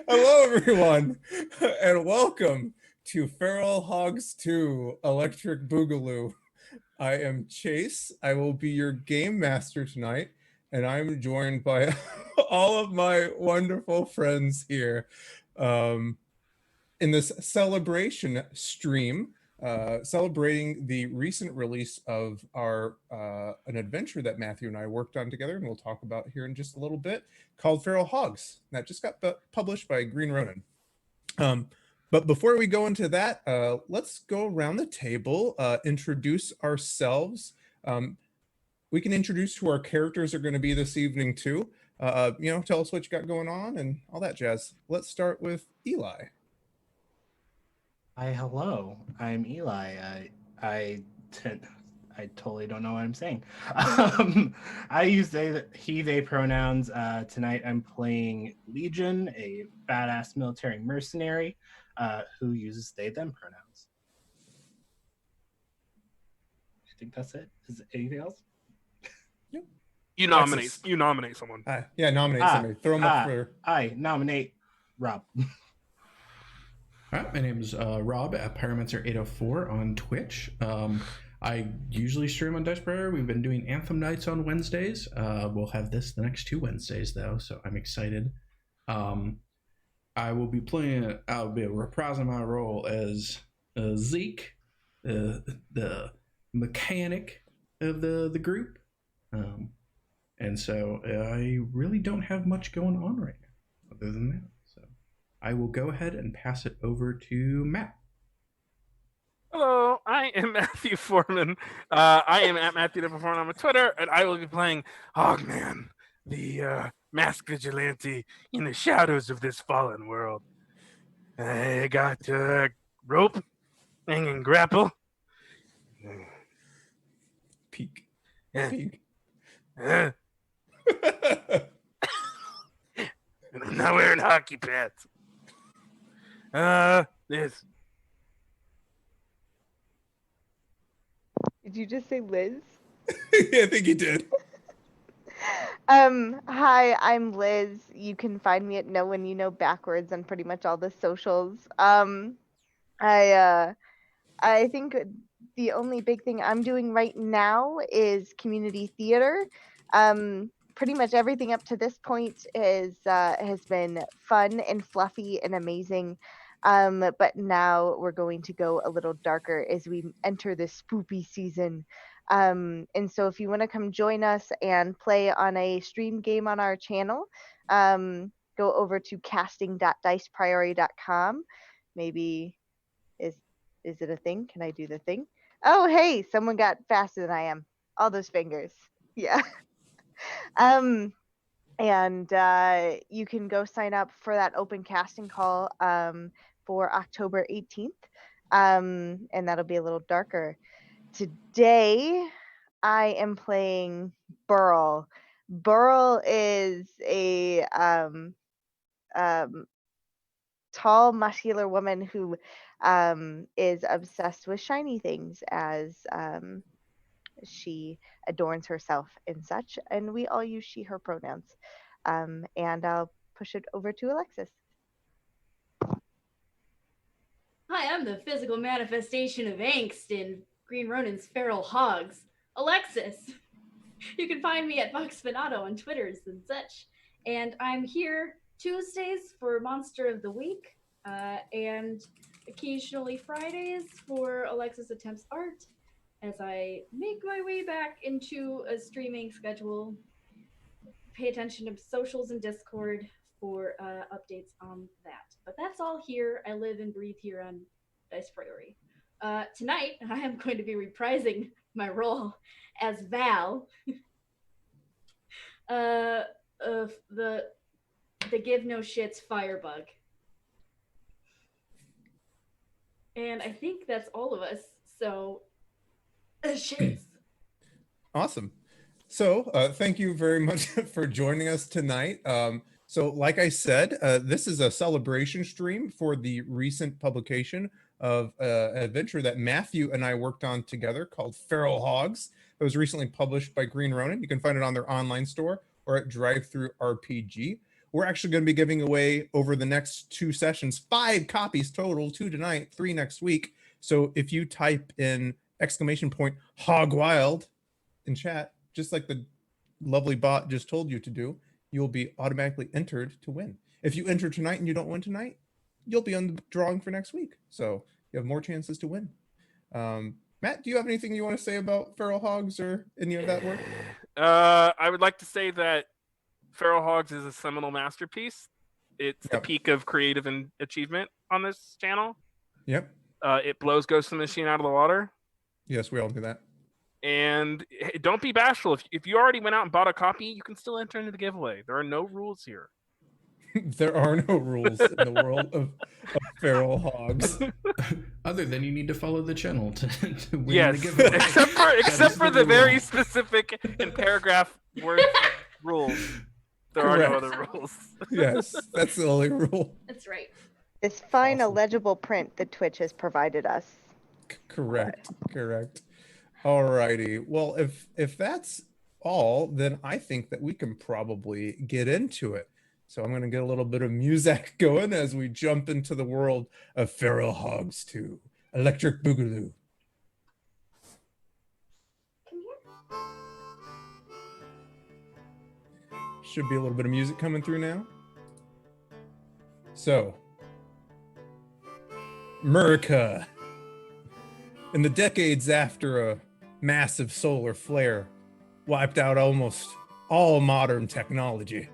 Hello, everyone, and welcome to Feral Hogs 2 Electric Boogaloo. I am Chase. I will be your game master tonight, and I'm joined by all of my wonderful friends here in this celebration stream, celebrating the recent release of our an adventure that Matthew and I worked on together, and we'll talk about here in just a little bit, called Feral Hogs. That just got published by Green Ronin. But before we go into that, let's go around the table, introduce ourselves. We can introduce who our characters are going to be this evening too. Tell us what you got going on and all that jazz. Let's start with Eli. Hi, hello. I'm Eli. I totally don't know what I'm saying. I use he/they pronouns. Tonight I'm playing Legion, a badass military mercenary who uses they/them pronouns. I think that's it. Is there anything else? Yep. You nominate someone. Nominate somebody. Throw them up for. I nominate Rob. All right, my name is Rob at Pyromancer804 on Twitch. I usually stream on Dice Priori. We've been doing Anthem Nights on Wednesdays. We'll have this the next 2 Wednesdays, though, so I'm excited. I'll be reprising my role as Zeke, the mechanic of the group. And so I really don't have much going on right now, other than that. I will go ahead and pass it over to Matt. Hello, I am Matthew Foreman. I am at Matthew Foreman on Twitter, and I will be playing Hogman, the masked vigilante in the shadows of this fallen world. I got rope, hanging grapple. Peek. Peek. And I'm not wearing hockey pads. This. Did you just say Liz? Yeah, I think you did. Hi, I'm Liz. You can find me at Know When You Know backwards on pretty much all the socials. I think the only big thing I'm doing right now is community theater. Pretty much everything up to this point has been fun and fluffy and amazing. But now we're going to go a little darker as we enter the spoopy season. And so if you want to come join us and play on a stream game on our channel, go over to casting.dicepriori.com. Maybe is it a thing? Can I do the thing? Oh, hey, someone got faster than I am. All those fingers. Yeah. And you can go sign up for that open casting call for October 18th, and that'll be a little darker. Today, I am playing Burl. Burl is a tall, muscular woman who is obsessed with shiny things as she adorns herself and such, and we all use she/her pronouns. And I'll push it over to Alexis. Hi, I'm the physical manifestation of angst in Green Ronin's Feral Hogs, Alexis. You can find me at Vox Venato on Twitters and such. And I'm here Tuesdays for Monster of the Week, and occasionally Fridays for Alexis Attempts Art, as I make my way back into a streaming schedule. Pay attention to socials and Discord for updates on that. But that's all here. I live and breathe here on Dice Priori. Tonight, I am going to be reprising my role as Val, of the Give No Shits Firebug. And I think that's all of us. So, shits. Awesome. So thank you very much for joining us tonight. So like I said, this is a celebration stream for the recent publication of an adventure that Matthew and I worked on together called Feral Hogs. It was recently published by Green Ronin. You can find it on their online store or at Drive-Thru RPG. We're actually going to be giving away over the next 2 sessions 5 copies total, 2 tonight, 3 next week. So if you type in !Hog Wild in chat, just like the lovely bot just told you to do, you'll be automatically entered to win. If you enter tonight and you don't win tonight, you'll be on the drawing for next week. So you have more chances to win. Matt, do you have anything you want to say about Feral Hogs or any of that work? I would like to say that Feral Hogs is a seminal masterpiece. It's the peak of creative and achievement on this channel. Yep. It blows Ghost of the Machine out of the water. Yes, we all do that. And don't be bashful. If you already went out and bought a copy, you can still enter into the giveaway. There are no rules here. There are no rules in the world of Feral Hogs. Other than you need to follow the channel to win Yes, the giveaway. except for the very specific and paragraph worth rules. There are no other rules. Yes, that's the only rule. That's right. This fine, Awesome. illegible print that Twitch has provided us. Correct. Alrighty. Well, if that's all, then I think that we can probably get into it. So I'm going to get a little bit of music going as we jump into the world of Feral Hogs 2, Electric Boogaloo. Should be a little bit of music coming through now. So, Murica. In the decades after a massive solar flare wiped out almost all modern technology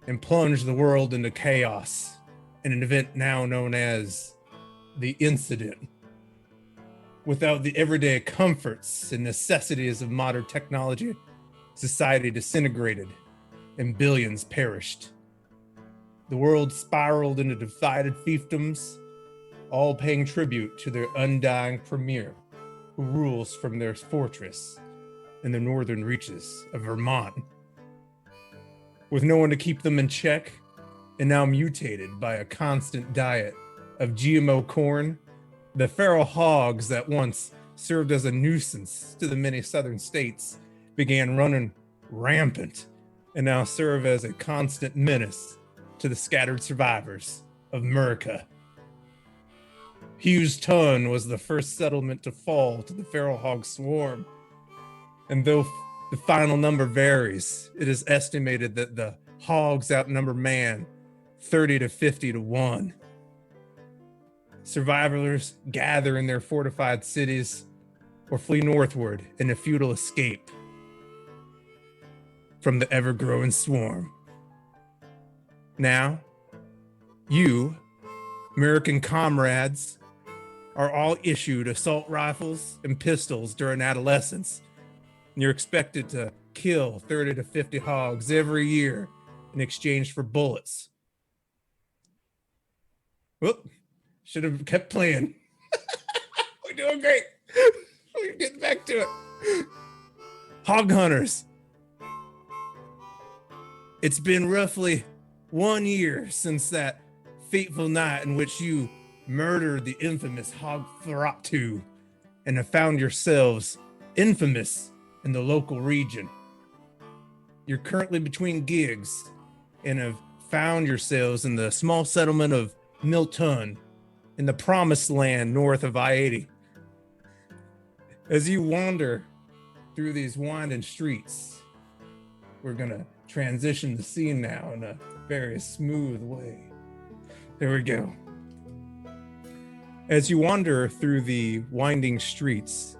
and plunged the world into chaos in an event now known as the Incident. Without the everyday comforts and necessities of modern technology, society disintegrated and billions perished. The world spiraled into divided fiefdoms, all paying tribute to their undying premier, who rules from their fortress in the northern reaches of Vermont. With no one to keep them in check, and now mutated by a constant diet of GMO corn, the feral hogs that once served as a nuisance to the many southern states began running rampant and now serve as a constant menace to the scattered survivors of Murica. Hughes Ton was the first settlement to fall to the feral hog swarm, and though the final number varies, it is estimated that the hogs outnumber man 30 to 50 to 1. Survivors gather in their fortified cities or flee northward in a futile escape from the ever-growing swarm. Now, you, American comrades, are all issued assault rifles and pistols during adolescence. And you're expected to kill 30 to 50 hogs every year in exchange for bullets. Whoop, should have kept playing. We're doing great. We're getting back to it. Hog hunters. It's been roughly 1 year since that fateful night in which you murdered the infamous Hog Wild and have found yourselves infamous in the local region. You're currently between gigs and have found yourselves in the small settlement of Milton in the promised land north of I-80. As you wander through these winding streets, we're gonna transition the scene now in a very smooth way. There we go. As you wander through the winding streets,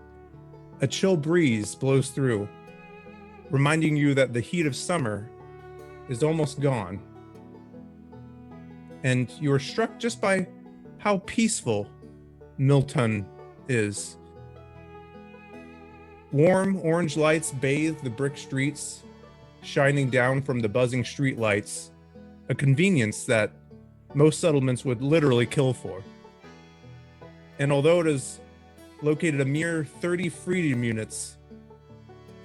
a chill breeze blows through, reminding you that the heat of summer is almost gone. And you are struck just by how peaceful Milton is. Warm orange lights bathe the brick streets, shining down from the buzzing street lights, a convenience that most settlements would literally kill for. And although it is located a mere 30 freedom units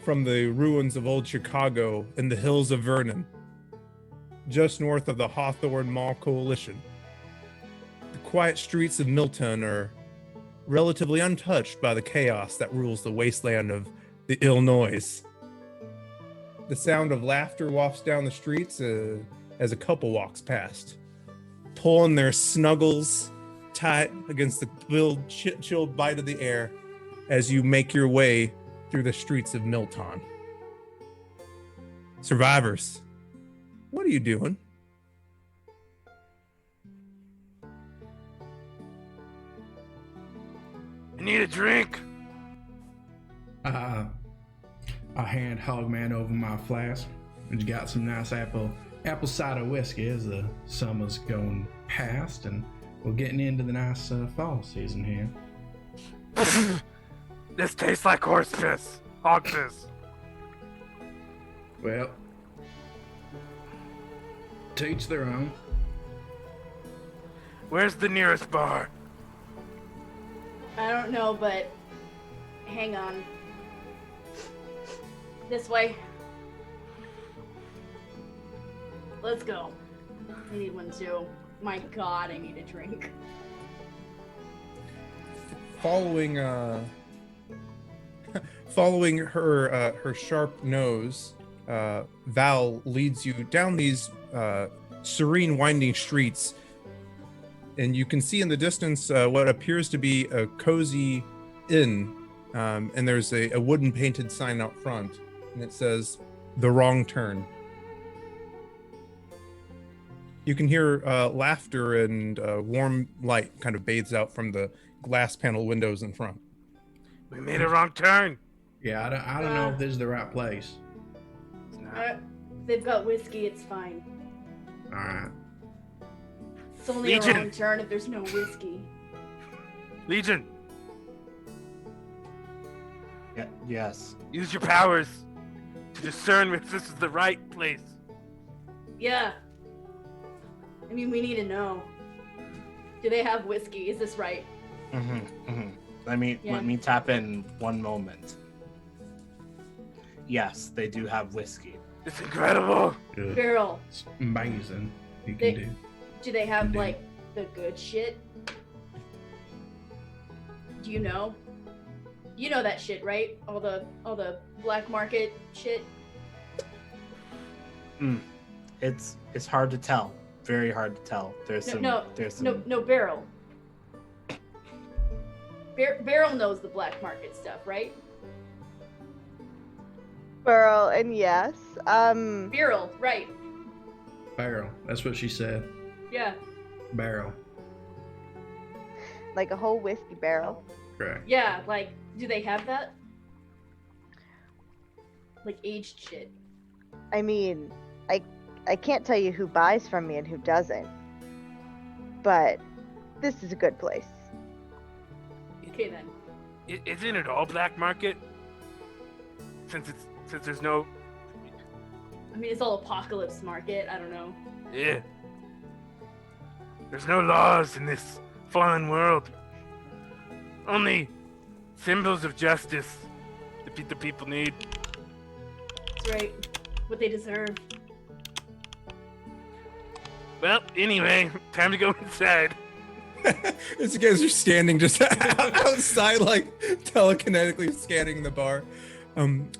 from the ruins of old Chicago in the hills of Vernon, just north of the Hawthorne Mall Coalition, the quiet streets of Milton are relatively untouched by the chaos that rules the wasteland of the Illinois. The sound of laughter wafts down the streets as a couple walks past, pulling their snuggles tight against the chilled bite of the air as you make your way through the streets of Milton. Survivors, what are you doing? I need a drink. I hand Hogman over my flask and got some nice apple cider whiskey as the summer's going past and we're getting into the nice fall season here. This tastes like horse piss. Hog piss. Well, to each their own. Where's the nearest bar? I don't know, but hang on. This way. Let's go. I need one too. My God, I need a drink. Following her sharp nose, Val leads you down these serene winding streets, and you can see in the distance what appears to be a cozy inn, and there's a wooden painted sign out front, and it says "The Wrong Turn." You can hear laughter and warm light kind of bathes out from the glass panel windows in front. We made a wrong turn. Yeah, I don't know if this is the right place. It's not. They've got whiskey, it's fine. All right. It's only Legion. a wrong turn if there's no whiskey. Legion, Yes. use your powers to discern if this is the right place. Yeah. I mean, we need to know. Do they have whiskey? Is this right? Let me Yeah. tap in one moment. Yes, they do have whiskey. It's incredible. Good. Barrel. It's amazing. You They- can do. Do they have Indeed. like the good shit? Do you know? You know that shit, right? All the black market shit. It's hard to tell. Very hard to tell. There's some. No, Barrel. Barrel knows the black market stuff, right? Burl, and yes. Barrel, right? Barrel. That's what she said. Yeah, Barrel. Like a whole whiskey barrel. Correct. yeah. Like, do they have that? Like aged shit. I mean, I can't tell you who buys from me and who doesn't. But this is a good place. Okay then. Isn't it all black market? Since there's no. I mean, it's all apocalypse market. I don't know. Yeah. There's no laws in this fallen world. Only symbols of justice that the people need. That's right. What they deserve. Well, anyway, time to go inside. As you guys are standing just outside, like telekinetically scanning the bar.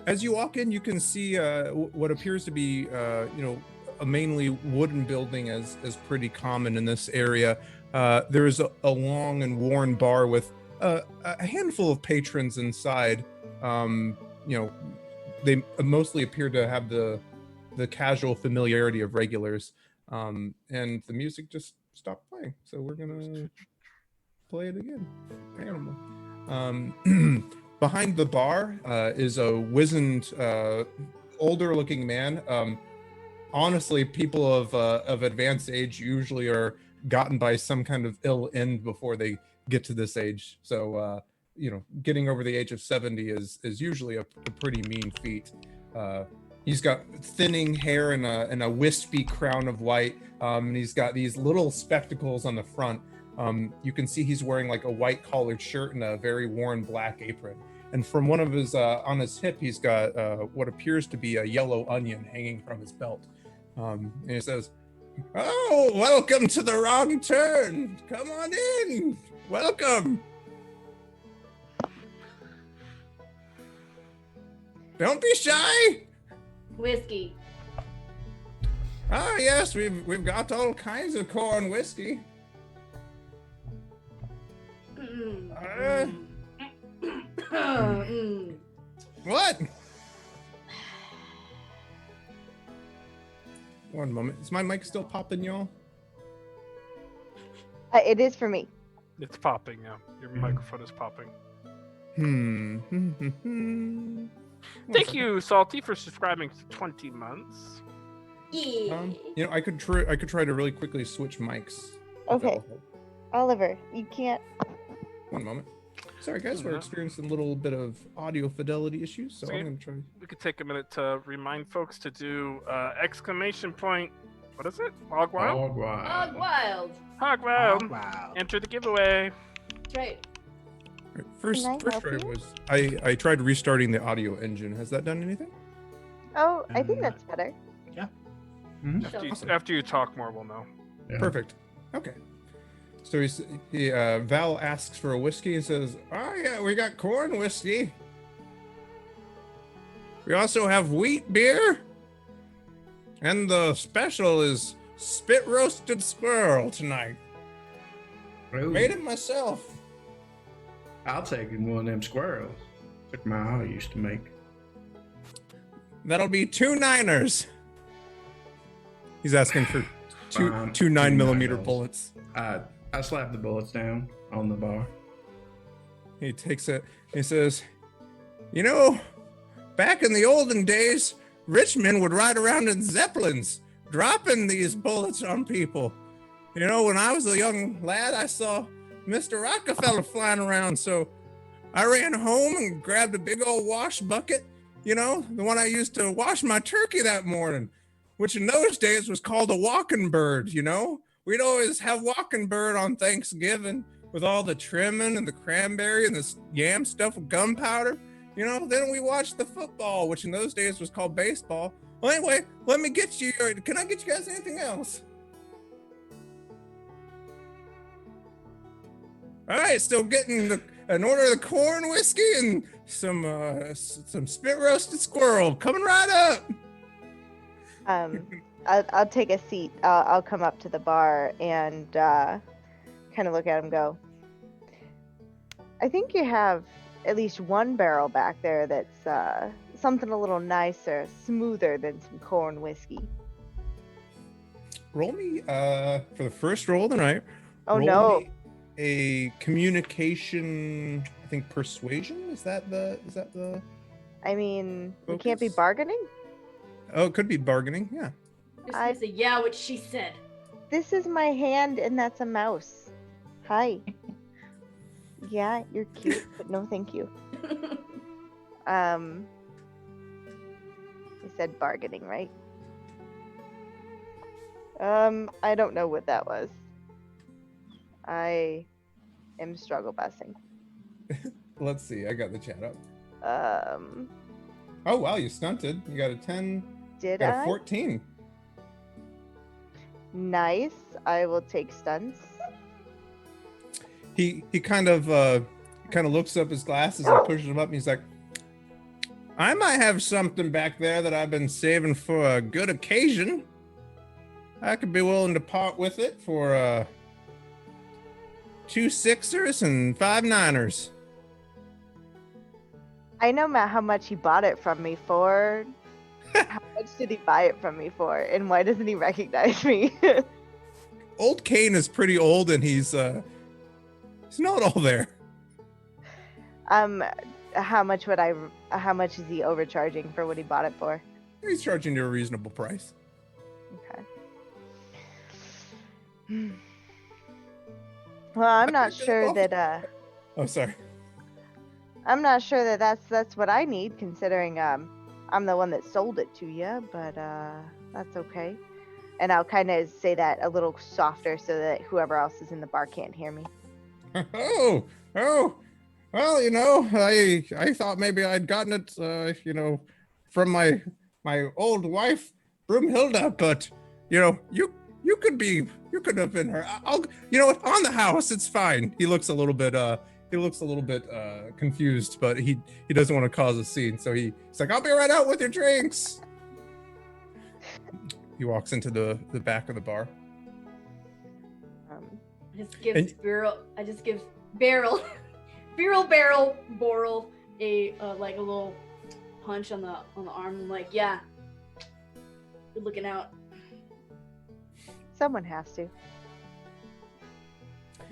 As you walk in, you can see what appears to be, a mainly wooden building as pretty common in this area. There is a long and worn bar with a handful of patrons inside. They mostly appear to have the casual familiarity of regulars. And the music just stopped playing, so we're gonna play it again. Animal. Behind the bar is a wizened, older-looking man. Honestly, people of advanced age usually are gotten by some kind of ill end before they get to this age. So, getting over the age of 70 is usually a pretty mean feat. He's got thinning hair and a wispy crown of white. And he's got these little spectacles on the front. You can see he's wearing like a white collared shirt and a very worn black apron. And from one of his, on his hip, he's got what appears to be a yellow onion hanging from his belt. And he says, "Oh, welcome to the Wrong Turn. Come on in. Welcome." Don't be shy. Whiskey. Ah, yes, we've got all kinds of corn whiskey. What? One moment. Is my mic still popping, y'all? It is for me. It's popping now. Your microphone is popping. One Thank second. you, Salty, for subscribing to 20 months. Yeah. You know, I could try to really quickly switch mics. if that Okay. will help. Oliver, you can't. One moment. Sorry, guys, we're Yeah. experiencing a little bit of audio fidelity issues, so So I'm you- gonna try. We could take a minute to remind folks to do exclamation point. What is it? Hog Wild? Hog Wild. Hog Wild. Hog Wild. Oh, wow. Enter the giveaway. That's right. First Can I try help you? was I tried restarting the audio engine. Has that done anything? Oh, I think Uh, that's better. After you talk more, we'll know. Yeah. Perfect. Okay. So Val asks for a whiskey and says, "Oh yeah, we got corn whiskey. We also have wheat beer, and the special is spit roasted squirrel tonight. Ooh, Made it myself." I'll take one of them squirrels. Like my aunt used to make. That'll be 2 9ers. He's asking for two 9mm 9mm. bullets. I slapped the bullets down on the bar. He takes it. He says, "You know, back in the olden days, rich men would ride around in zeppelins, dropping these bullets on people. You know, when I was a young lad, I saw Mr. Rockefeller flying around, so I ran home and grabbed a big old wash bucket, you know, the one I used to wash my turkey that morning, which in those days was called a walking bird, you know? We'd always have walking bird on Thanksgiving with all the trimming and the cranberry and the yam stuff with gunpowder. You know, then we watched the football, which in those days was called baseball. Well, anyway, let me get you, can I get you guys anything else? All right, still getting an order of the corn whiskey and some spit roasted squirrel coming right up. I'll take a seat. I'll come up to the bar and kind of look at him. Go. I think you have at least one barrel back there that's something a little nicer, smoother than some corn whiskey. Roll me for the first roll of the night. Oh roll no. me a communication, I think persuasion. Is that the? I mean, we can't be Focus? bargaining. Oh, it could be bargaining. Yeah. Just gonna say, yeah, what she said. This is my hand, and that's a mouse. Hi. Yeah, you're cute, but no, thank you. I said bargaining, right? I don't know what that was. I am struggle busing. Let's see. I got the chat up. Oh wow, you stunted. You got a 10. Did Got a I? 14. Nice. I will take stunts. He kind of looks up his glasses and pushes them up, and he's like, "I might have something back there that I've been saving for a good occasion. I could be willing to part with it for 2 6ers and 5 9ers." I know Matt how much he bought it from me for. How much did he buy it from me for? And why doesn't he recognize me? Old Kane is pretty old, and he's not all there. How much is he overcharging for what he bought it for? He's charging you a reasonable price. Okay. Well, I'm not think sure that's that Oh, sorry. I'm not sure that that's what I need, considering I'm the one that sold it to you, but that's okay. And I'll kind of say that a little softer so that whoever else is in the bar can't hear me. Oh, well, you know, I thought maybe I'd gotten it, you know, from my old wife, Broomhilda, but you know, you could have been her. I'll, you know what, on the house, it's fine. He looks a little bit he looks a little bit confused, but he doesn't want to cause a scene, so he's like, "I'll be right out with your drinks." He walks into the back of the bar. I just give Barrel Boral a like a little punch on the arm. I'm like, yeah, good looking out. Someone has to.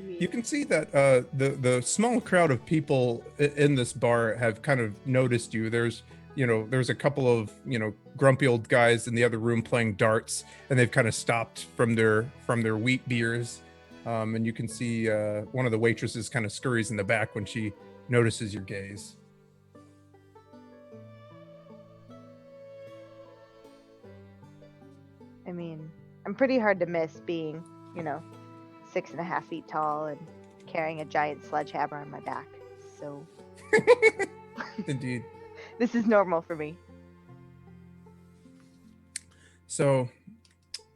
You can see that the small crowd of people in this bar have kind of noticed you. There's a couple of grumpy old guys in the other room playing darts, and they've kind of stopped from their wheat beers. And you can see one of the waitresses kind of scurries in the back when she notices your gaze. I mean, I'm pretty hard to miss being, 6.5 feet tall and carrying a giant sledgehammer on my back. So Indeed. This is normal for me. So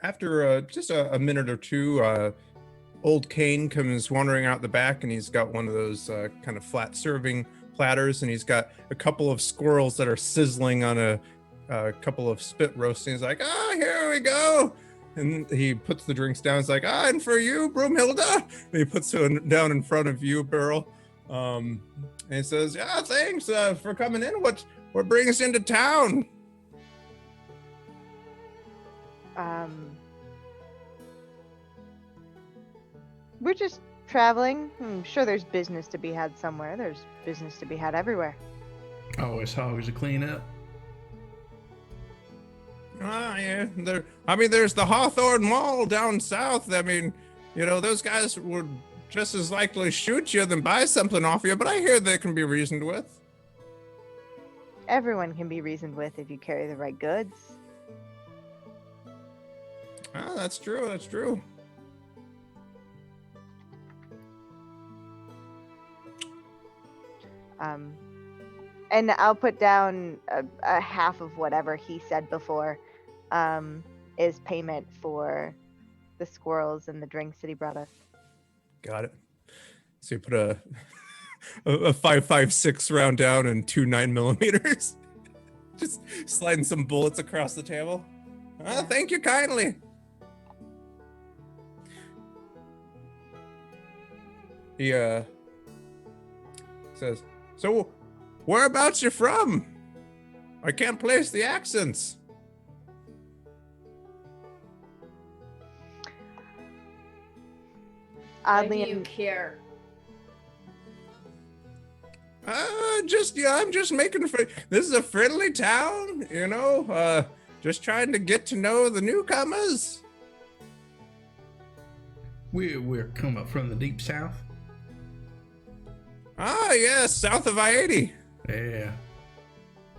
after just a minute or two, old Kane comes wandering out the back, and he's got one of those kind of flat serving platters, and he's got a couple of squirrels that are sizzling on a couple of spit roasts. And he's like, here we go. And he puts the drinks down. He's like, and for you, Broomhilda. And he puts it down in front of you, Beryl. And he says, thanks for coming in. What brings you into town? We're just traveling. I'm sure there's business to be had somewhere. There's business to be had everywhere. Always hogs to clean up. Yeah. There's the Hawthorne Mall down south. I mean, those guys would just as likely shoot you than buy something off you, but I hear they can be reasoned with. Everyone can be reasoned with if you carry the right goods. That's true. And I'll put down a half of whatever he said before is payment for the squirrels and the drinks that he brought us. Got it. So you put a 5.56 round down and 2 9mm. Just sliding some bullets across the table. Thank you kindly. He says, so whereabouts you from? I can't place the accents. Why do you care? I'm just making this is a friendly town, just trying to get to know the newcomers. We're come up from the deep south. Yes, south of I-80. Yeah.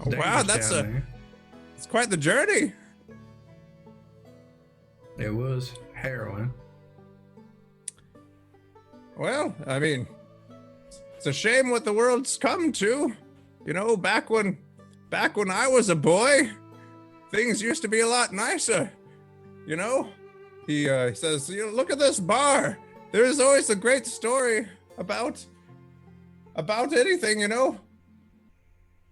Oh, wow, it's quite the journey. It was harrowing. Well, I mean, it's a shame what the world's come to. Back when I was a boy, things used to be a lot nicer. He says, look at this bar. There's always a great story about anything,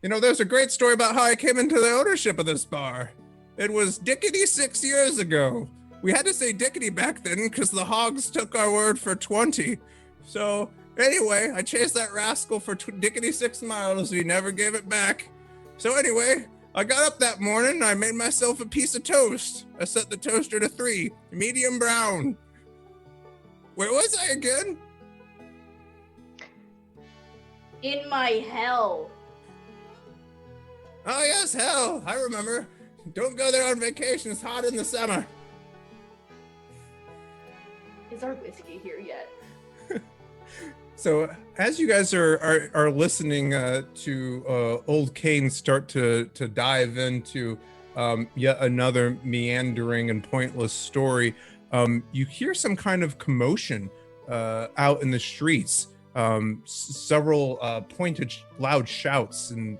there's a great story about how I came into the ownership of this bar. It was dickety 6 years ago. We had to say dickety back then because the hogs took our word for 20. So anyway, I chased that rascal for dickety 6 miles. He never gave it back. So anyway, I got up that morning and I made myself a piece of toast. I set the toaster to 3, medium brown. Where was I again? In my hell. Oh yes, hell, I remember. Don't go there on vacation, it's hot in the summer. Is our whiskey here yet? So as you guys are listening to old Kane start to dive into yet another meandering and pointless story, you hear some kind of commotion out in the streets. Several pointed loud shouts and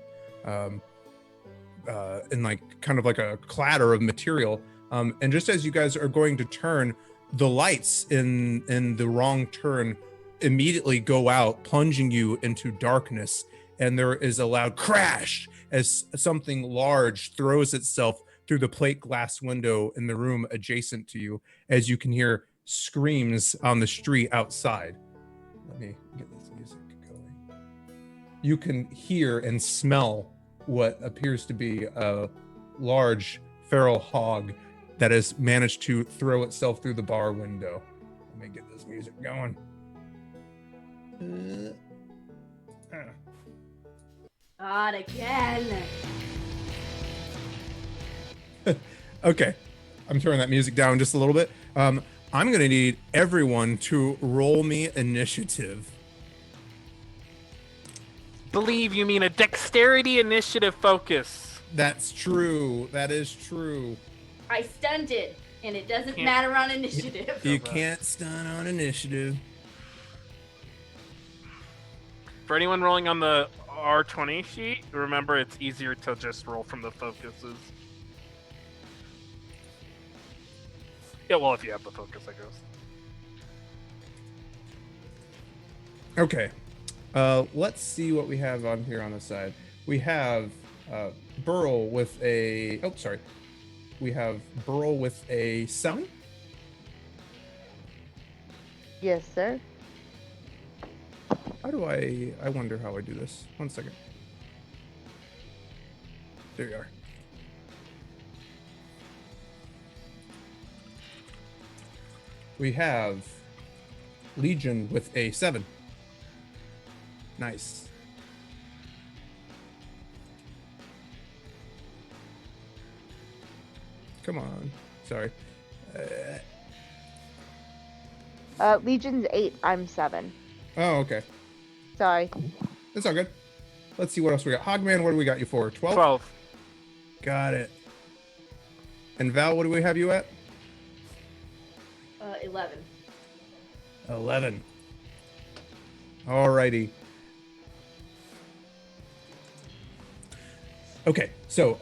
like kind of like a clatter of material. And just as you guys are going to turn, the lights in the wrong turn immediately go out, plunging you into darkness, and there is a loud crash as something large throws itself through the plate glass window in the room adjacent to you, as you can hear screams on the street outside. Let me get this music going. You can hear and smell what appears to be a large feral hog that has managed to throw itself through the bar window. Let me get this music going. Not again. Okay, I'm turning that music down just a little bit. I'm gonna need everyone to roll me initiative. Believe you mean a dexterity initiative focus. That's true. That is true. I stunted, and it doesn't Can't- matter on initiative. You can't stun on initiative. For anyone rolling on the R20 sheet, remember it's easier to just roll from the focuses. Yeah, well, if you have the focus, I guess. Okay. Let's see what we have on here on the side. We have Burl with a... Oh, sorry. We have Burl with a 7. Yes, sir. How do I wonder how I do this. 1 second. There you are. We have Legion with a 7. Nice. Come on. Sorry. Legion's 8. I'm 7. Oh, okay. Sorry. That's all good. Let's see what else we got. Hogman, what do we got you for? 12? 12. Got it. And Val, what do we have you at? 11. 11. Alrighty. Okay, so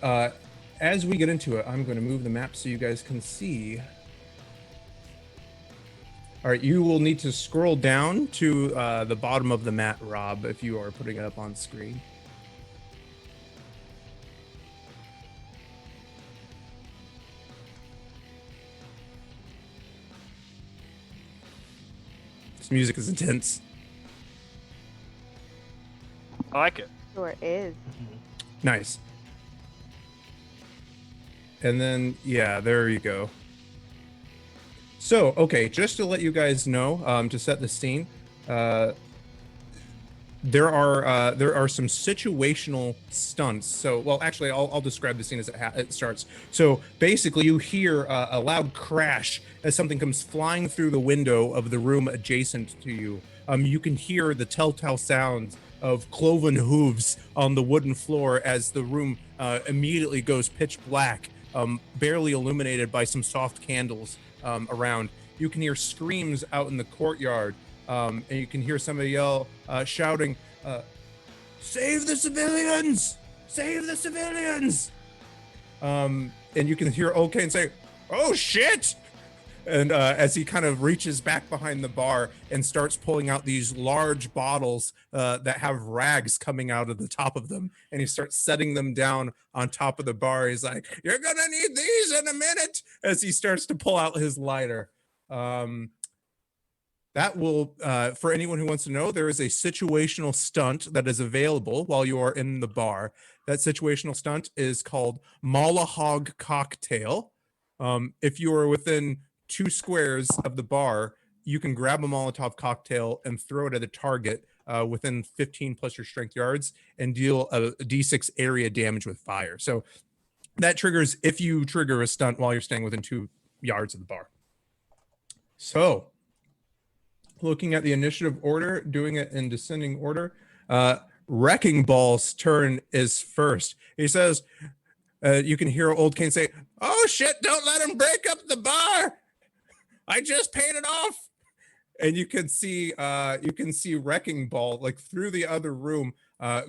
as we get into it, I'm going to move the map so you guys can see. All right, you will need to scroll down to the bottom of the map, Rob, if you are putting it up on screen. This music is intense. I like it. Sure is. Nice. And then, yeah, there you go. So, okay, just to let you guys know, to set the scene, there are some situational stunts. So, well, actually, I'll describe the scene as it starts. So, basically, you hear a loud crash as something comes flying through the window of the room adjacent to you. You can hear the telltale sounds of cloven hooves on the wooden floor as the room immediately goes pitch black, barely illuminated by some soft candles around. You can hear screams out in the courtyard, and you can hear somebody shouting, "Save the civilians! Save the civilians!" And you can hear Old Kane say, "Oh shit!" And as he kind of reaches back behind the bar and starts pulling out these large bottles that have rags coming out of the top of them, and he starts setting them down on top of the bar. He's like, "You're gonna need these in a minute," as he starts to pull out his lighter. That will, for anyone who wants to know, there is a situational stunt that is available while you are in the bar. That situational stunt is called Molahog Cocktail. If you are within 2 squares of the bar, you can grab a Molotov cocktail and throw it at a target within 15 plus your strength yards and deal a D6 area damage with fire. So that triggers if you trigger a stunt while you're staying within 2 yards of the bar. So looking at the initiative order, doing it in descending order, Wrecking Ball's turn is first. He says, you can hear Old Kane say, "Oh shit, don't let him break up the bar. I just paid it off." And you can see Wrecking Ball like through the other room,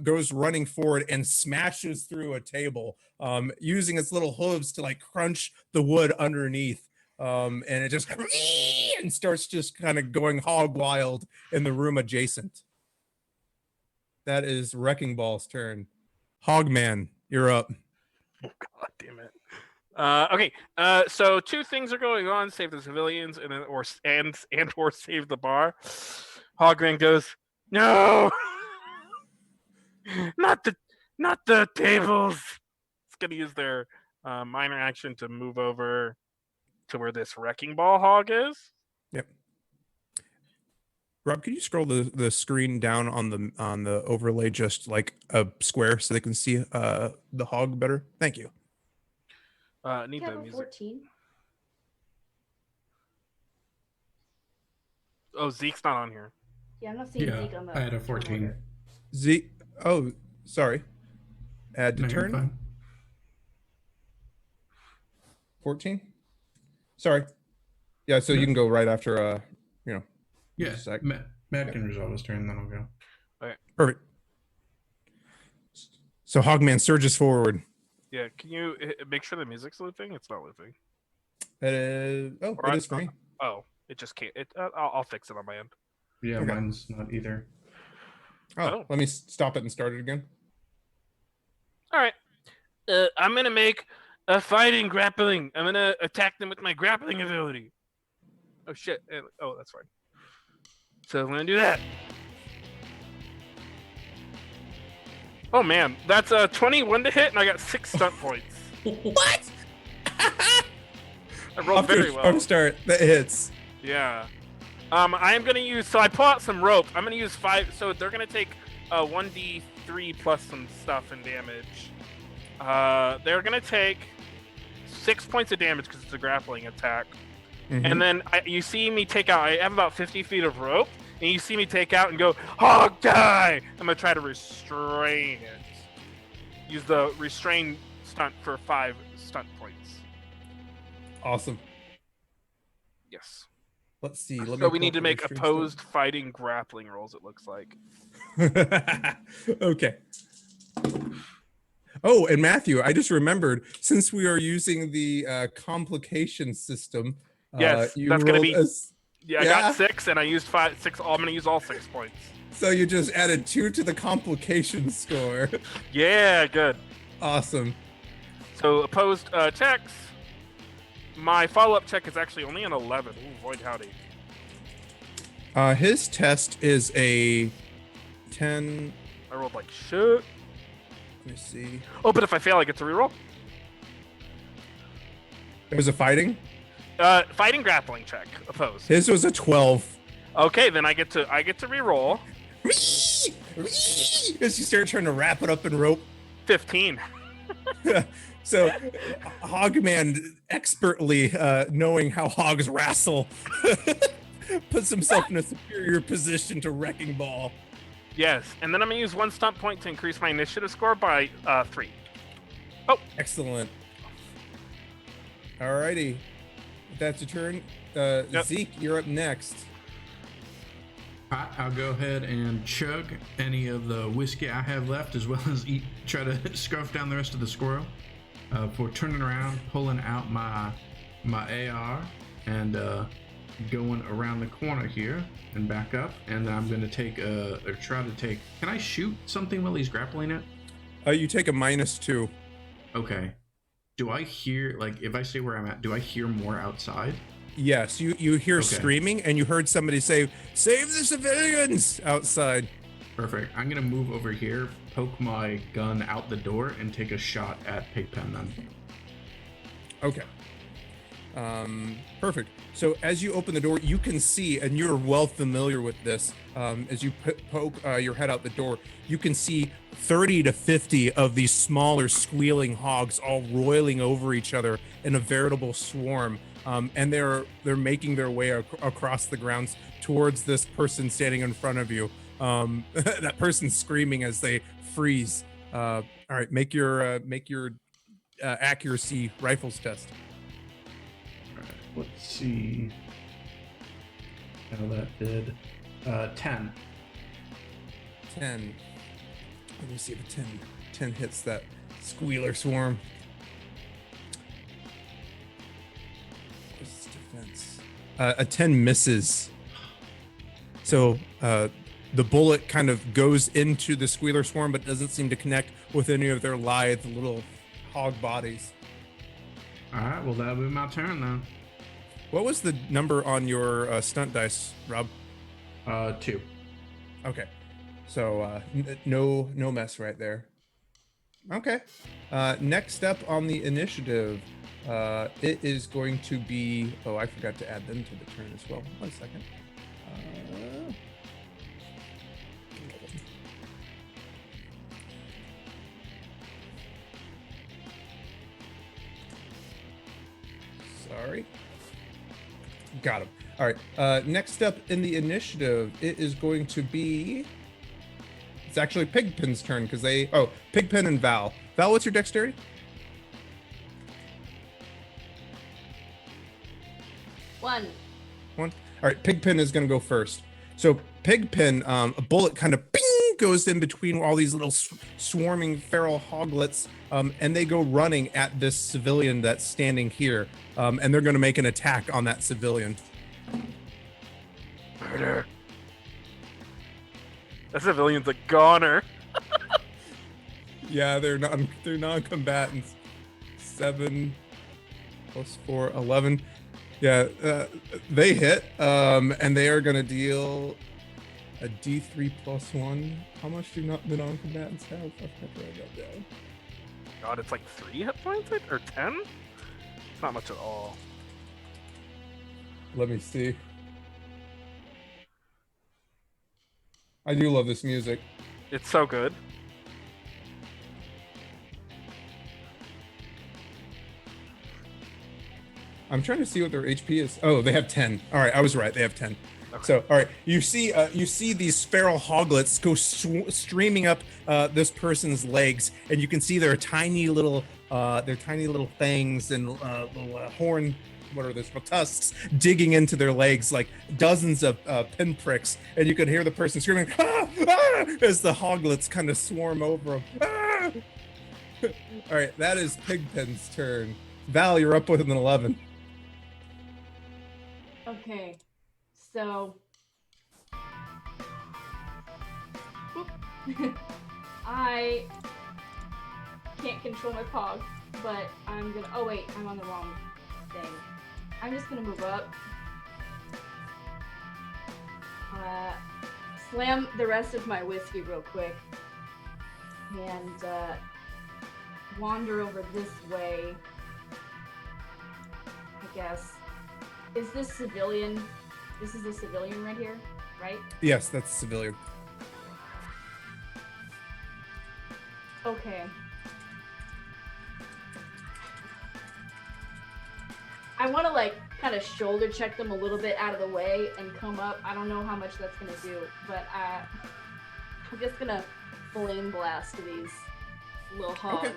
goes running forward and smashes through a table, using its little hooves to like crunch the wood underneath. and it just and starts just kind of going hog wild in the room adjacent. That is Wrecking Ball's turn. Hogman, you're up. God damn it. Okay. So two things are going on: save the civilians, and then or save the bar. Hogman goes, no, not the tables. It's gonna use their minor action to move over to where this wrecking ball hog is. Yep. Rob, could you scroll the screen down on the overlay just like a square so they can see the hog better? Thank you. Need the music. 14. Oh, Zeke's not on here. Yeah, I'm not seeing Yeah, Zeke on the. I had a 14. order. Zeke. Oh, sorry. Add to No, you're turn. fine. 14. Sorry. Yeah, so you can go right after. Yeah, Just a sec. Matt can resolve his turn, then I'll go. Perfect. So Hogman surges forward. Yeah, can you make sure the music's looping? It's not looping. It is for me. Oh, it just can't. I'll fix it on my end. Yeah, Okay. mine's not either. Oh. Let me stop it and start it again. All right. I'm gonna make a fighting grappling. I'm gonna attack them with my grappling ability. Oh shit! Oh, that's fine. So I'm gonna do that. Oh man, that's a 21 to hit, and I got 6 stunt points. What? I rolled very well. Farm start. That hits. Yeah. I am gonna use. So I pull out some rope. I'm gonna use 5. So they're gonna take 1d3 plus some stuff and damage. They're gonna take 6 points of damage because it's a grappling attack. Mm-hmm. And then you see me take out. I have about 50 feet of rope, and you see me take out and go, hog die! I'm gonna try to restrain it. Use the restrain stunt for 5 stunt points. Awesome. Yes. Let's see. So we need to make opposed fighting grappling rolls, it looks like. Okay. Oh, and Matthew, I just remembered, since we are using the complication system, Yes, you that's gonna rolled be. I got 6, and I used 5, 6. I'm gonna use all 6 points. So you just added 2 to the complication score. Yeah, good. Awesome. So opposed checks. My follow-up check is actually only an 11. Ooh, void howdy. His test is a 10. I rolled like shit. Let me see. Oh, but if I fail, I get to reroll. It was a fighting. Fighting grappling check opposed. His was a 12. Okay, then I get to reroll. As you start trying to wrap it up in rope. 15. So Hogman, expertly knowing how hogs wrestle, puts himself in a superior position to Wrecking Ball. Yes, and then I'm gonna use 1 stunt point to increase my initiative score by 3. Excellent. Alrighty. That's your turn. Yep. Zeke, you're up next. I'll go ahead and chug any of the whiskey I have left, as well as try to scarf down the rest of the squirrel. For turning around, pulling out my AR, and going around the corner here and back up, and then I'm going to try to take. Can I shoot something while he's grappling it? You take a -2. Okay. Do I hear, like, if I stay where I'm at, do I hear more outside? Yes, you hear Okay. screaming, and you heard somebody say, "Save the civilians!" outside. Perfect. I'm gonna move over here, poke my gun out the door, and take a shot at Pigpen then. Okay. Perfect. So as you open the door, you can see, and you're well familiar with this, as you poke your head out the door, you can see 30 to 50 of these smaller squealing hogs all roiling over each other in a veritable swarm. And they're making their way across the grounds towards this person standing in front of you. That person screaming as they freeze. All right, make your accuracy rifles test. All right, let's see how that did. 10. 10. Let me see if a 10 hits that squealer swarm. Just A 10 misses. So the bullet kind of goes into the squealer swarm, but doesn't seem to connect with any of their lithe little hog bodies. All right, well, that'll be my turn then. What was the number on your stunt dice, Rob? 2. Okay, so no mess right there. Okay, next up on the initiative, it is going to be. Oh, I forgot to add them to the turn as well. 1 second. Sorry. Got him. All right. Next up in the initiative, it is going to be. It's actually Pigpen's turn because they. Oh, Pigpen and Val. Val, what's your dexterity? 1. 1. All right. Pigpen is going to go first. So Pigpen, a bullet kind of ping goes in between all these little swarming feral hoglets, and they go running at this civilian that's standing here, and they're going to make an attack on that civilian. Murder. That civilian's a goner. Yeah, they're non-combatants. 7 plus 4, 11. Yeah, they hit, and they are going to deal a D3 plus 1. How much do the non-combatants have? I forgot to write that down. God, it's like 3 hit points or 10. It's not much at all. Let me see. I do love this music. It's so good. I'm trying to see what their HP is. Oh, they have 10. All right, I was right. They have 10. Okay. So, all right, you see these feral hoglets go streaming up this person's legs, and you can see their tiny little fangs and little horn. What are those tusks digging into their legs like dozens of pinpricks, and you can hear the person screaming ah, ah, as the hoglets kind of swarm over them. Ah! All right, that is Pigpen's turn. Val, you're up with an 11. Okay, so I can't control my pog, but I'm gonna. Oh wait, I'm on the wrong thing. I'm just gonna move up, slam the rest of my whiskey real quick, and wander over this way. I guess. Is this civilian? This is a civilian right here, right? Yes, that's a civilian. Okay. I want to like kind of shoulder check them a little bit out of the way and come up. I don't know how much that's gonna do, but I'm just gonna flame blast these little hogs. Okay.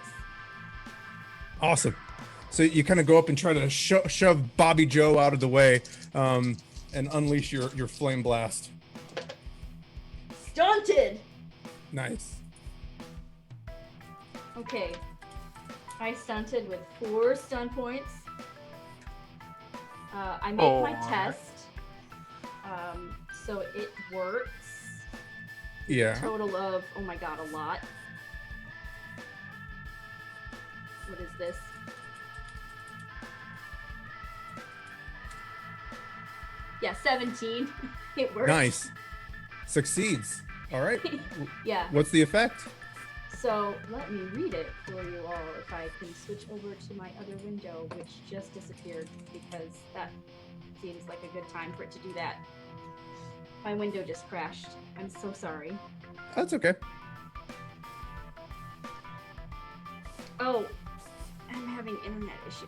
Awesome. So you kind of go up and try to shove Bobby Joe out of the way, and unleash your flame blast. Stunted. Nice. Okay. I stunted with 4 stun points. I made my test. So it works. Yeah. Total of, oh my god, a lot. What is this? Yeah, 17. It works. Nice. Succeeds. All right. Yeah. What's the effect? So let me read it for you all if I can switch over to my other window, which just disappeared because that seems like a good time for it to do that. My window just crashed. I'm so sorry. That's okay. Oh, I'm having internet issues.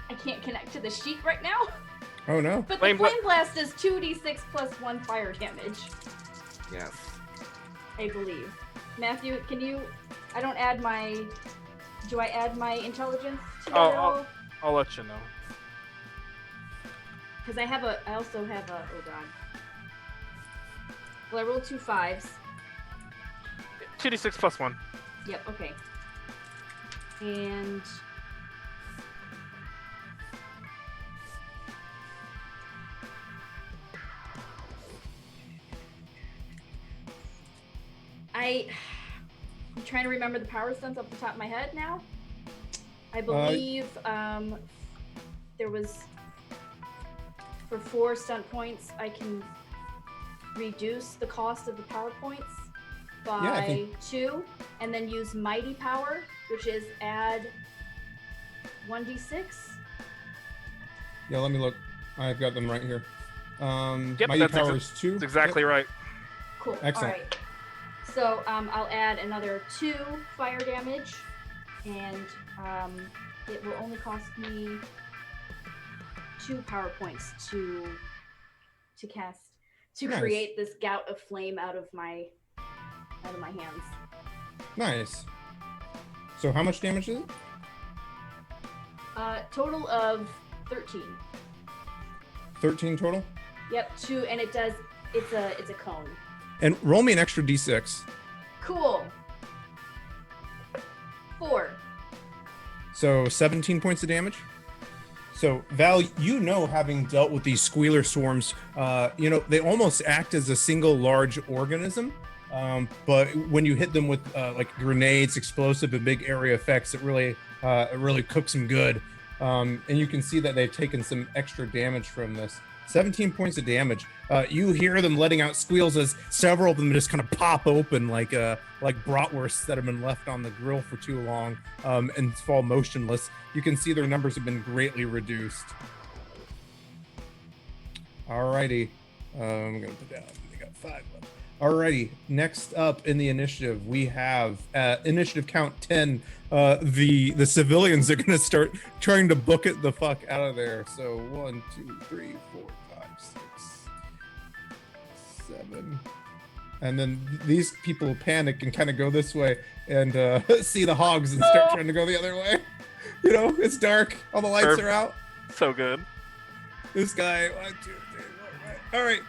I can't connect to the sheet right now. Oh no. But Flame the flame blast is 2d6 plus 1 fire damage, Yes. I believe. Matthew, can you? I don't add my. Do I add my intelligence to that at all? I'll let you know. Because I also have a. Oh god. Well, I rolled 2 5s. 2d6 plus 1. Yep, okay. And I'm trying to remember the power stunts off the top of my head now. I believe there was, for 4 stunt points, I can reduce the cost of the power points by 2, and then use Mighty Power, which is add 1d6. Yeah, let me look. I've got them right here. Yep, Mighty that's Power is 2. That's exactly right. Cool. Excellent. All right. So I'll add another 2 fire damage, and it will only cost me 2 power points to cast to Nice. create this gout of flame out of my hands. Nice. So how much damage is it? Total of 13. 13 total? Yep, 2, and it's a cone. And roll me an extra d6. Cool. 4. So 17 points of damage. So Val, having dealt with these squealer swarms, they almost act as a single large organism. But when you hit them with like grenades, explosive, and big area effects, it really cooks them good. And you can see that they've taken some extra damage from this. 17 points of damage. You hear them letting out squeals as several of them just kind of pop open like bratwursts that have been left on the grill for too long and fall motionless. You can see their numbers have been greatly reduced. Alrighty. I'm going to put down. They got 5 left. Alrighty. Next up in the initiative, we have initiative count 10. The civilians are going to start trying to book it the fuck out of there. So 1, 2, 3, 4, 5, 6, 7. And then these people panic and kind of go this way and see the hogs and start trying to go the other way. It's dark. All the lights are out. So good. This guy, 1, 2, 3, 4, 5. All right.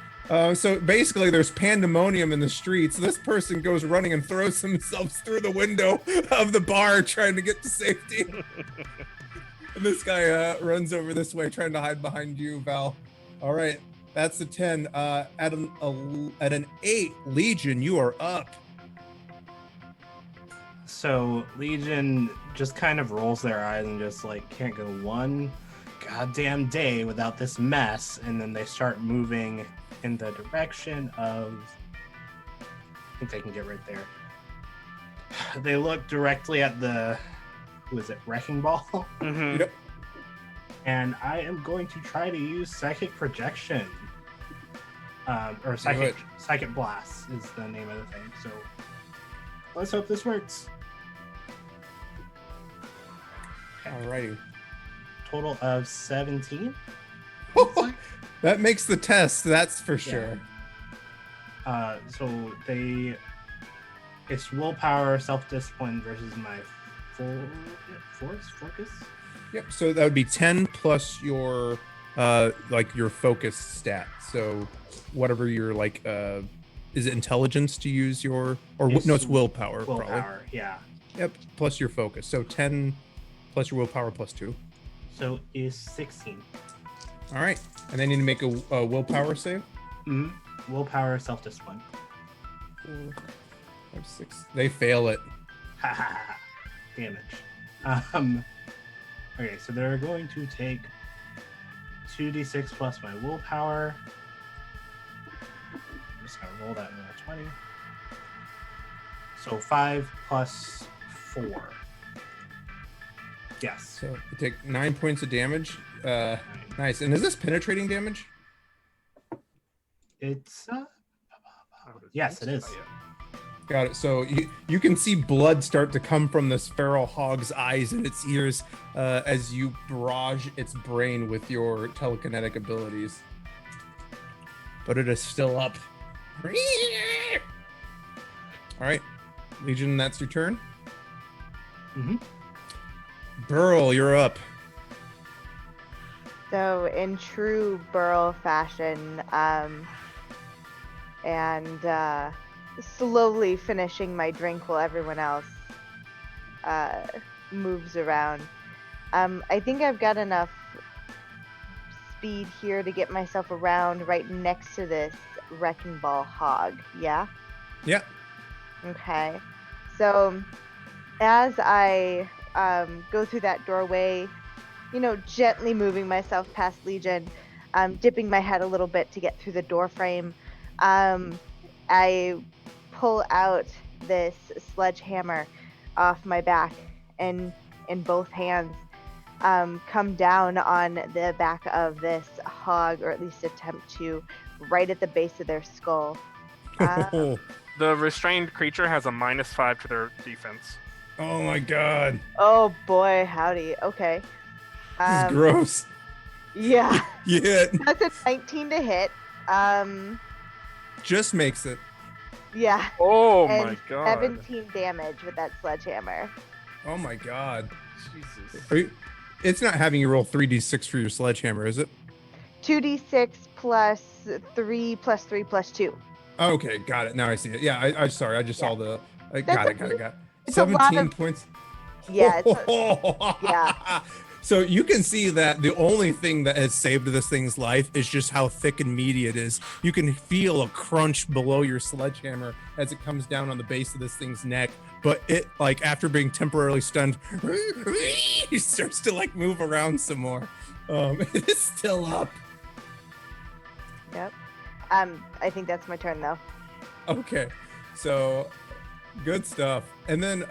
So basically there's pandemonium in the streets. This person goes running and throws themselves through the window of the bar trying to get to safety. And this guy runs over this way trying to hide behind you, Val. All right, that's the 10. At an 8, Legion, you are up. So Legion just kind of rolls their eyes and just like can't go one goddamn day without this mess, and then they start moving in the direction of, I think I can get right there. They look directly at the, Wrecking Ball? Mm-hmm. Yep. And I am going to try to use Psychic Projection. Or Psychic Blast is the name of the thing. So let's hope this works. Alrighty. Total of 17. That makes the test, that's for sure. So it's willpower, self-discipline versus my focus. Yep. So that would be 10 plus your your focus stat. So whatever your is it intelligence to use your it's willpower. Probably. Yeah. Yep. Plus your focus. So 10 plus your willpower plus 2. So is 16. All right. And then you need to make a willpower save. Mm-hmm. Willpower, self-discipline. 4, 5, 6. They fail it. Damage. Okay, so they're going to take 2d6 plus my willpower. I'm just gonna roll that in a 20. So 5 plus 4. Yes. So you take 9 points of damage. Nice. And is this penetrating damage? It's yes, it is. Got it. So you can see blood start to come from this feral hog's eyes and its ears as you barrage its brain with your telekinetic abilities. But it is still up. All right, Legion, that's your turn. Mm-hmm. Burl, you're up. So in true Burl fashion, and slowly finishing my drink while everyone else moves around. I think I've got enough speed here to get myself around right next to this wrecking ball hog. Yeah? Yeah. Okay. So as I go through that doorway, gently moving myself past Legion, dipping my head a little bit to get through the door frame, I pull out this sledgehammer off my back and in both hands come down on the back of this hog, or at least attempt to, right at the base of their skull. The restrained creature has a -5 to their defense. Oh my god. Oh boy, howdy. Okay. This is gross. Yeah. Yeah. That's a 19 to hit. Just makes it. Yeah. Oh and my god. 17 damage with that sledgehammer. Oh my god. Jesus. It's not having you roll 3d6 for your sledgehammer, is it? 2d6 plus 3 plus 3 plus 2. Okay, got it. Now I see it. Yeah, I'm sorry. I just saw the. Got it. It's a lot 17 of- points. Yeah. Yeah. So you can see that the only thing that has saved this thing's life is just how thick and meaty it is. You can feel a crunch below your sledgehammer as it comes down on the base of this thing's neck. But it, like, after being temporarily stunned, it starts to like move around some more. It is still up. Yep. I think that's my turn though. Okay, so good stuff. And then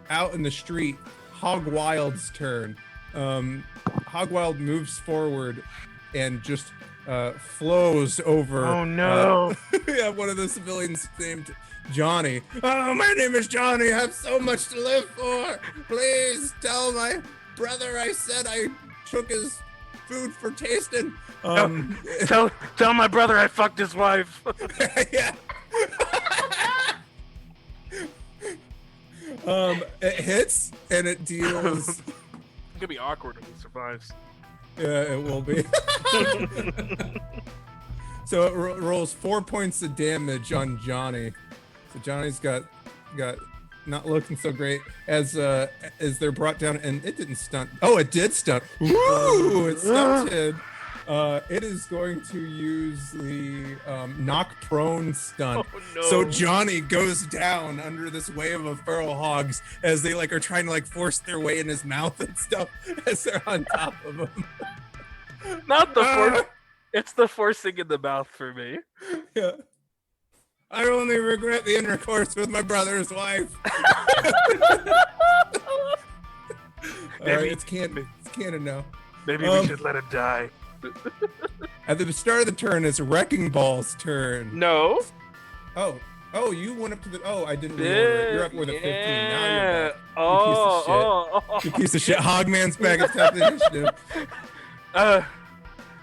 out in the street, Hog Wild's turn. Hog Wild moves forward and just flows over. Oh no! Yeah, one of the civilians named Johnny. Oh, my name is Johnny. I have so much to live for. Please tell my brother I said I took his food for tasting. Tell my brother I fucked his wife. Yeah. It hits and it deals. It's gonna be awkward if he survives. Yeah, it will be. So it rolls 4 points of damage on Johnny. So Johnny's got not looking so great as they're brought down, and it didn't stunt. Oh, it did stunt. Woo! It stunted. It is going to use the knock prone stunt. Oh, no. So Johnny goes down under this wave of feral hogs as they are trying to force their way in his mouth and stuff as they're on top of him. Not the force. It's the forcing in the mouth for me. Yeah. I only regret the intercourse with my brother's wife. Maybe it's canon now. Maybe we should let him die. At the start of the turn, it's Wrecking Ball's turn. No. Oh, you went up to the. Oh, I didn't reorder it. You're up with a 15. Now you're back. Oh, You piece of shit. Hogman's back at top of the initiative.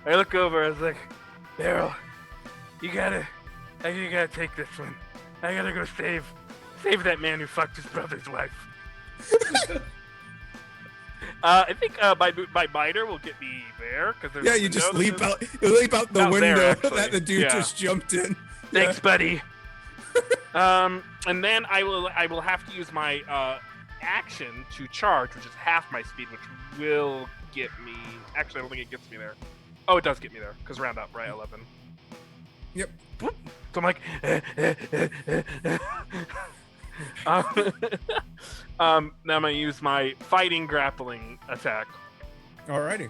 I look over. I was like, Daryl, you gotta take this one. I gotta go save that man who fucked his brother's wife. I think my biter will get me there because Yeah, you just leap out the window that the dude just jumped in. Thanks, buddy. And then I will have to use my action to charge, which is half my speed, which will get me. Actually, I don't think it gets me there. Oh, it does get me there because round up, right? 11. Yep. So I'm like, now I'm gonna use my fighting grappling attack. Alrighty.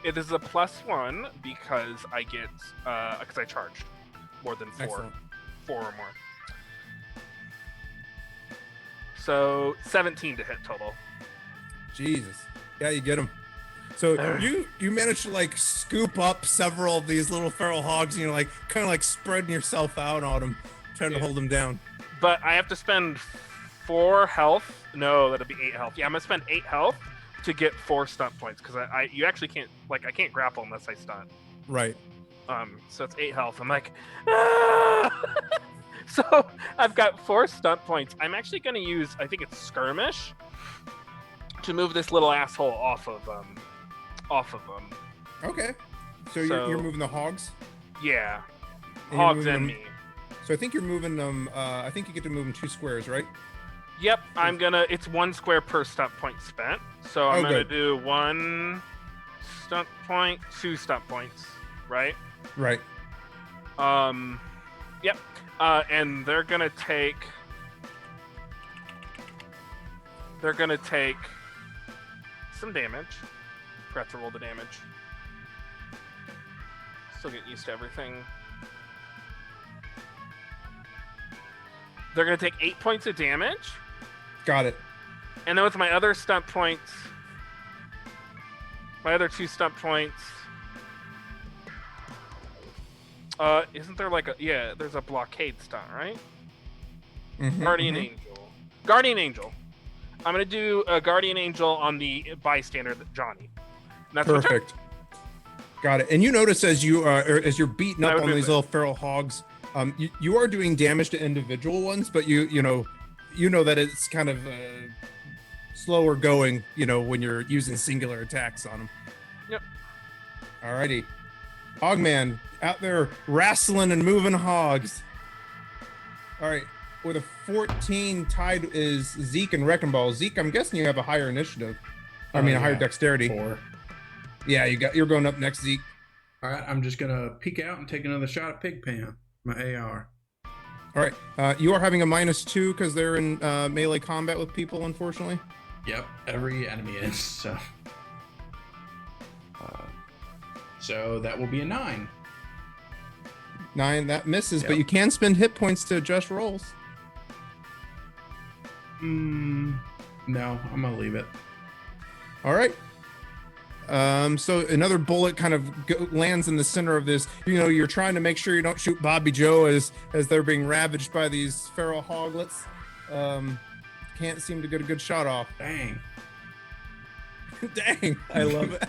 It is a +1 because I get because I charged more than 4. Excellent. 4 or more. So 17 to hit total. Jesus. Yeah, you get him. So you managed to scoop up several of these little feral hogs, and you're kind of spreading yourself out on them, trying to hold them down. But I have to spend 4 health. No, that'll be 8 health. Yeah, I'm gonna spend 8 health to get 4 stunt points because you actually can't I can't grapple unless I stunt. Right. So it's 8 health. I'm like, ah! So I've got 4 stunt points. I'm actually gonna use, I think it's skirmish, to move this little asshole off of them. Okay. So you're moving the hogs? Yeah. And you're Hogs moving and them- me. So I think you're moving them. I think you get to move them 2 squares, right? Yep, I'm gonna. It's 1 square per stunt point spent. So I'm gonna good. do 1 stunt point, 2 stunt points, right? Right. Yep. And they're gonna take. They're gonna take some damage. Forgot to roll the damage. Still getting used to everything. They're gonna take 8 points of damage. Got it. And then with my other stunt points, my other 2 stunt points, isn't there like a, yeah, there's a blockade stunt, right? Guardian Angel. Guardian Angel. I'm going to do a Guardian Angel on the bystander, Johnny. And that's my turn. Perfect. Got it. And you notice as you're beating up on these little feral hogs, you are doing damage to individual ones, but you know that it's kind of slower going, when you're using singular attacks on them. Yep. Alrighty. Hogman out there wrestling and moving hogs. All right. With a 14 tied is Zeke and Wrecking Ball. Zeke, I'm guessing you have a higher initiative. A higher dexterity. 4. Yeah, you're going up next, Zeke. All right, I'm just gonna peek out and take another shot at Pigpan, my AR. All right. You are having a -2 because they're in melee combat with people, unfortunately. Yep, every enemy is, so. So that will be a 9. 9, that misses, Yep. but you can spend hit points to adjust rolls. No, I'm gonna leave it. All right. So another bullet kind of lands in the center of this. You're trying to make sure you don't shoot Bobby Joe as they're being ravaged by these feral hoglets. Can't seem to get a good shot off. Dang. Dang, I love it.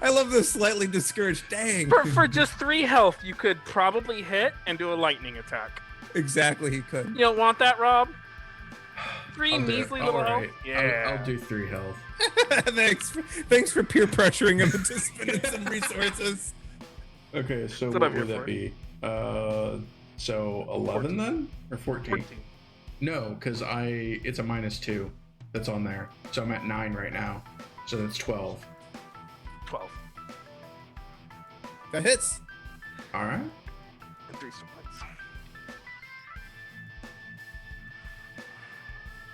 I love the slightly discouraged. Dang. For just 3 health, you could probably hit and do a lightning attack. Exactly, he could. You don't want that, Rob? 3 I'll do it. measly little All health? right. Yeah. I'll do 3 health. Thanks for peer pressuring him into spending some resources. Okay, so That's what what I'm would here that be? So 11 then? Or 14? 14. No, because it's a -2 that's on there. So I'm at 9 right now. So that's 12. 12. That hits. All right. And 3 stunt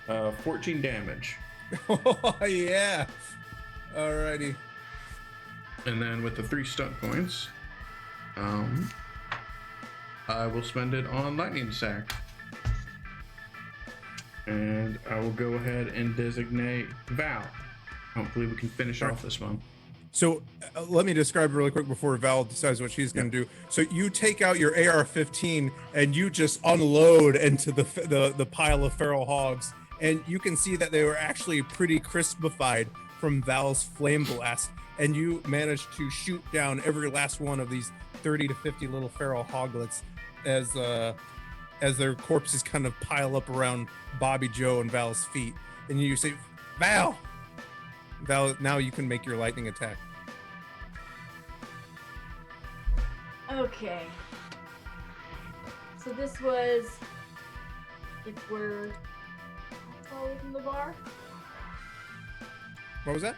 points. 14 damage. Oh, yeah. Alrighty. And then with the 3 stunt points, I will spend it on lightning attack. And I will go ahead and designate Val. Hopefully we can finish off this one. So let me describe really quick before Val decides what she's going to do. So you take out your AR-15 and you just unload into the pile of feral hogs. And you can see that they were actually pretty crispified from Val's flame blast. And you managed to shoot down every last one of these 30 to 50 little feral hoglets as their corpses kind of pile up around Bobby Joe and Val's feet. And you say, Val, now you can make your lightning attack. Okay. So this was, if we're how far away from the bar? What was that?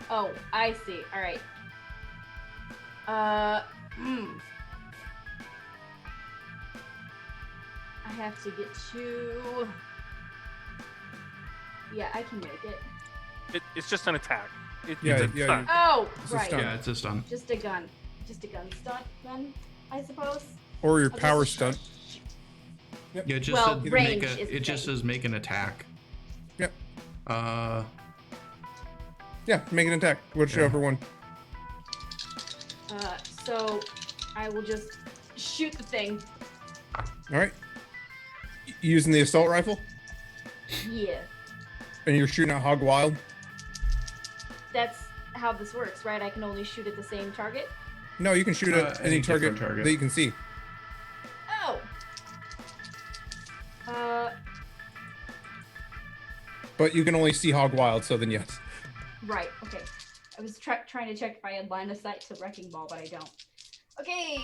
Oh, I see. All right. I have to get to. Yeah, I can make it. It's just an attack. It's Yeah, a yeah, stunt. Oh, It's a right. stunt. Yeah, it's a stun. Just a gun stunt, then I suppose. Or your I'll power just- stunt. Yeah, it just Well, said range make is it just the says make an attack. Yep. Yeah, make an attack. Whichever one. So I will just shoot the thing. All right. Using the assault rifle, Yeah, and you're shooting at Hog Wild. that's how this works, right? I can only shoot at the same target. No, you can shoot at any target, different target. that you can see. Oh. But you can only see Hog Wild, so then yes. Right. Okay. I was trying to check if I had line of sight to Wrecking Ball, but I don't. Okay.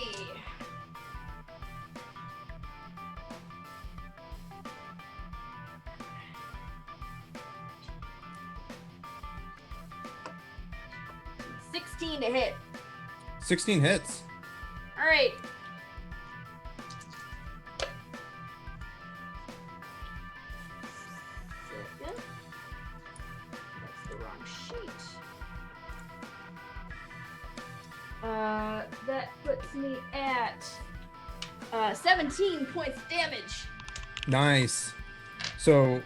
16 to hit. 16 hits. All right. Second. That's the wrong sheet. That puts me at 17 points damage. Nice. So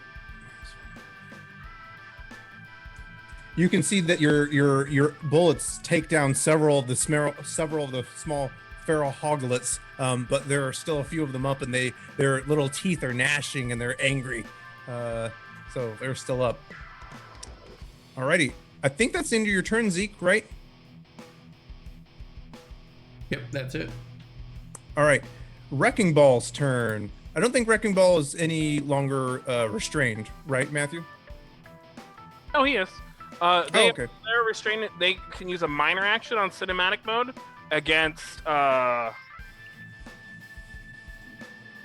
you can see that your bullets take down several of the small feral hoglets, but there are still a few of them up, and their little teeth are gnashing and they're angry. So they're still up. Alrighty, I think that's the end of your turn, Zeke, right? Yep, that's it. All right, Wrecking Ball's turn. I don't think Wrecking Ball is any longer restrained, right, Matthew? Oh, he is. Okay. They're restrained. They can use a minor action on cinematic mode against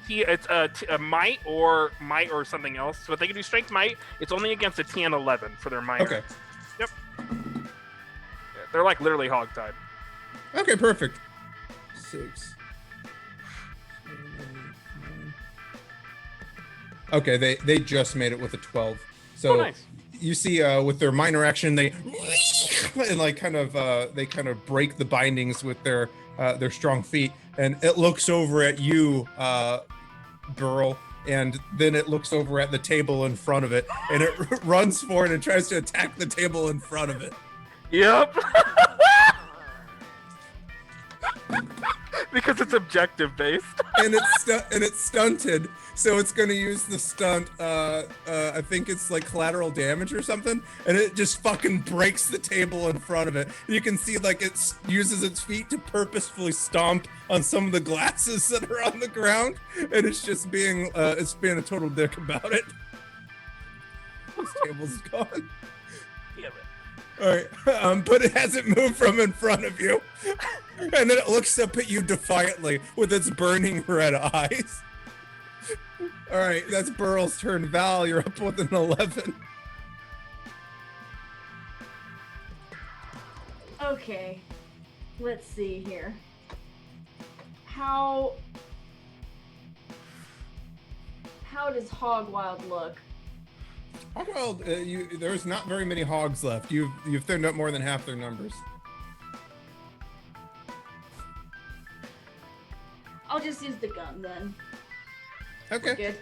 it's a might or something else. So if they can do strength might, it's only against a TN 11 for their minor. Okay. Yep. Yeah, they're like literally hog-tied. Okay, perfect. 6. Okay, they just made it with a 12. So nice. You see, with their minor action, they and like kind of break the bindings with their strong feet, and it looks over at you, Burl, and then it looks over at the table in front of it, and it runs forward and tries to attack the table in front of it. Yep. Because it's objective based. And it's stunted, so it's going to use the stunt. I think it's like collateral damage or something, and it just fucking breaks the table in front of it. You can see like it uses its feet to purposefully stomp on some of the glasses that are on the ground, and it's just being a total dick about it. This table's gone. Damn it. All right, but it hasn't moved from in front of you. And then it looks up at you defiantly with its burning red eyes. All right, that's Burl's turn. Val, you're up with an 11. Okay, let's see here. How does Hog Wild look? Hog Wild, there's not very many hogs left. You've thinned up more than half their numbers. I'll just use the gun then. Okay. Good.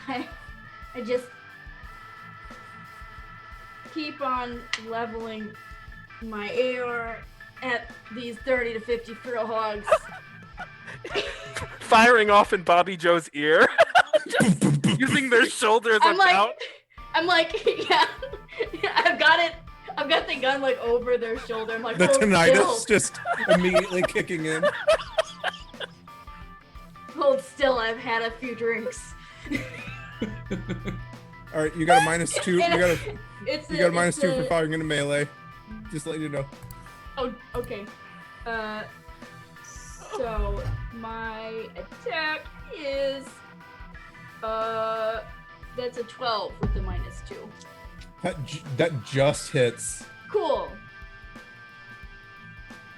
I just keep on leveling my AR at these 30 to 50 feral hogs. Firing off in Bobby Joe's ear. Just using their shoulders I'm about. like, yeah, I've got it. I've got the gun like over their shoulder. I'm like, The hold tinnitus still. just immediately kicking in. Hold still. I've had a few drinks. All right, you got a -2. You got a -2 for firing into melee. Just letting you know. Oh, okay. So my attack is that's a 12 with the -2. That just hits. Cool.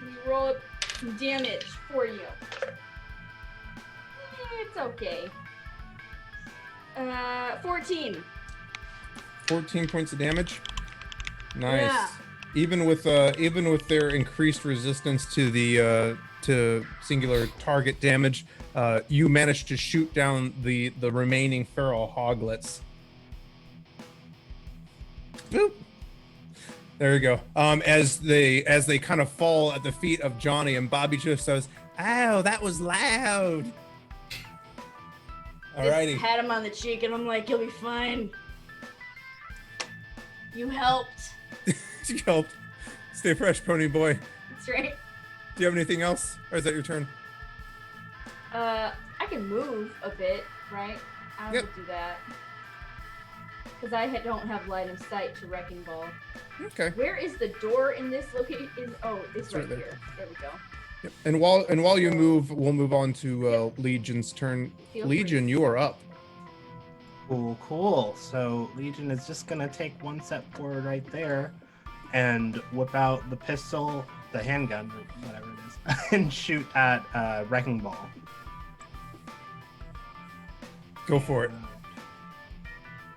Let me roll up some damage for you. It's okay. 14. 14 points of damage. Nice. Yeah. Even with their increased resistance to the to singular target damage, you managed to shoot down the remaining feral hoglets. Boop. There you go. As they kind of fall at the feet of Johnny, and Bobby just says, "Ow, that was loud." Alrighty. Just pat him on the cheek, and I'm like, "You'll be fine. You helped." You helped. Stay fresh, pony boy. That's right. Do you have anything else, or is that your turn? I can move a bit, right? I Yep. will do that. Because I don't have line of sight to Wrecking Ball. Okay. Where is the door in this location? It's right right there. here. There we go. Yep. And while you move, we'll move on to Legion's turn. Feel Legion, free. you are up. Cool. So Legion is just gonna take one step forward right there and whip out the pistol, the handgun, or whatever it is, and shoot at Wrecking Ball. Go for it.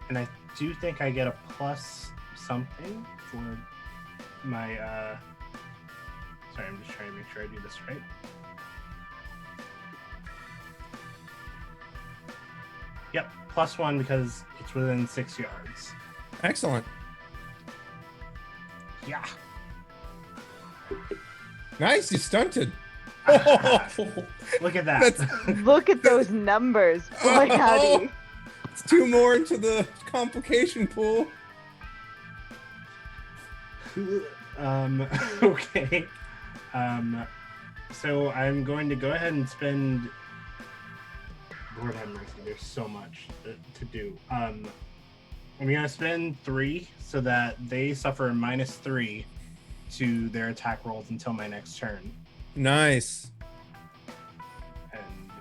And I do think I get a plus something for my sorry, I'm just trying to make sure I do this right. Yep, +1 because it's within 6 yards. Excellent. Yeah. Nice, you stunted. Look at that. Look at those numbers. Boy, howdy. It's 2 more into the complication pool. Okay. So I'm going to go ahead and spend. Lord have mercy, there's so much to do. I'm gonna spend 3 so that they suffer -3 to their attack rolls until my next turn. Nice. And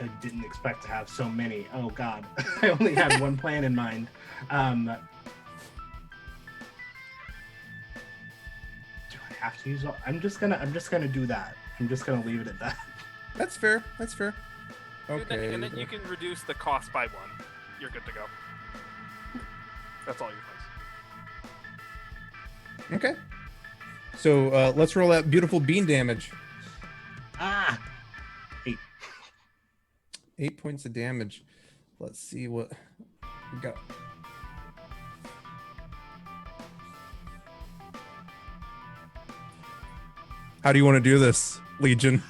I didn't expect to have so many. Oh god. I only had one plan in mind. Do I have to use all? I'm just gonna do that. I'm just gonna leave it at that. That's fair. Okay. And then you can reduce the cost by 1. You're good to go. That's all your things. Okay. So let's roll that beautiful bean damage. 8. 8 points of damage. Let's see what we got. How do you want to do this, Legion?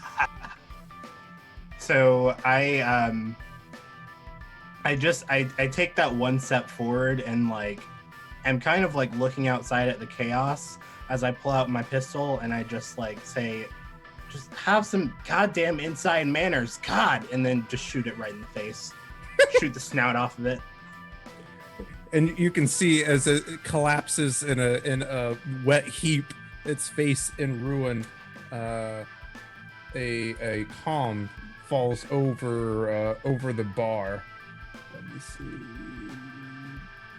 So I take that one step forward and like I'm kind of like looking outside at the chaos as I pull out my pistol and I just like say, just have some goddamn inside manners, God, and then just shoot it right in the face. Shoot the snout off of it. And you can see as it collapses in a wet heap, its face in ruin, a calm falls over the bar. Let me see.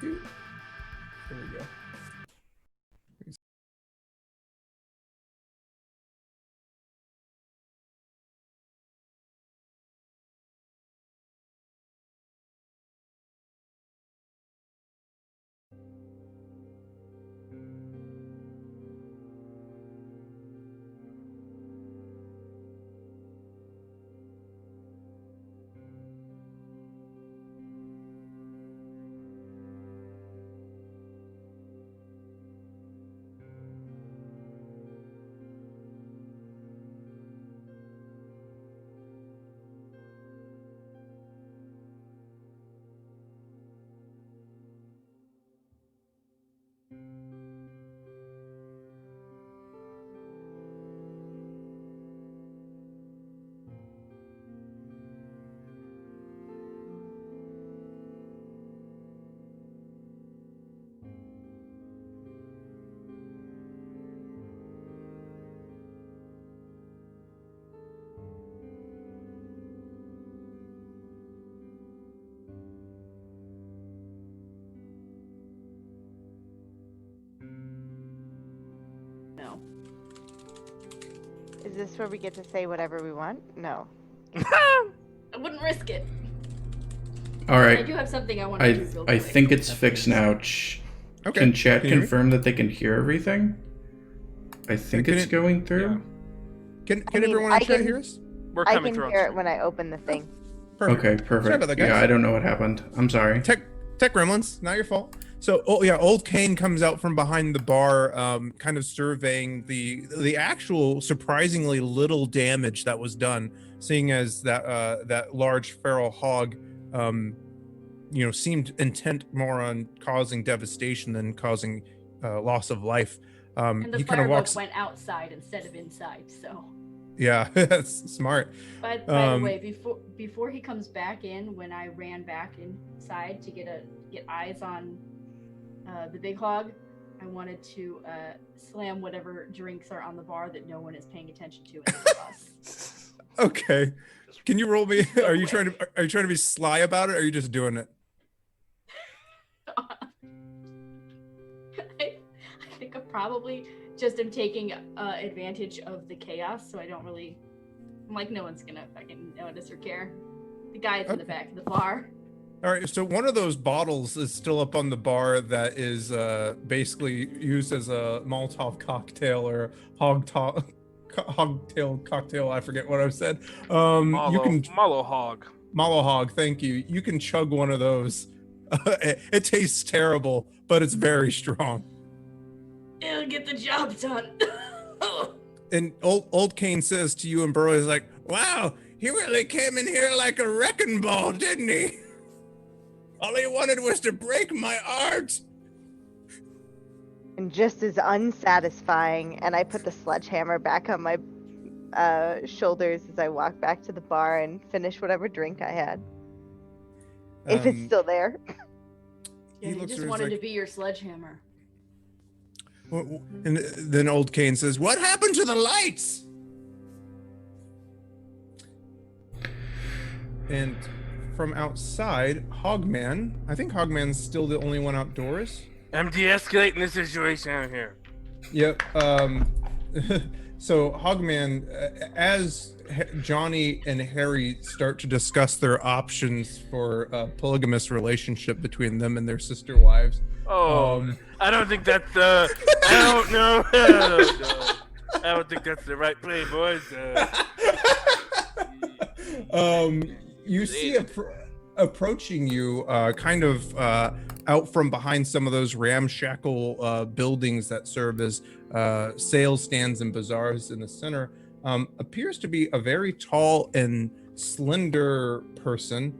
There we go. No. Is this where we get to say whatever we want? No. I wouldn't risk it. All I right. do have something I want to do real I quick. think it's fixed now. Okay. Can chat Can you hear me? confirm that they can hear everything? I think Can it's it- going through. Can I mean, everyone I in chat can- hear us? We're I coming can through. hear it when I open the thing. Perfect. Okay, perfect. Sorry about that, guys. Yeah, I don't know what happened. I'm sorry. Tech gremlins, not your fault. So, old Kane comes out from behind the bar, kind of surveying the actual surprisingly little damage that was done, seeing as that large feral hog, seemed intent more on causing devastation than causing loss of life. And the He kind of fireboat walks. went outside instead of inside, so. Yeah, that's smart. By the way, before he comes back in, when I ran back inside to get eyes on the big hog, I wanted to slam whatever drinks are on the bar that no one is paying attention to in the bus. Okay. Can you roll me? Are you trying to be sly about it, or are you just doing it? I think I probably just am taking advantage of the chaos, so I don't really. I'm like, no one's gonna fucking notice or care. The guy's in the back of the bar. All right, so one of those bottles is still up on the bar that is basically used as a Molotov cocktail or hogtail cocktail. I forget what I said. You can Malo Hog. Malo Hog. Thank you. You can chug one of those. It tastes terrible, but it's very strong. It'll get the job done. And old Kane says to you and Burrow, is like, "Wow, he really came in here like a wrecking ball, didn't he? All he wanted was to break my art." And just as unsatisfying, and I put the sledgehammer back on my shoulders as I walk back to the bar and finish whatever drink I had. If it's still there. Yeah, he just wanted to be your sledgehammer. And then old Kane says, "What happened to the lights?" And from outside, Hogman, I think Hogman's still the only one outdoors. I'm de-escalating the situation out here. Yep. So Hogman, as Johnny and Harry start to discuss their options for a polygamous relationship between them and their sister wives. I don't think that's I don't know. I don't think that's the right play, boys. You see approaching you, kind of out from behind some of those ramshackle buildings that serve as sales stands and bazaars in the center, appears to be a very tall and slender person.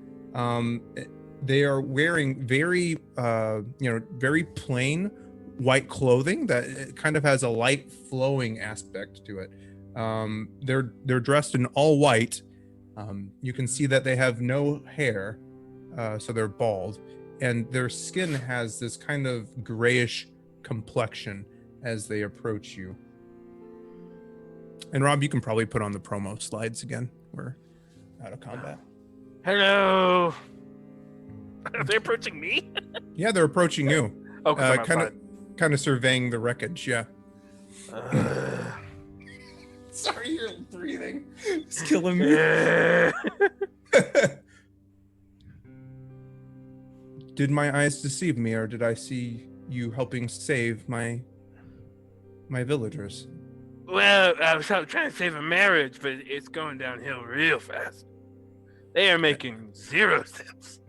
They are wearing very, very plain white clothing that kind of has a light flowing aspect to it. They're dressed in all white. You can see that they have no hair, so they're bald, and their skin has this kind of grayish complexion as they approach you. And Rob, you can probably put on the promo slides again. We're out of combat. Hello. Are they approaching me? Yeah, they're approaching you. Oh, kind of surveying the wreckage. Yeah. Sorry, you're breathing. It's killing me. Did my eyes deceive me, or did I see you helping save my villagers? Well, I was trying to save a marriage, but it's going downhill real fast. They are making zero sense.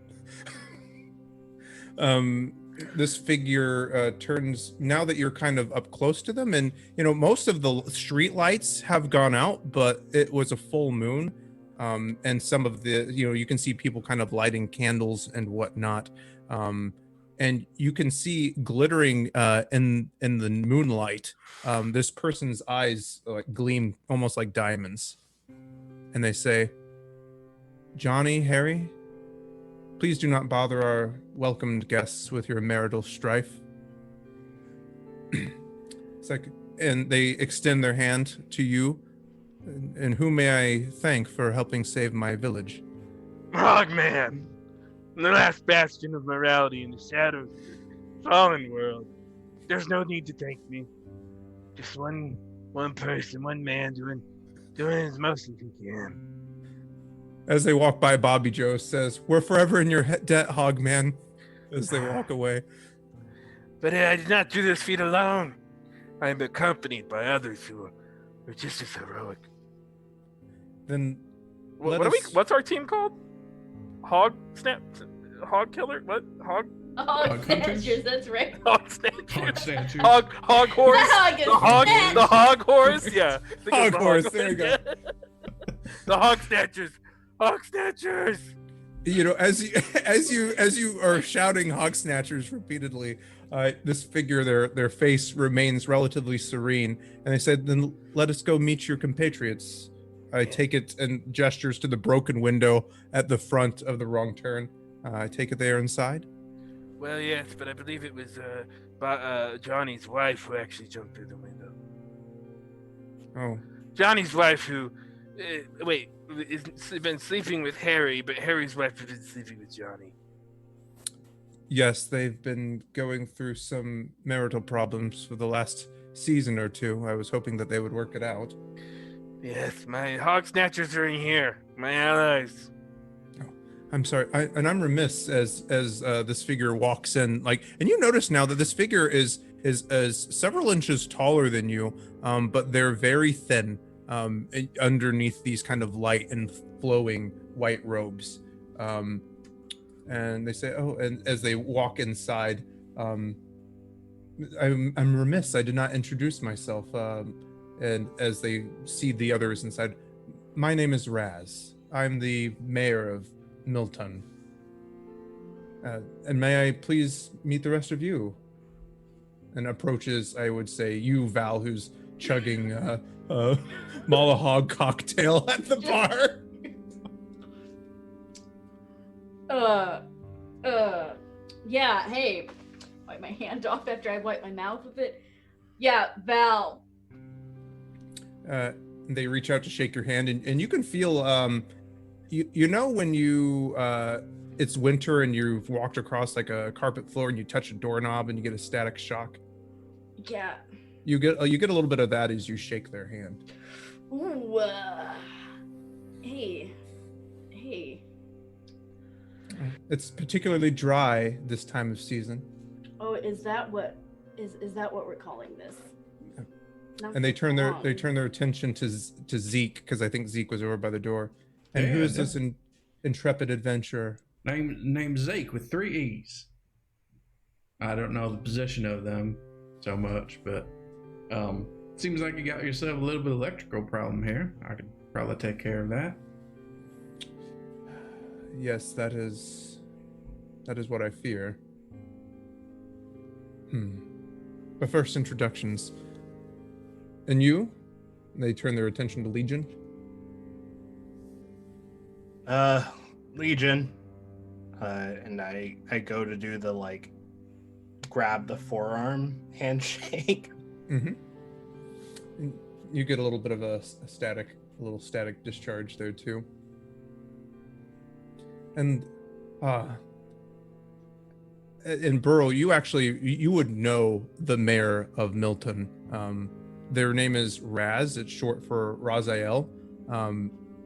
This figure turns, now that you're kind of up close to them, and most of the street lights have gone out, but it was a full moon, and some of the you can see people kind of lighting candles and whatnot, and you can see glittering in the moonlight, this person's eyes gleam almost like diamonds, and they say, "Johnny, Harry, please do not bother our welcomed guests with your marital strife." It's like, and they extend their hand to you. And who may I thank for helping save my village? Hogman, the last bastion of morality in the shadows of the fallen world. There's no need to thank me. Just one person, one man doing as most as he can. As they walk by, Bobby Joe says, "We're forever in your debt, Hogman," as they walk away. But I did not do this feat alone. I am accompanied by others who are just as heroic. Then, what's our team called? Hog killer? What? Hog snatchers, that's right. Hog snatchers. Hog snatchers. Hog horse. The hog horse. Yeah. Hog horse. There you go. The hog snatchers. Hog snatchers. As you are shouting hog snatchers repeatedly, this figure, their face remains relatively serene, and they said, "Then let us go meet your compatriots." I take it and gestures to the broken window at the front of the wrong turn. I take it they are inside. Well, yes, but I believe it was Johnny's wife who actually jumped through the window. Oh. Johnny's wife, who Wait, he's been sleeping with Harry, but Harry's wife has been sleeping with Johnny. Yes, they've been going through some marital problems for the last season or two. I was hoping that they would work it out. Yes, my hog snatchers are in here. My allies. I'm sorry, I'm remiss as this figure walks in, like, and you notice now that this figure is several inches taller than you, but they're very thin, underneath these kind of light and flowing white robes, and they say, "Oh," and as they walk inside, I'm remiss, I did not introduce myself, and as they see the others inside, my name is Raz. I'm the mayor of Milton. And may I please meet the rest of you? And approaches, I would say, you, Val, who's chugging Malahog cocktail at the bar. Yeah, hey. Wipe my hand off after I wipe my mouth with it. Yeah, Val. They reach out to shake your hand, and you can feel, you know when you, it's winter and you've walked across like a carpet floor and you touch a doorknob and you get a static shock? Yeah. You get a little bit of that as you shake their hand. Ooh. Hey. It's particularly dry this time of season. Oh, is that what we're calling this? Not And they turn their long. attention to Zeke, because I think Zeke was over by the door. And who Yeah, is this intrepid adventurer? Named Zeke with 3 E's. I don't know the position of them so much, but seems like you got yourself a little bit of electrical problem here. I could probably take care of that. Yes, that is what I fear. But first, introductions. And you? They turn their attention to Legion. Legion. And I go to do the grab the forearm handshake. Mm-hmm. You get a little bit of a little static discharge there too. And in Burl, you would know the mayor of Milton. Their name is Raz. It's short for Raziel.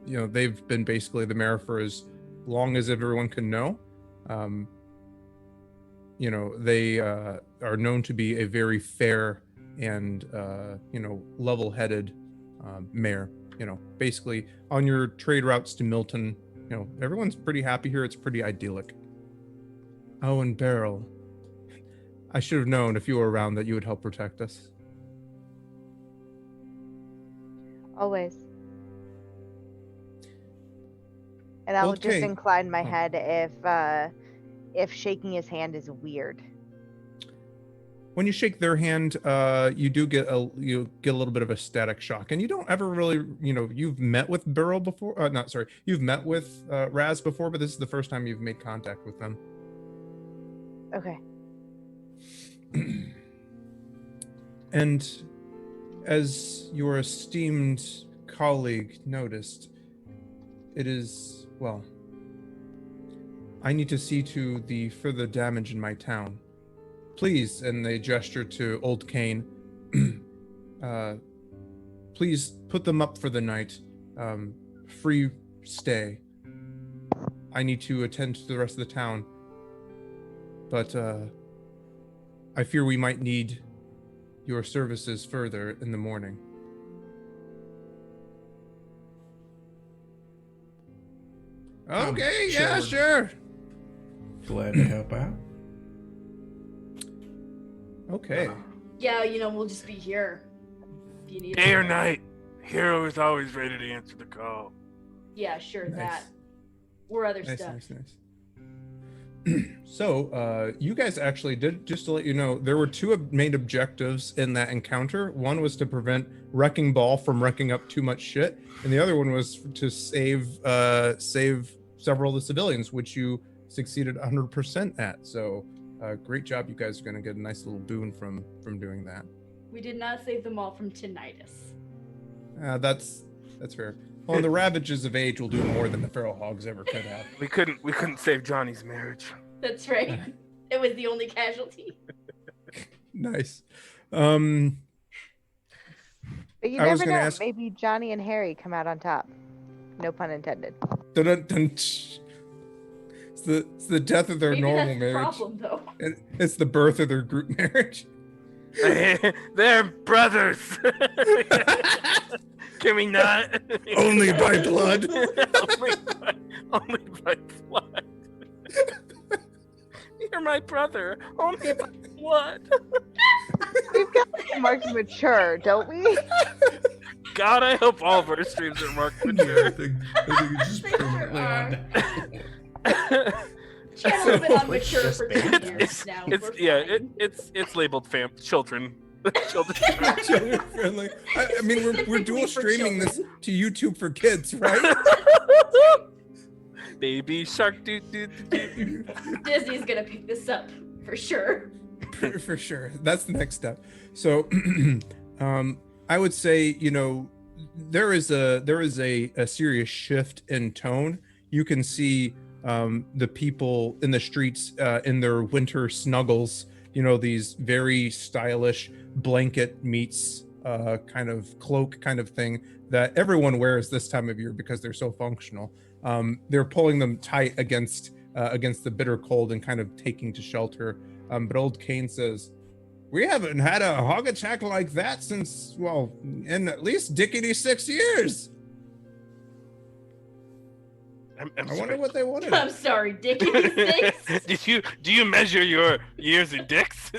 They've been basically the mayor for as long as everyone can know. They are known to be a very fair and level-headed mayor. Basically on your trade routes to Milton, everyone's pretty happy here. It's pretty idyllic. Oh, and Beryl, I should have known if you were around that you would help protect us. Always. And I will Old just Kate. incline my head if shaking his hand is weird. When you shake their hand, you get a little bit of a static shock, and you don't ever really, you've met with Beryl before. You've met with Raz before, but this is the first time you've made contact with them. Okay. And as your esteemed colleague noticed, it is, well, I need to see to the further damage in my town. Please, and they gesture to Old Kane, please put them up for the night. Free stay. I need to attend to the rest of the town. But I fear we might need your services further in the morning. Okay, yeah, sure. Glad to help out. Okay. Yeah, we'll just be here. If you need Day or us. night, Hero is always ready to answer the call. Yeah, sure, Nice. that. Or other Nice. stuff. So, you guys actually did, just to let you know, there were 2 main objectives in that encounter. One was to prevent Wrecking Ball from wrecking up too much shit, and the other one was to save several of the civilians, which you succeeded 100% at. So, great job. You guys are going to get a nice little boon from doing that. We did not save them all from tinnitus. That's fair. Well, the ravages of age will do more than the feral hogs ever could have. We couldn't save Johnny's marriage. That's right. It was the only casualty. Nice. But you I was never gonna know. ask- Maybe Johnny and Harry come out on top. No pun intended. Dun, dun, dun, it's the death of their Maybe normal that's the marriage. problem, though. It's the birth of their group marriage. They're brothers. Can we not? Only by blood. only by blood. You're my brother. Only by blood. We've got to be marked mature, don't we? God, I hope all of our streams are marked I mature. think it's just They sure permanently on. Channel's been on Which mature just for banned 10 us. years now. It's We're fine. it's labeled children. Children. Children friendly. I mean, we're Specifically dual for streaming this children. to YouTube for kids, right? Baby shark doo doo doo doo. Disney's gonna pick this up for sure. For sure. That's the next step. So, I would say, there is a serious shift in tone. You can see the people in the streets in their winter snuggles, these very stylish blanket meets kind of cloak kind of thing that everyone wears this time of year because they're so functional. They're pulling them tight against the bitter cold and kind of taking to shelter. But old Kane says, "We haven't had a hog attack like that since, well, in at least dickety 6 years." I'm I wonder sorry. what they wanted. I'm sorry, Dickie. Six. Do you measure your years in dicks?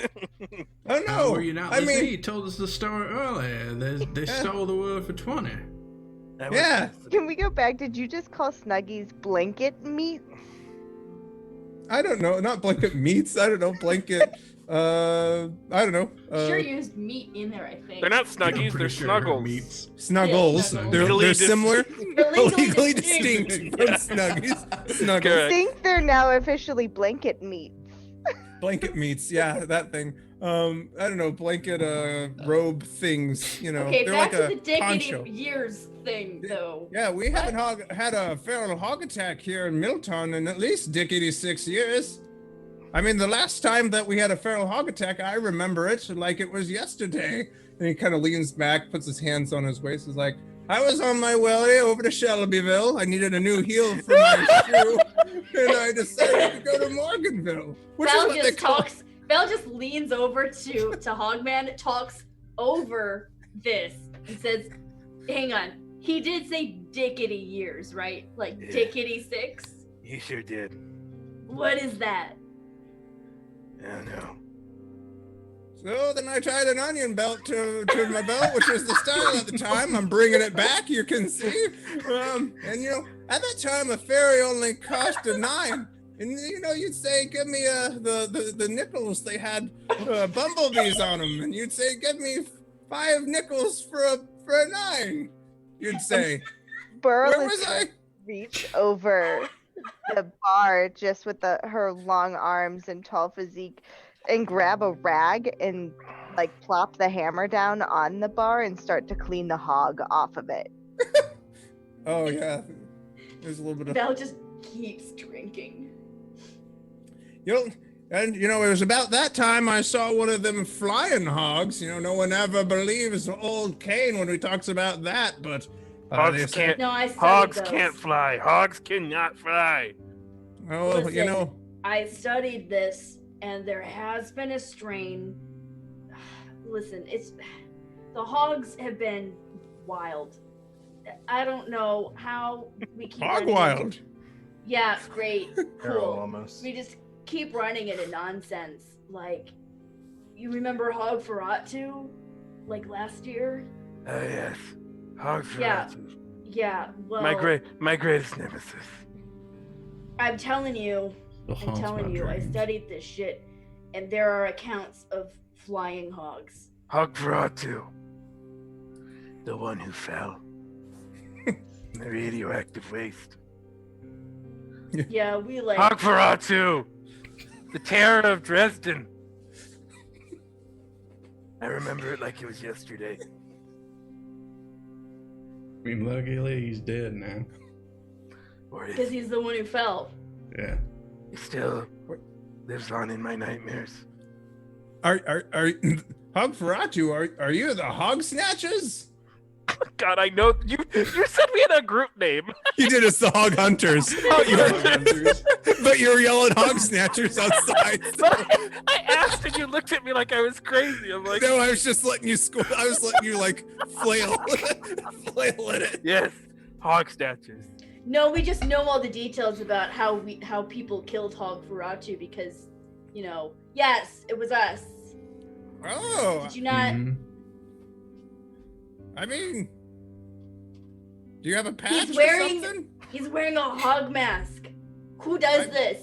Oh no! Were you not I listening? mean, You told us the story earlier. They stole the word for 20. Yeah. Can we go back? Did you just call Snuggies blanket meat? I don't know. Not blanket meats. I don't know. Blanket. I don't know. Sure used meat in there, I think. They're not I'm snuggies. pretty They're sure snuggles. meats. Snuggles. Yeah, They're Legally similar. They're Legally distinct. distinct from snuggies. Snuggles. I Correct. think they're now officially blanket meat. Blanket meats. Yeah, that thing. I don't know. Blanket robe things. Okay, they're back like to a the diggity poncho. years thing, though. Yeah, we haven't had a feral hog attack here in Middletown in at least dickety 6 years. I mean, the last time that we had a feral hog attack, I remember it like it was yesterday. And he kind of leans back, puts his hands on his waist, is like, "I was on my way over to Shelbyville. I needed a new heel for my shoe, and I decided to go to Morganville." Which is Val what they just call talks. Val just leans over to Hogman, talks over this, and says, "Hang on. He did say dickety years, right? Like Yeah. dickety 6. He sure did. What is that?" I don't know. So then I tied an onion belt to my belt, which was the style at the time. I'm bringing it back, you can see. And at that time, a ferry only cost a 9. And you'd say, "Give me the nickels." They had bumblebees on them, and you'd say, "Give me 5 nickels for a 9." You'd say, Burl "Where is was gonna I?" reach over the bar just with her long arms and tall physique and grab a rag and like plop the hammer down on the bar and start to clean the hog off of it. Oh yeah, there's a little bit of. Val just keeps drinking. And it was about that time I saw one of them flying hogs. No one ever believes old Kane when he talks about that, but Hogs they say, can't. No, I studied Hogs those. can't fly. Hogs cannot fly. "Oh, Listen, I studied this, and there has been a strain. Listen, the hogs have been wild. I don't know how we keep Hog running Wild." into- Yeah, great, Feral cool. almost. We just keep running into nonsense. Like, you remember Hog Ferratu? Like last year? Oh yes. Hogs are Yeah. awesome. Yeah, well, My greatest nemesis. I'm telling you, The I'm haunts telling my you, I dreams. studied this shit, and there are accounts of flying hogs. Hog Ferratu. The one who fell. In the radioactive waste. Yeah, we like. Hog Ferratu! The terror of Dresden. I remember it like it was yesterday. mean, luckily he's dead now. Or Because he's the one who fell. Yeah. he still lives on in my nightmares. Are Hog Ferratu, are you the Hog Snatchers? God, I know you said we had a group name. You did, it's the Hog Hunters. But you were yelling Hog Snatchers outside. But I asked and you looked at me like I was crazy. I'm like, No, I was just letting you I was letting you like flail in it. yes, hog statues. No, we just know all the details about how people killed Hog Ferratu because, yes, it was us. Oh, Did you not? Mhm. I mean, do you have a patch He's or wearing- something? He's wearing a hog mask. Who does this?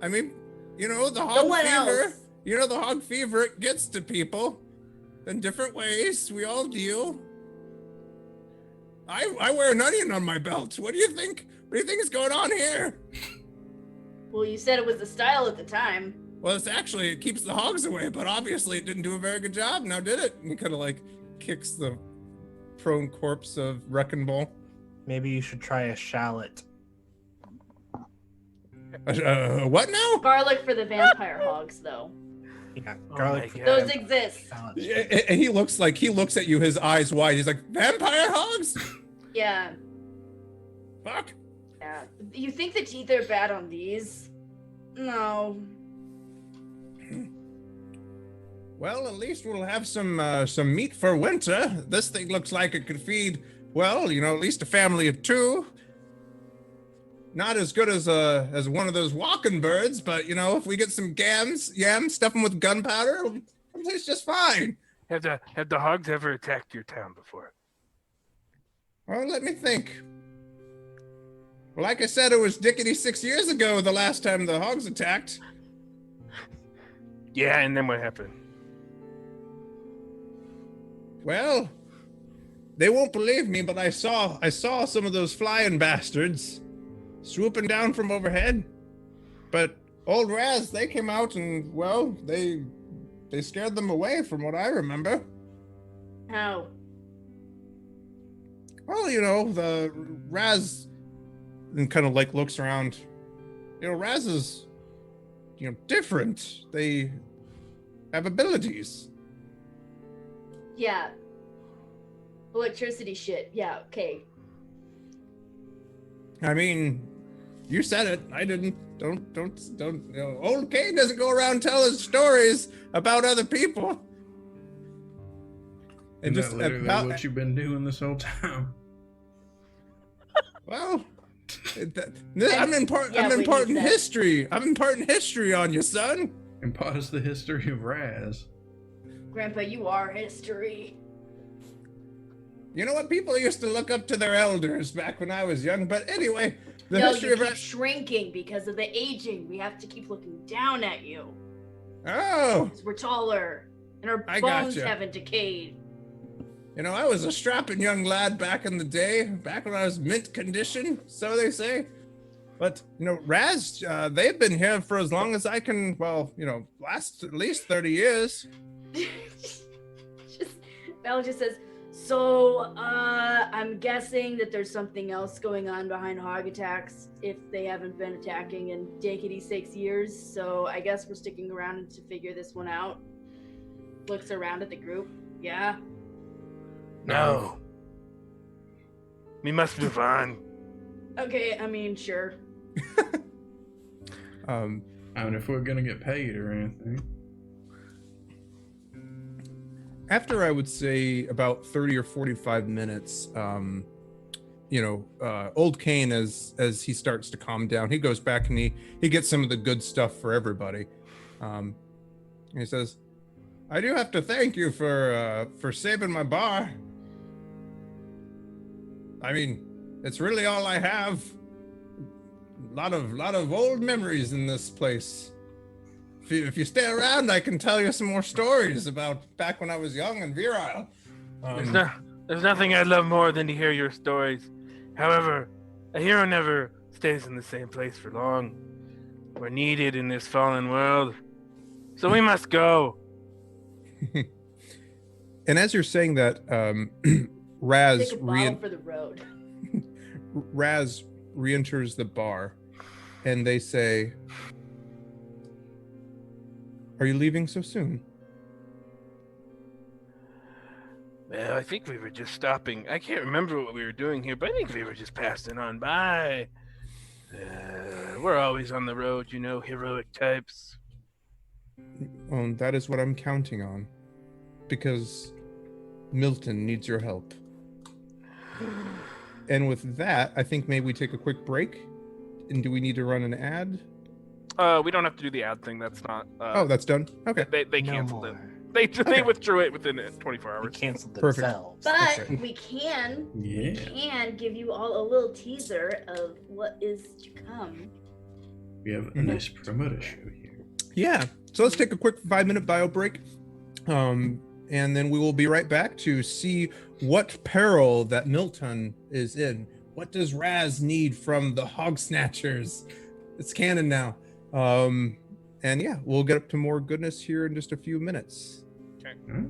I mean, the No hog one fever. else. The hog fever, it gets to people in different ways. We all deal. I wear an onion on my belt. What do you think? What do you think is going on here? Well, you said it was the style at the time. Well, it keeps the hogs away, but obviously it didn't do a very good job. Now did it? And he kind of like kicks the prone corpse of Wrecking Ball. Maybe you should try a shallot. What now? Garlic for the vampire hogs, though. Yeah, Oh garlic. my for God. Those them. exist. Shallot. And he looks at you, his eyes wide. He's like, vampire hogs? Yeah. Fuck. Yeah. You think the teeth are bad on these? No. Well, at least we'll have some meat for winter. This thing looks like it could feed, well, at least a family of 2. Not as good as one of those walking birds, but if we get some yams, stuff them with gunpowder, it'll taste just fine. Have the hogs ever attacked your town before? Well, let me think. Well, like I said, it was dickety 6 years ago the last time the hogs attacked. Yeah, and then what happened? Well, they won't believe me, but I saw some of those flying bastards swooping down from overhead. But old Raz, they came out and, well, they scared them away from what I remember. How? Well, the Raz and kind of like looks around. Raz is, different. They have abilities. Yeah. Electricity shit. Yeah, okay. I mean, you said it. I didn't. Don't. Old Kane doesn't go around telling stories about other people. And just literally what you've been doing this whole time. Well, I'm imparting history. I'm imparting history on you, son. Imparts the history of Raz. Grandpa, you are history. You know what? People used to look up to their elders back when I was young. But anyway, the No, history you of keep Raz. shrinking because of the aging. We have to keep looking down at you. Oh, Because we're taller. And our I bones gotcha. haven't decayed. I was a strapping young lad back in the day, back when I was mint condition, so they say. But, Raz, they've been here for as long as I can, last at least 30 years. Val just says, so, I'm guessing that there's something else going on behind hog attacks if they haven't been attacking in dickety 6 years. So I guess we're sticking around to figure this one out. Looks around at the group. Yeah. No. We must move on. Okay, I mean, sure. I mean, if we're gonna get paid or anything. After I would say about 30 or 45 minutes, old Kane, as he starts to calm down, he goes back and he gets some of the good stuff for everybody. He says, I do have to thank you for saving my bar. I mean, it's really all I have. A lot of old memories in this place. If you stay around, I can tell you some more stories about back when I was young and virile. There's nothing I love more than to hear your stories. However, a hero never stays in the same place for long. We're needed in this fallen world, so we must go. And as you're saying that, Raz Take a bottle for the road. Raz re-enters the bar, and they say, "Are you leaving so soon?" Well, I think we were just stopping. I can't remember what we were doing here, but I think we were just passing on by. We're always on the road, you know, heroic types. That is what I'm counting on, because Milton needs your help. And with that, I think maybe we take a quick break. And do we need to run an ad? We don't have to do the ad thing. That's not. Oh, that's done. Okay. They No canceled it. more. They withdrew it within 24 They hours. canceled Perfect. themselves. But right. we can Yeah. give you all a little teaser of what is to come. We have a nice promoter show here. Yeah. So let's take a quick 5-minute bio break. And then we will be right back to see what peril that Milton is in. What does Raz need from the Hog Snatchers? It's canon now. And yeah, we'll get up to more goodness here in just a few minutes. Okay.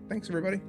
Thanks, everybody.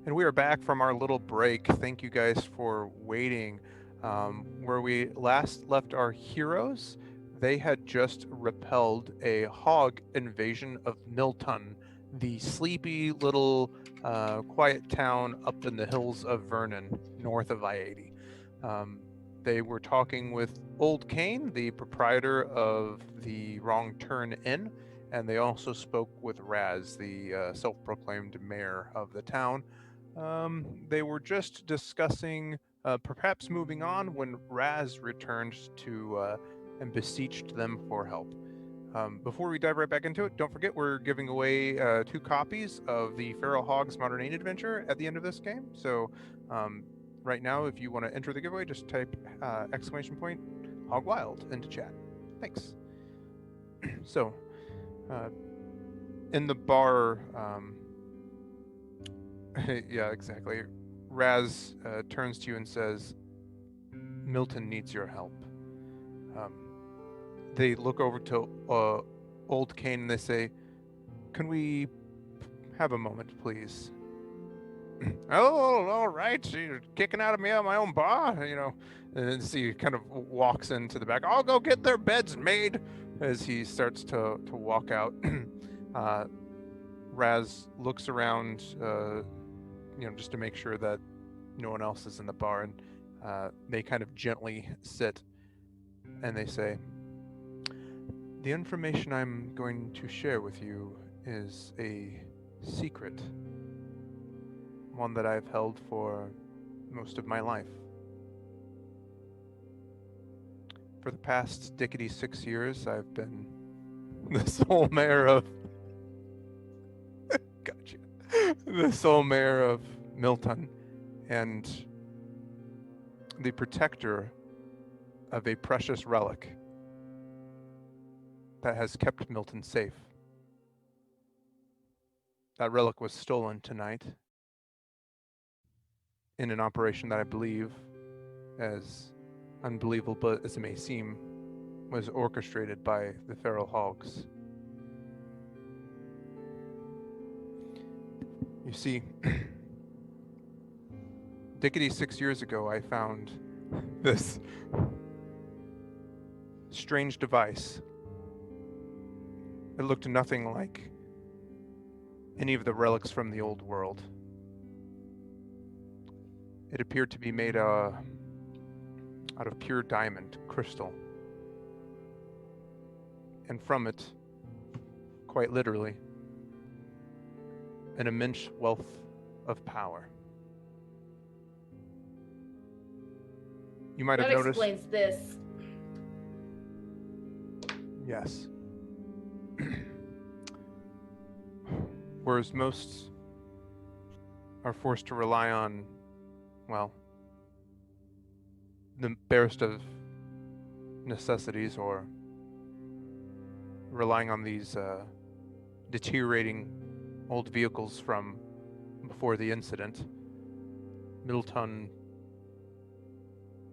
And we are back from our little break. Thank you guys for waiting. Where we last left our heroes, they had just repelled a hog invasion of Milton, the sleepy little quiet town up in the hills of Vernon, north of I-80. They were talking with Old Kane, the proprietor of the Wrong Turn Inn, and they also spoke with Raz, the self-proclaimed mayor of the town. They were just discussing perhaps moving on when Raz returned to and beseeched them for help. Before we dive right back into it, don't forget we're giving away 2 copies of the Feral Hogs Modern Aid Adventure at the end of this game. So right now, if you want to enter the giveaway, just type !Hog Wild into chat. Thanks. So in the bar, yeah, exactly. Raz turns to you and says, Milton needs your help. They look over to Old Kane and they say, can we have a moment, please? Oh, all right. You're kicking out of me at my own bar, you know. And so he kind of walks into the back. I'll go get their beds made as he starts to walk out. Raz looks around, just to make sure that no one else is in the bar, and they kind of gently sit and they say, the information I'm going to share with you is a secret, one that I've held for most of my life. For the past dickety 6 years, I've been the sole mayor of... Gotcha. The sole mayor of Milton, and the protector of a precious relic that has kept Milton safe. That relic was stolen tonight in an operation that I believe, as unbelievable as it may seem, was orchestrated by the Feral Hogs. You see, dickety 6 years ago, I found this strange device. It looked nothing like any of the relics from the old world. It appeared to be made out of pure diamond crystal. And from it, quite literally, an immense wealth of power. You might have That noticed. explains this. Yes. Whereas most are forced to rely on, well, the barest of necessities, or relying on these deteriorating old vehicles from before the incident, Middleton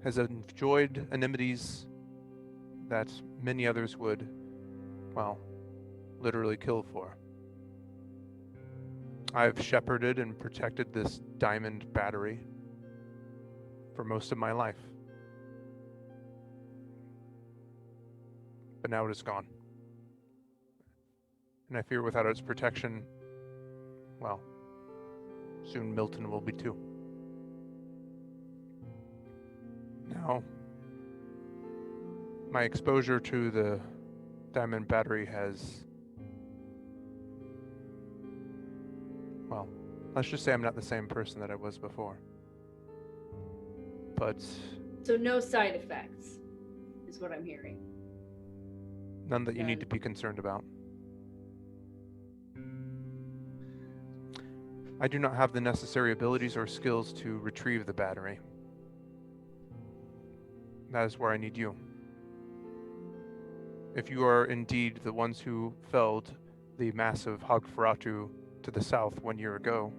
has enjoyed amenities that many others would, well, literally kill for. I've shepherded and protected this diamond battery for most of my life. But now it is gone. And I fear without its protection, well, soon Milton will be too. Now, my exposure to the diamond battery has, well, let's just say I'm not the same person that I was before. But So no side effects is what I'm hearing. none that you need to be concerned about. I do not have the necessary abilities or skills to retrieve the battery. That is where I need you. If you are indeed the ones who felled the massive Hog to the south 1 year ago,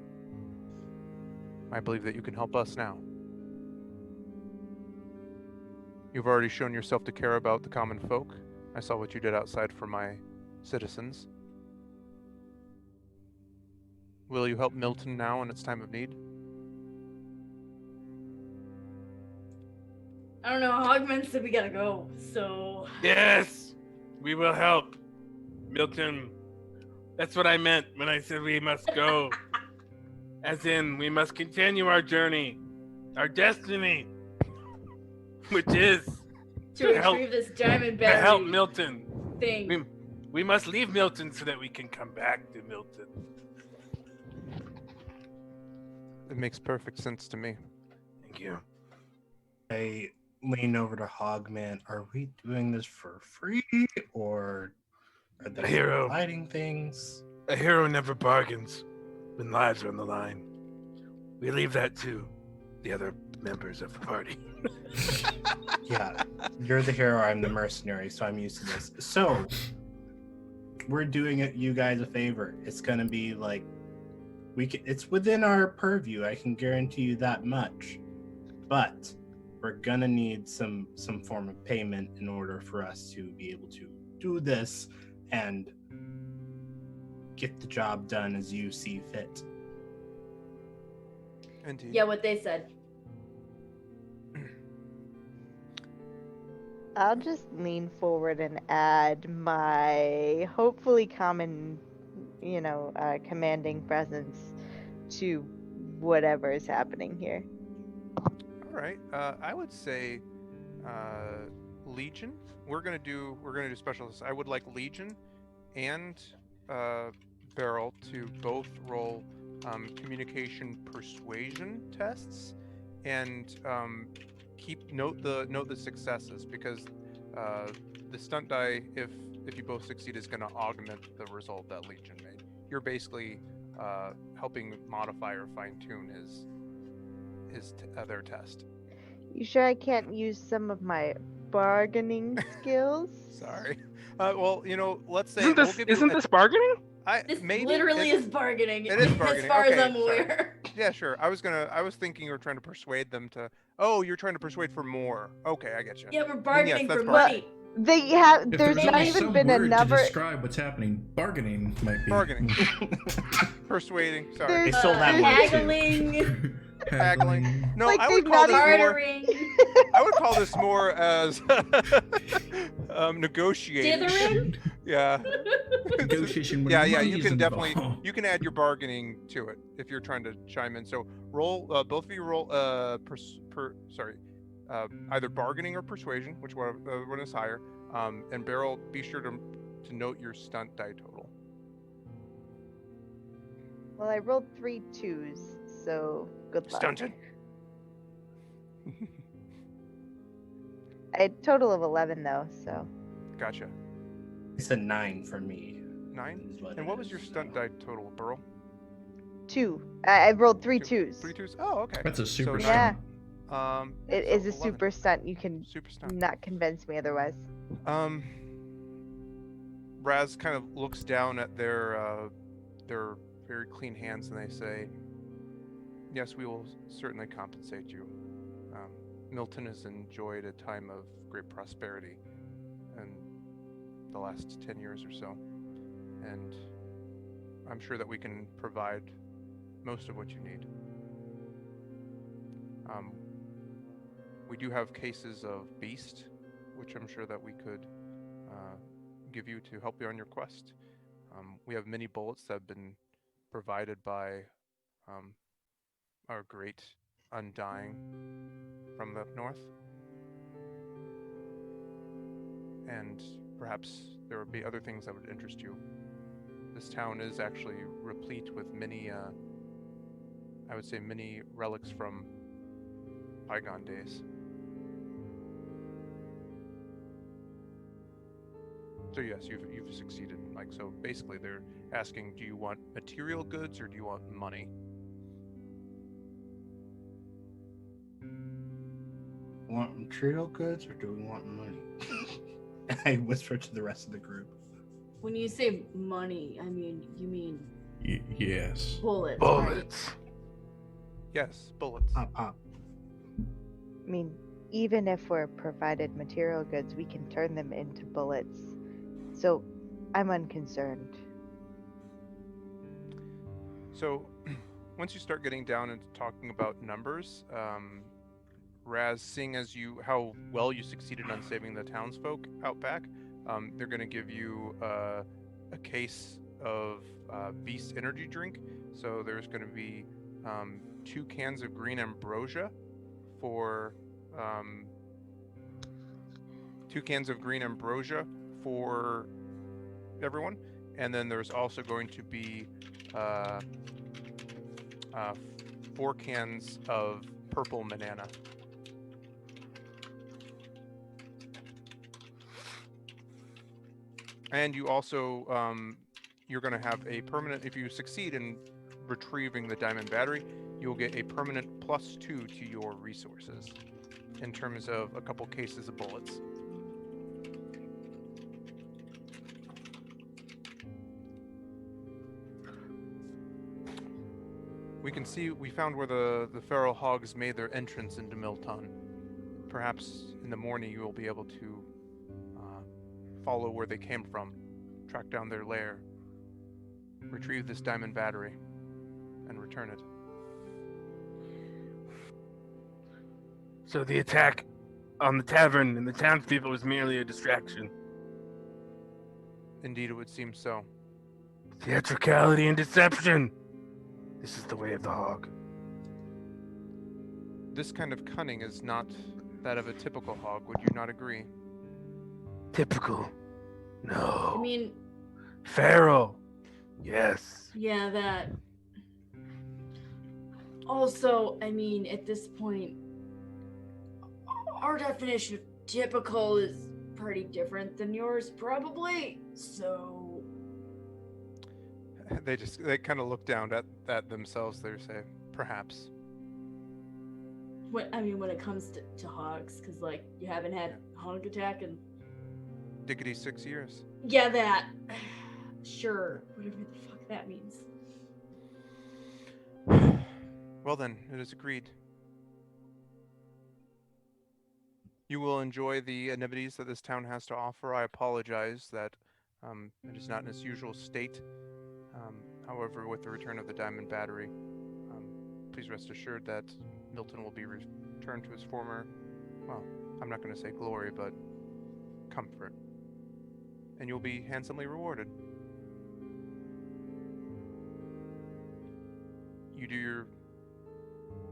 I believe that you can help us now. You've already shown yourself to care about the common folk. I saw what you did outside for my citizens. Will you help Milton now in its time of need? I don't know. Hogman said we gotta go, so Yes, we will help. Milton, that's what I meant when I said we must go. As in, we must continue our journey, our destiny, which is to To help- retrieve this diamond to battery help Milton. thing. We must leave Milton so that we can come back to Milton. It makes perfect sense to me. Thank you. I lean over to Hogman. Are we doing this for free, or are they Hero. providing things? A hero never bargains when lives are on the line. We leave that to the other members of the party. Yeah, you're the hero. I'm the mercenary, so I'm used to this. So we're doing it, you guys, a favor. It's gonna be like it's within our purview. I can guarantee you that much. But we're gonna need some form of payment in order for us to be able to do this and get the job done as you see fit. Indeed. Yeah, what they said. I'll just lean forward and add my hopefully common, commanding presence to whatever is happening here. All right. I would say Legion. We're gonna do specialists. I would like Legion and Beryl to both roll communication persuasion tests and note the successes, because the stunt die, if you both succeed, is going to augment the result that Legion made. You're basically helping modify or fine tune their test. You sure I can't use some of my bargaining skills? Sorry. Well, let's say Isn't this bargaining? This maybe literally is bargaining. It is bargaining. As far as Okay, I'm sorry. aware. Yeah, sure. I was thinking you were trying to persuade them to. Oh, you're trying to persuade for more. Okay, I get you. Yeah, we're bargaining that's for bargaining. money. They have. If There's there's not only even some been word another. to describe what's happening, bargaining might be. Bargaining. Persuading. Sorry. They stole that There's- one too. Haggling. Haggling. No, Like, I would they've call not this even- more. Bartering. I would call this more as negotiating. Dithering. Yeah. Negotiation. when Yeah. money You is can definitely involved. you can add your bargaining to it if you're trying to chime in. So roll. Both of you roll. Either bargaining or persuasion, which one is higher. And Beryl, be sure to note your stunt die total. Well, I rolled 3 2s, so good luck. Stunted. I had a total of 11 though, so. Gotcha. It's a 9 for me. 9. is what And it what was is. your stunt die total, Beryl? 2. I rolled 3 Two- 2s. 3 twos. Oh, okay. That's a super So Yeah. stunt. It so is a 11. super stunt. You can Super stunt. not convince me otherwise. Raz kind of looks down at their very clean hands, and they say, "Yes, we will certainly compensate you. Milton has enjoyed a time of great prosperity in the last 10 years or so, and I'm sure that we can provide most of what you need. We do have cases of beast, which I'm sure that we could give you to help you on your quest. We have many bullets that have been provided by our great Undying from the north. And perhaps there would be other things that would interest you. This town is actually replete with many, I would say, many relics from bygone days. So yes, you've succeeded. Like, so basically they're asking, do you want material goods or do you want money? Want material goods or do we want money? I whisper to the rest of the group. When you say money, I mean you mean Yes. bullets. Right? Bullets. Yes, bullets. Pop, pop. I mean, even if we're provided material goods, we can turn them into bullets. So, I'm unconcerned. So once you start getting down into talking about numbers, Raz, seeing as how well you succeeded on saving the townsfolk out back, they're going to give you a case of Beast energy drink. So there's going to be 2 cans of green ambrosia for 2 cans of green ambrosia for everyone, and then there's also going to be 4 cans of purple banana. And you also, you're going to have a permanent, if you succeed in retrieving the diamond battery, you'll get a permanent +2 to your resources in terms of a couple cases of bullets. We found where the Feral Hogs made their entrance into Milton. Perhaps in the morning you will be able to follow where they came from, track down their lair, retrieve this diamond battery, and return it. So the attack on the tavern and the townspeople was merely a distraction. Indeed, it would seem so. Theatricality and deception. This is the way of the hog. This kind of cunning is not that of a typical hog, would you not agree? Typical. No. I mean, Feral. Yes. yeah, that. Also, I mean, at this point, our definition of typical is pretty different than yours, probably. So They kind of look down at themselves. They say, perhaps. when it comes to hogs, because like you haven't had a hog attack and Diggity 6 years. yeah, that sure, whatever the fuck that means. Well then, it is agreed. You will enjoy the amenities that this town has to offer. I apologize that it is not in its usual state. However, with the return of the Diamond Battery, please rest assured that Milton will be returned to his former, well, I'm not going to say glory, but comfort. And you'll be handsomely rewarded. You do your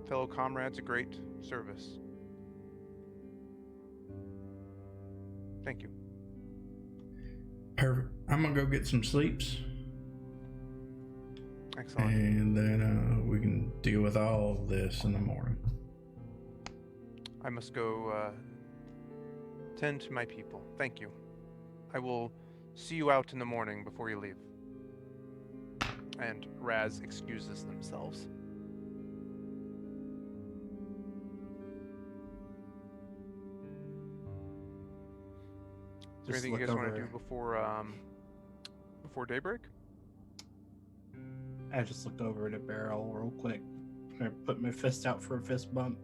fellow comrades a great service. Thank you. Perfect. I'm gonna go get some sleeps, Excellent. and then we can deal with all this in the morning. I must go tend to my people. Thank you. I will see you out in the morning before you leave. And Raz excuses themselves. Is there Just anything you look guys want to over. do before daybreak? I just looked over at a barrel real quick. I put my fist out for a fist bump.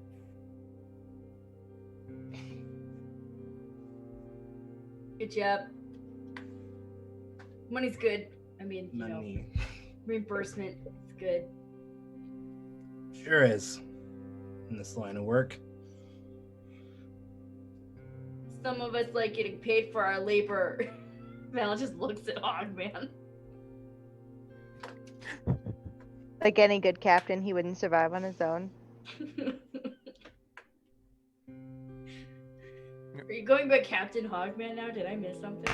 Good job. Money's good. I mean, you know, Money. reimbursement is good. Sure is. In this line of work. Some of us like getting paid for our labor. Val just looks at Hogman. Like any good captain, he wouldn't survive on his own. Are you going by Captain Hogman now? Did I miss something?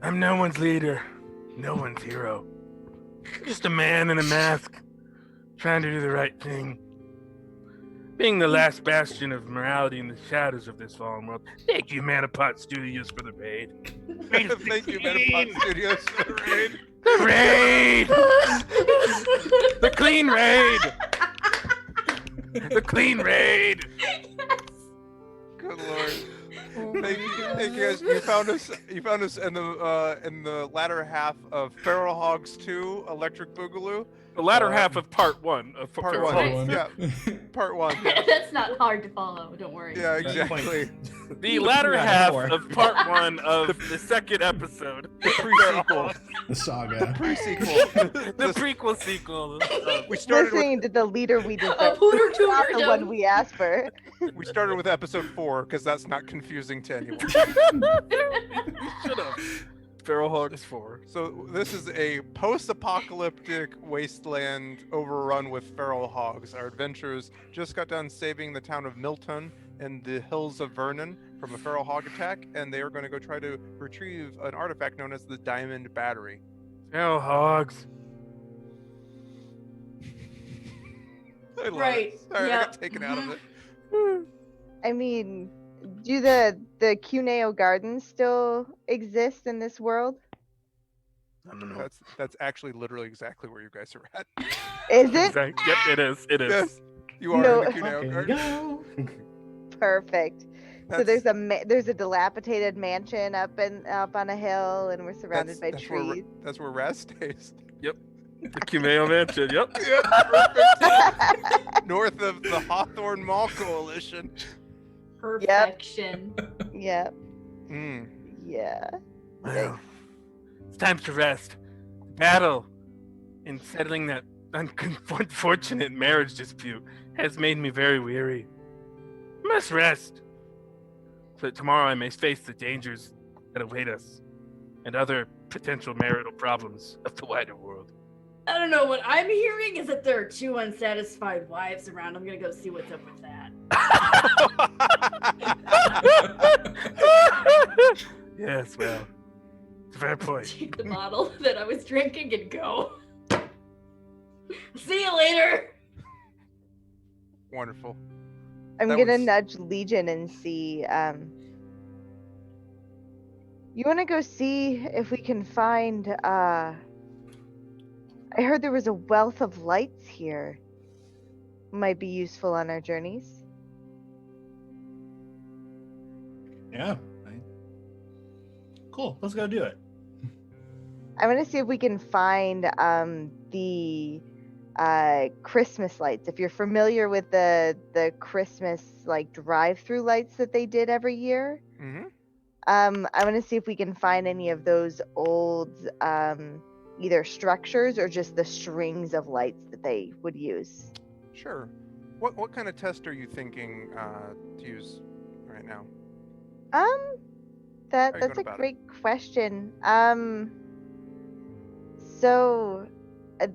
I'm no one's leader, no one's hero. Just a man in a mask, trying to do the right thing. Being the last bastion of morality in the shadows of this fallen world. Thank you, Manapot Studios, for the raid. Thank you, Metapod Studios, for the raid. The raid! The clean raid! The clean raid! Good lord. Thank you guys. You found us in the latter half of Feral Hogs 2 Electric Boogaloo. The latter half of part one of Part Feral one. Hogs. Yeah. Part 1. Yeah, That's not hard to follow. Don't worry. yeah, exactly. The latter half of part one of the second episode. The pre-sequel. The saga. Pre-sequel. The prequel sequel. We started with Listening to the leader we deserve. A Hooter Not the Tooterdom. one we asked for. episode 4 because that's not confusing to anyone. Shut up. Feral Hogs 4. So this is a post-apocalyptic wasteland overrun with feral hogs. Our adventurers just got done saving the town of Milton in the hills of Vernon from a feral hog attack, and they are going to go try to retrieve an artifact known as the Diamond Battery. Feral Hogs. I love Right, it. Sorry, I yeah, got taken out of it. I mean, do the Cuneo Gardens still exist in this world? I don't know. That's actually literally exactly where you guys are at. Is it? Yep, it is. It is. Yes, you are No. in the Cuneo Fucking Garden. go. Perfect. So That's- there's a dilapidated mansion up on a hill, and we're surrounded by Where, trees. that's where Raz stays. The Cumeo Mansion. Yep. North of the Hawthorne Mall Coalition. Perfection. Yep. Mm. Yeah. Well, it's time to rest. The battle in settling that unfortunate marriage dispute has made me very weary. I must rest, so that tomorrow I may face the dangers that await us and other potential marital problems of the wider world. I don't know. What I'm hearing is that there are 2 unsatisfied wives around. I'm gonna go see what's up with that. Yes, well, it's a fair point. Take the bottle that I was drinking and go. See you later. Wonderful. I'm That gonna was- nudge Legion and see. You want to go see if we can find? I heard there was a wealth of lights here. Might be useful on our journeys. Yeah. Cool. Let's go do it. I want to see if we can find the Christmas lights. If you're familiar with the Christmas like drive-through lights that they did every year, Mm-hmm. I want to see if we can find any of those old either structures or just the strings of lights that they would use. Sure. What kind of test are you thinking to use right now? Um, How are you that's going a about it? great question. So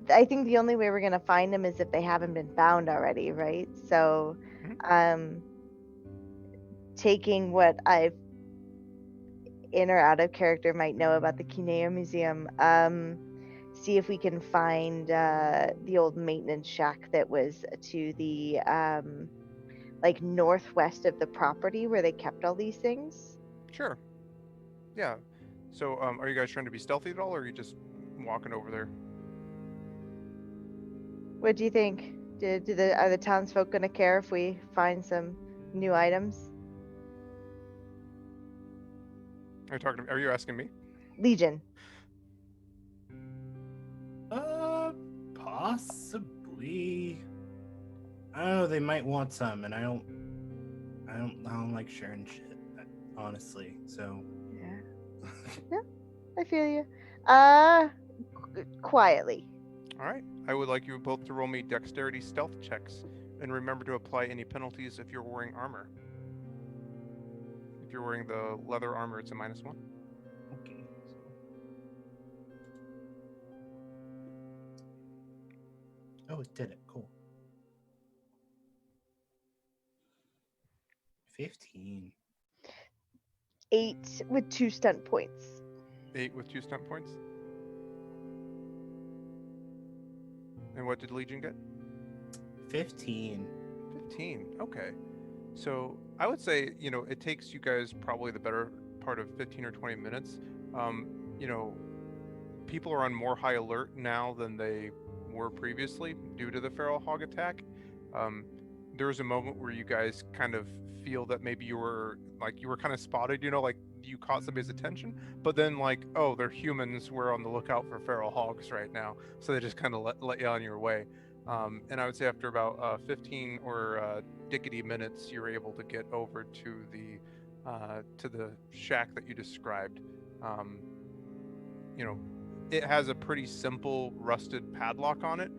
I think the only way we're gonna find them is if they haven't been found already, right? So, taking what I've in or out of character might know about the Kineo Museum, see if we can find the old maintenance shack that was to the like northwest of the property where they kept all these things. Sure. Yeah. So, are you guys trying to be stealthy at all, or are you just walking over there? What do you think? Are the townsfolk gonna care if we find some new items? Are you asking me? Legion. Possibly. I don't know. They might want some, and I don't like sharing shit, honestly. So. Yeah. Yeah, I feel you. Quietly. All right. I would like you both to roll me dexterity stealth checks, and remember to apply any penalties if you're wearing armor. If you're wearing the leather armor, it's a -1. Okay. Oh, it did it. Cool. 15. 8 with 2 stunt points. 8 with 2 stunt points. And what did Legion get? 15. 15. Okay. So I would say, it takes you guys probably the better part of 15 or 20 minutes. People are on more high alert now than they were previously due to the feral hog attack. There was a moment where you guys kind of feel that maybe you were kind of spotted, like you caught somebody's attention, but then oh, they're humans, we're on the lookout for feral hogs right now, so they just kind of let you on your way. And I would say after about 15 or dickety minutes, you're able to get over to the shack that you described. It has a pretty simple rusted padlock on it.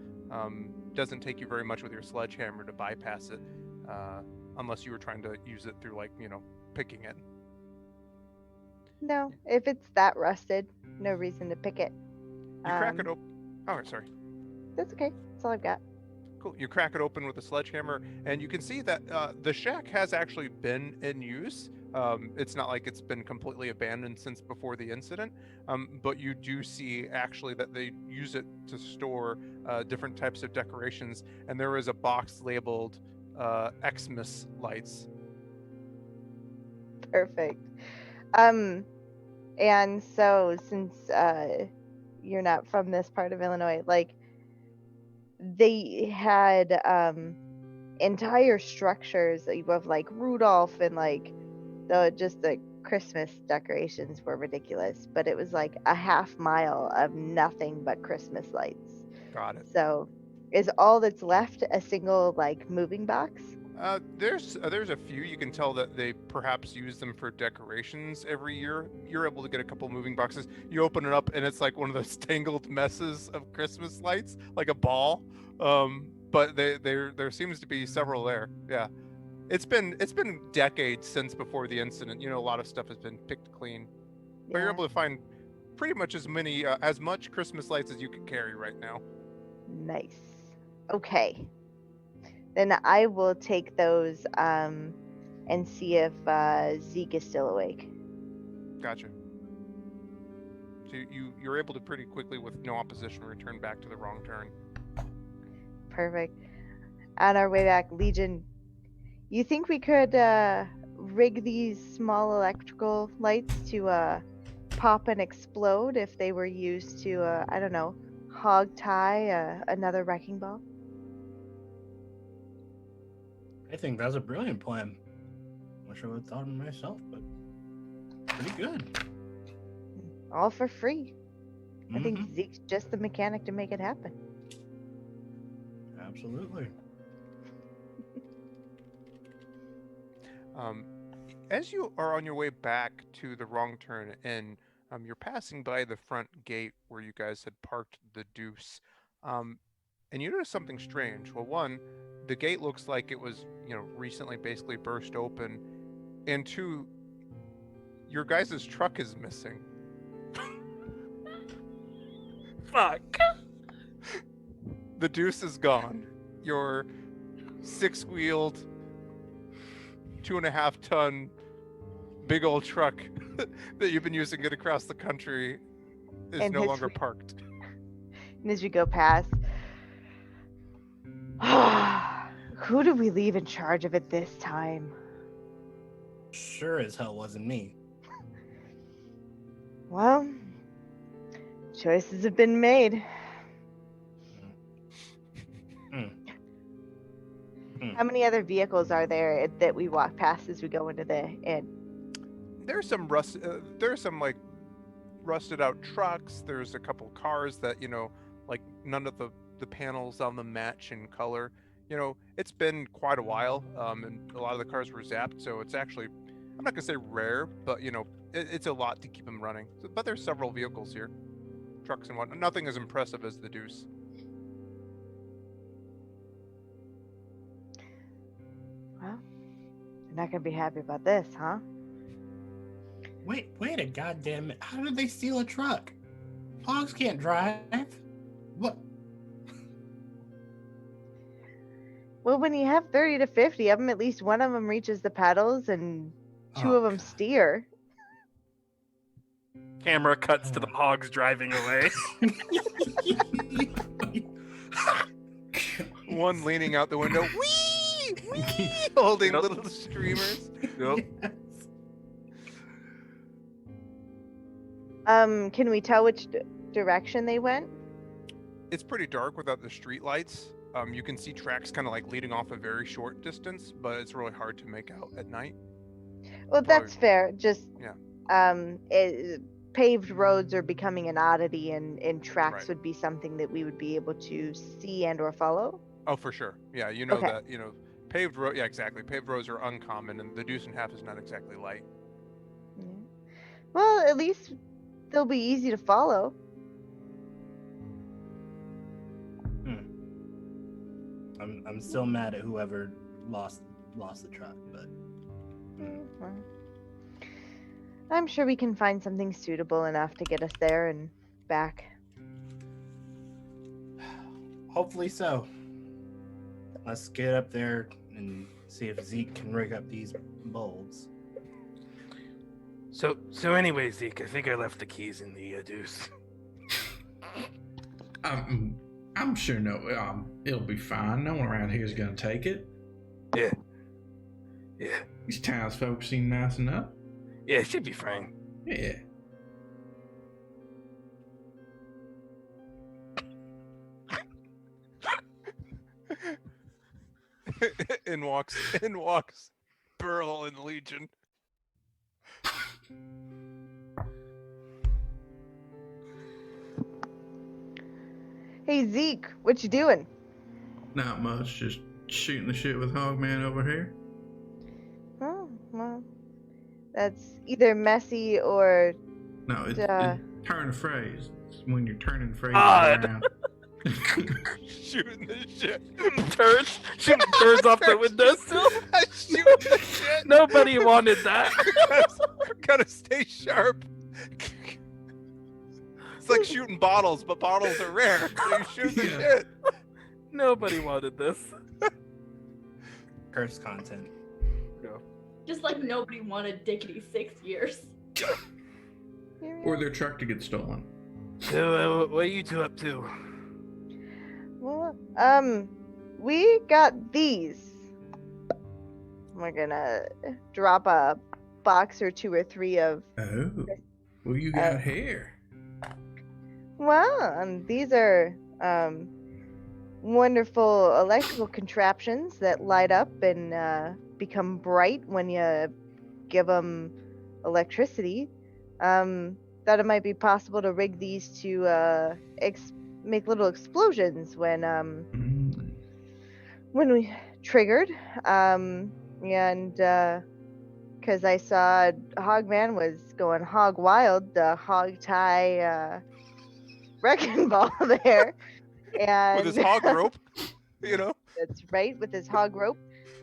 Doesn't take you very much with your sledgehammer to bypass it, unless you were trying to use it through picking it. No, if it's that rusted, no reason to pick it. You crack it open. Oh, sorry. That's okay. That's all I've got. Cool. You crack it open with a sledgehammer, and you can see that the shack has actually been in use. It's not like it's been completely abandoned since before the incident, but you do see actually that they use it to store different types of decorations, and there is a box labeled Xmas lights. Perfect. And so since you're not from this part of Illinois, they had entire structures of Rudolph and the Christmas decorations were ridiculous, but it was a half mile of nothing but Christmas lights. Got it. So is all that's left a single moving box? There's a few. You can tell that they perhaps use them for decorations every year. You're able to get a couple moving boxes. You open it up, and it's like one of those tangled messes of Christmas lights, like a ball. But there seems to be several there. Yeah, it's been decades since before the incident. A lot of stuff has been picked clean, but you're able to find pretty much as much Christmas lights as you can carry right now. Nice. Okay. Then I will take those and see if Zeke is still awake. Gotcha. So you're able to pretty quickly, with no opposition, return back to the wrong turn. Perfect. On our way back, Legion, You think we could rig these small electrical lights to pop and explode if they were used to, I don't know, hog tie another wrecking ball? I think that's a brilliant plan. Wish I would have thought of it myself, but pretty good. All for free. I think Mhm. Zeke's just the mechanic to make it happen. Absolutely. As you are on your way back to the wrong turn inn, you're passing by the front gate where you guys had parked the Deuce, and you notice something strange. Well, one, the gate looks like it was, recently basically burst open, and two, your guys' truck is missing. Fuck. The Deuce is gone. Your 6-wheeled, 2.5-ton, big old truck that you've been using it across the country is And no his longer wheel- parked. And as we go past, who did we leave in charge of it this time? Sure as hell wasn't me. Well, choices have been made. How many other vehicles are there that we walk past as we go into the inn? There's some like rusted out trucks. There's a couple cars that, like none of the panels on them match in color. It's been quite a while, and a lot of the cars were zapped, so it's actually, I'm not gonna say rare, but it's a lot to keep them running. But there's several vehicles here, trucks and whatnot. Nothing as impressive as the Deuce. Well, you're not gonna be happy about this, huh? Wait a goddamn minute. How did they steal a truck? Hogs can't drive. What? Well, when you have 30 to 50 of them, at least one of them reaches the pedals and two Oh, of them God. steer. Camera cuts to the hogs driving away. One leaning out the window, wee, wee, holding Yep. little streamers. Yep. Can we tell which direction they went? It's pretty dark without the street lights. You can see tracks kind of like leading off a very short distance, but it's really hard to make out at night. Well, that's fair. Just Yeah. Paved roads are becoming an oddity, and tracks Right. would be something that we would be able to see and or follow. Oh, for sure. Yeah, Okay. that, paved road. Yeah, exactly. Paved roads are uncommon, and the Deuce and Half is not exactly light. Yeah. Well, at least they'll be easy to follow. I'm still mad at whoever lost the truck, but Well, I'm sure we can find something suitable enough to get us there and back. hopefully so. Let's get up there and see if Zeke can rig up these bulbs. So anyway, Zeke, I think I left the keys in the Deuce. I'm sure it'll be fine. No one around here is gonna take it. Yeah. These townsfolk seem nice enough. Yeah, it should be fine. Yeah. in walks Burl and Legion. Hey Zeke, what you doing? Not much. Just shooting the shit with Hogman over here. Oh, well, that's either messy or No, it's turn a phrase. It's when you're turning phrases Odd. around. Shooting the shit. Shooting turds off the windowsill. Shooting the shit. Nobody wanted that. Gotta stay sharp. It's like shooting bottles, but bottles are rare. So you shoot the Yeah. shit. Nobody wanted this. Curse content. Just like nobody wanted Dickety 6 years. Or their truck to get stolen. So, what are you two up to? Well, we got these. we're gonna drop a box or 2 or 3 of. Oh, what you got here? Well, these are wonderful electrical contraptions that light up and become bright when you give them electricity. Thought it might be possible to rig these to make little explosions when we triggered. And because I saw Hogman was going hog wild, the hog tie wrecking ball there, and With his hog rope, you know. That's right, with his hog rope.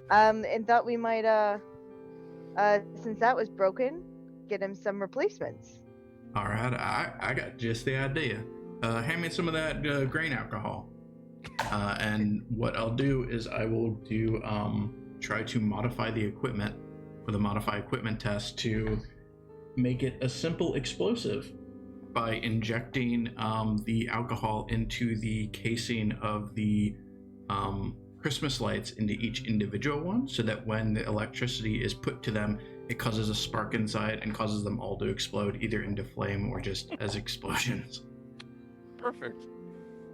And thought we might since that was broken, get him some replacements. All right, I got just the idea. Hand me some of that grain alcohol. And what I'll do is I will do try to modify the equipment with a modify equipment test to make it a simple explosive by injecting the alcohol into the casing of the Christmas lights into each individual one, so that when the electricity is put to them, it causes a spark inside and causes them all to explode either into flame or just as explosions. Perfect.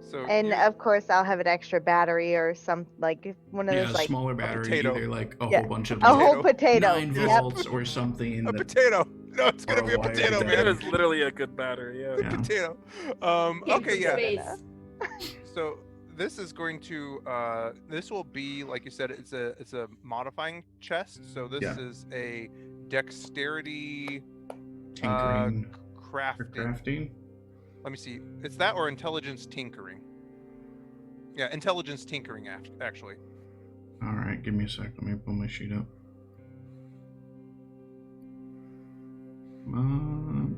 So And of course, I'll have an extra battery or some like one of Yeah, those a like smaller battery, potato. either like a Yeah, whole bunch of a like whole potato. 9 Yep. volts or something. a that- potato. No, it's Or gonna a be a wire potato, battery. It man. is literally a good battery. Yeah. Yeah. Potato. Can't Okay, yeah. space. So this is going to this will be, like you said, it's a modifying chest. So this Yeah. is a dexterity Tinkering or crafting. crafting. Let me see. It's that or intelligence tinkering. Yeah, intelligence tinkering actually. All right, give me a sec. Let me pull my sheet up.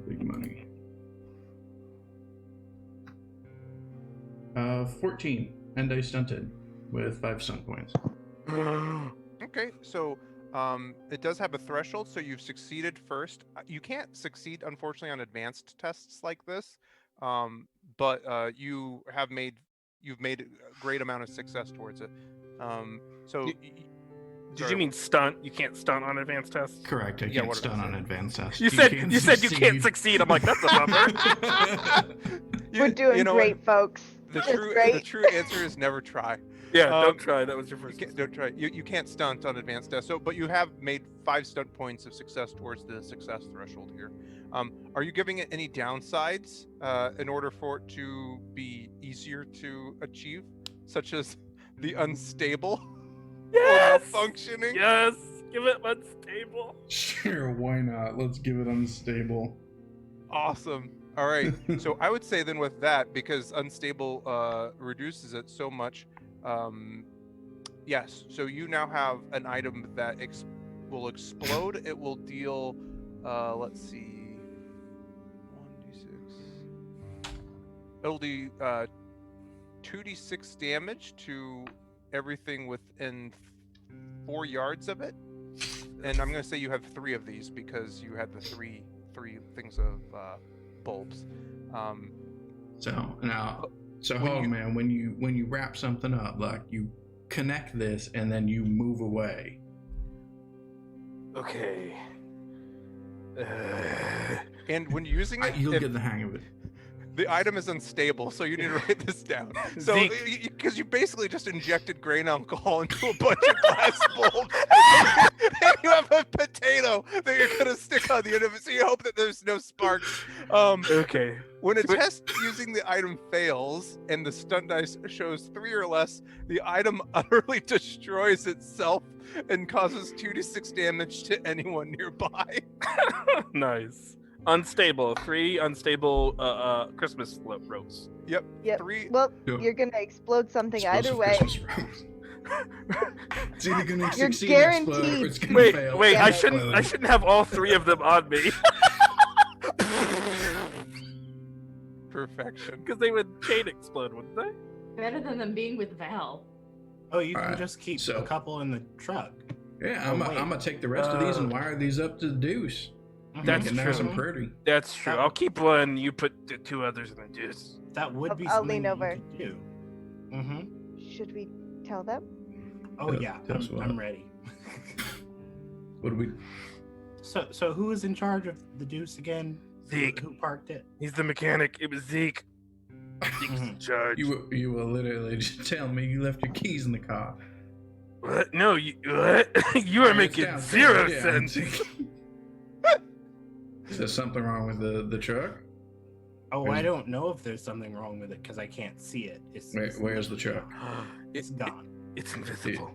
Big money. 14, and I stunted with 5 stunt points. Okay, so it does have a threshold, so you've succeeded first. You can't succeed, unfortunately, on advanced tests like this, but you've made a great amount of success towards it. So. Did you mean stunt? You can't stunt on advanced tests. Correct. I Yeah, can't what did I stun say? on advanced tests. You said you can't succeed. I'm like, that's a bummer. We're doing know great, what? folks. The That's true great. answer is never try. Yeah, don't try. That was your first. Don't try. You can't stunt on advanced tests. So, but you have made 5 stunt points of success towards the success threshold here. Are you giving it any downsides in order for it to be easier to achieve, such as the unstable Yes! or malfunctioning? Yes, give it unstable. Sure, why not? Let's give it unstable. Awesome. All right. So I would say then with that, because unstable reduces it so much. Yes. So you now have an item that will explode. It will deal. Let's see. 1d6. It'll do 2d6 damage to everything within 4 yards of it. And I'm going to say you have 3 of these because you had the three things of bulbs. So now, when Hogman, when you wrap something up, like you connect this and then you move away. Okay. And when using it, You'll get the hang of it. the item is unstable, so you need to write this down. So, because you basically just injected grain alcohol into a bunch of glass bulbs, and you have a potato that you're gonna stick on the end of it. So you hope that there's no sparks. Okay. When a test using the item fails and the stun dice shows 3 or less, the item utterly destroys itself and causes 2d6 damage to anyone nearby. Nice. Unstable. 3 unstable Christmas ropes. Yep. Yep. 3. Well, Yep. you're gonna explode something either Explosive way. Christmas rose. It's either gonna You're succeed and explode, or guaranteed- it's gonna Wait, fail. wait. Yeah. I shouldn't have all 3 of them on me Perfection. because they would chain explode, wouldn't they? Better than them being with Val. Oh, you can Alright, just keep so- a couple in the truck. Yeah, Oh, I'm wait. gonna take the rest of these and wire these up to the deuce. That's Make it nice true. and pretty. That's true. I'll keep one. You put the 2 others in the juice. That would be I'll something lean you over. could do. Mm-hmm. Should we tell them? Oh Yeah, yeah, that's what- I'm ready. What do we? So who is in charge of the Deuce again? Zeke. Who parked it? He's the mechanic. It was Zeke. Zeke's in charge. You were literally just telling me you left your keys in the car. What? No, you what? You are making It's zero downstairs, sense. Is there something wrong with the truck? Oh, I don't know if there's something wrong with it because I can't see it. Where's the truck? It's gone. It's invisible.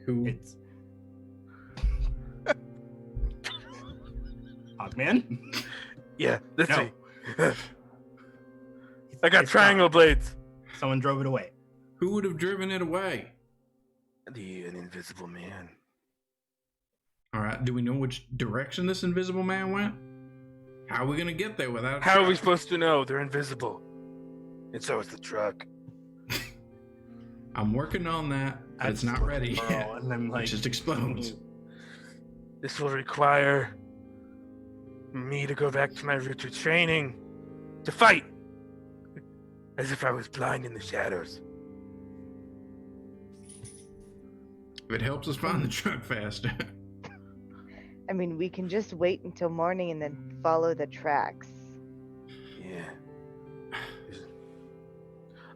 Who? It's Hogman. Yeah, that's No. me. I got It's triangle gone. blades. Someone drove it away. Who would have driven it away? An invisible man. All right. Do we know which direction this invisible man went? How are we gonna get there without? a How are we truck? supposed to know? They're invisible. And so is the truck. I'm working on that, but it's not ready yet. And I'm It like, just explodes. This will require me to go back to my roots of training to fight. As if I was blind in the shadows. It helps us find the truck faster. I mean, we can just wait until morning and then follow the tracks. Yeah.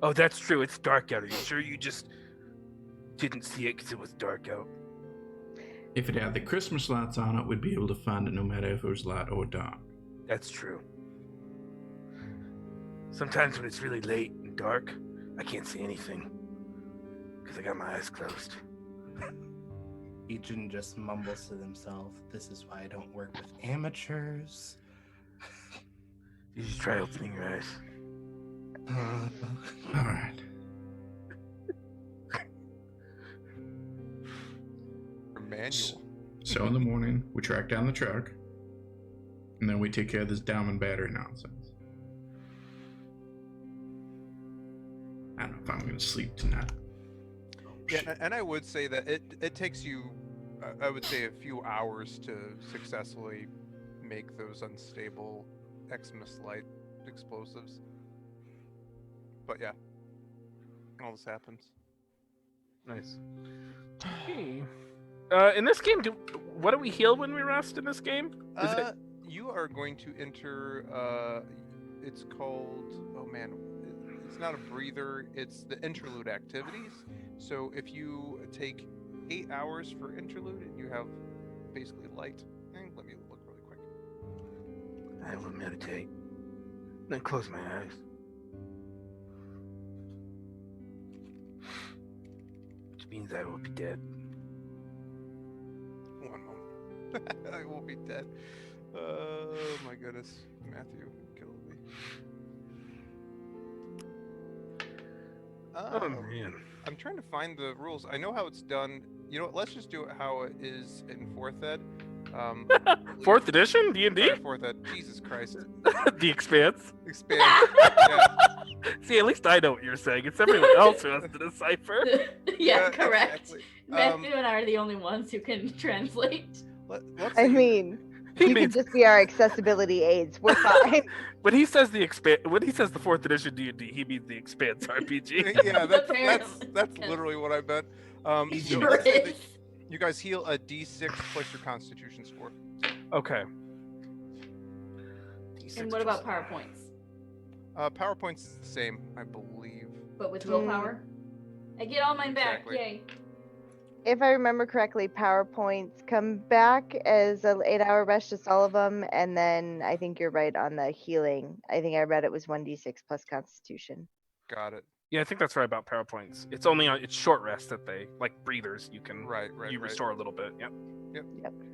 Oh, that's true. It's dark out. Are you sure you just didn't see it because it was dark out? If it had the Christmas lights on it, we'd be able to find it no matter if it was light or dark. That's true. Sometimes when it's really late and dark, I can't see anything because I got my eyes closed. Ejin just mumbles to himself, "This is why I don't work with amateurs." You just try opening your eyes. All right. Manual. So in the morning, we track down the truck, and then we take care of this diamond battery nonsense. I don't know if I'm going to sleep tonight. Yeah, and I would say that it takes you, I would say, a few hours to successfully make those unstable Xmas light explosives. But yeah, all this happens. Nice. Okay. In this game, what do we heal when we rest in this game? Is it... You are going to enter, it's called, oh man, it's not a breather, it's the interlude activities. So if you take 8 hours for interlude and you have basically light, let me look really quick. I will meditate, then close my eyes. Which means I will be dead. 1 moment. I will be dead. Oh my goodness. Matthew killed me. Oh man. I'm trying to find the rules. I know how it's done. You know what? Let's just do it how it is in 4th ed. 4th edition D&D? 4th ed. Jesus Christ. The Expanse. Expand. Yeah. See, at least I know what you're saying. It's everyone else who has to decipher. Yeah, correct. Exactly. Matthew and I are the only ones who can translate. Let's I say- mean, He you can means just be our accessibility aids. We're fine. when he says the 4th edition D&D, he means the Expanse RPG. yeah, that's Apparently. literally what I meant. So Sure let's say that is. you guys heal a D6 plus your Constitution score. Okay. And what about PowerPoints? PowerPoint's is the same, I believe. But with willpower? I get all mine back. Exactly. Yay. If I remember correctly, PowerPoints come back as an 8-hour rest, just all of them, and then I think you're right on the healing. I think I read it was 1d6 plus Constitution. Got it. Yeah, I think that's right about PowerPoints. It's only on it's short rest that they like breathers. You can Right. you restore a little bit. Yep.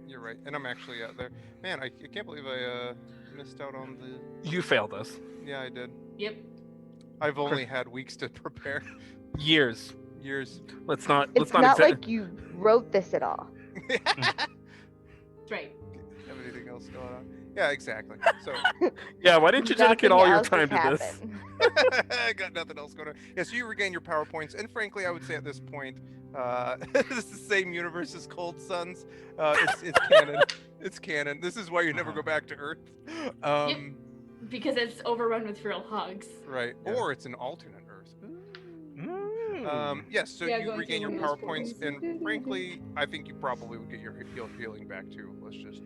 You're right. And I'm actually out there. Man, I can't believe I missed out on the. You failed us. Yeah, I did. Yep. I've only had weeks to prepare. Years. Years. Let's not. It's let's not. not like you wrote this at all. That's right. Have anything else going on? Yeah, exactly. So Yeah. Why didn't you dedicate Nothing all your else time to has this? happened. I got nothing else going on. Yeah, so you regain your power points, and frankly, I would say at this point, this is the same universe as Cold Suns. It's canon. It's canon. This is why you never go back to Earth. Because it's overrun with feral hogs. Right. Yeah. Or it's an alternate Earth. Yes, so Yeah, you going regain through your one of power those points, portals. and frankly, I think you probably would get your healing back too. Let's just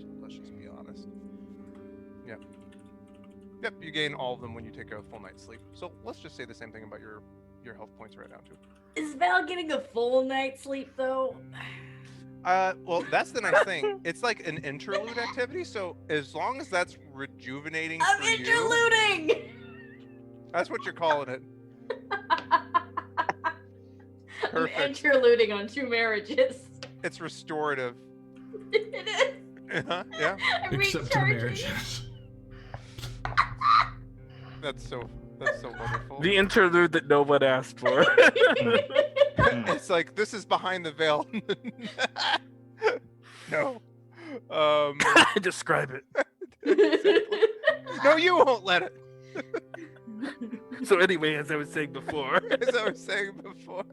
be honest. Yep. Yep, you gain all of them when you take a full night's sleep. So let's just say the same thing about your health points right now too. Is Val getting a full night's sleep though? Well, that's the nice thing. It's like an interlude activity, so as long as that's rejuvenating I'm for you, interluding. that's what you're calling it. I'm Perfect. interluding on 2 marriages. It's restorative. It is. Yeah. I'm Except 2 recharging. marriages. That's so wonderful. The interlude that no one asked for. It's like, this is behind the veil. No. Describe it. Exactly. No, you won't let it. So anyway, as I was saying before. As I was saying before.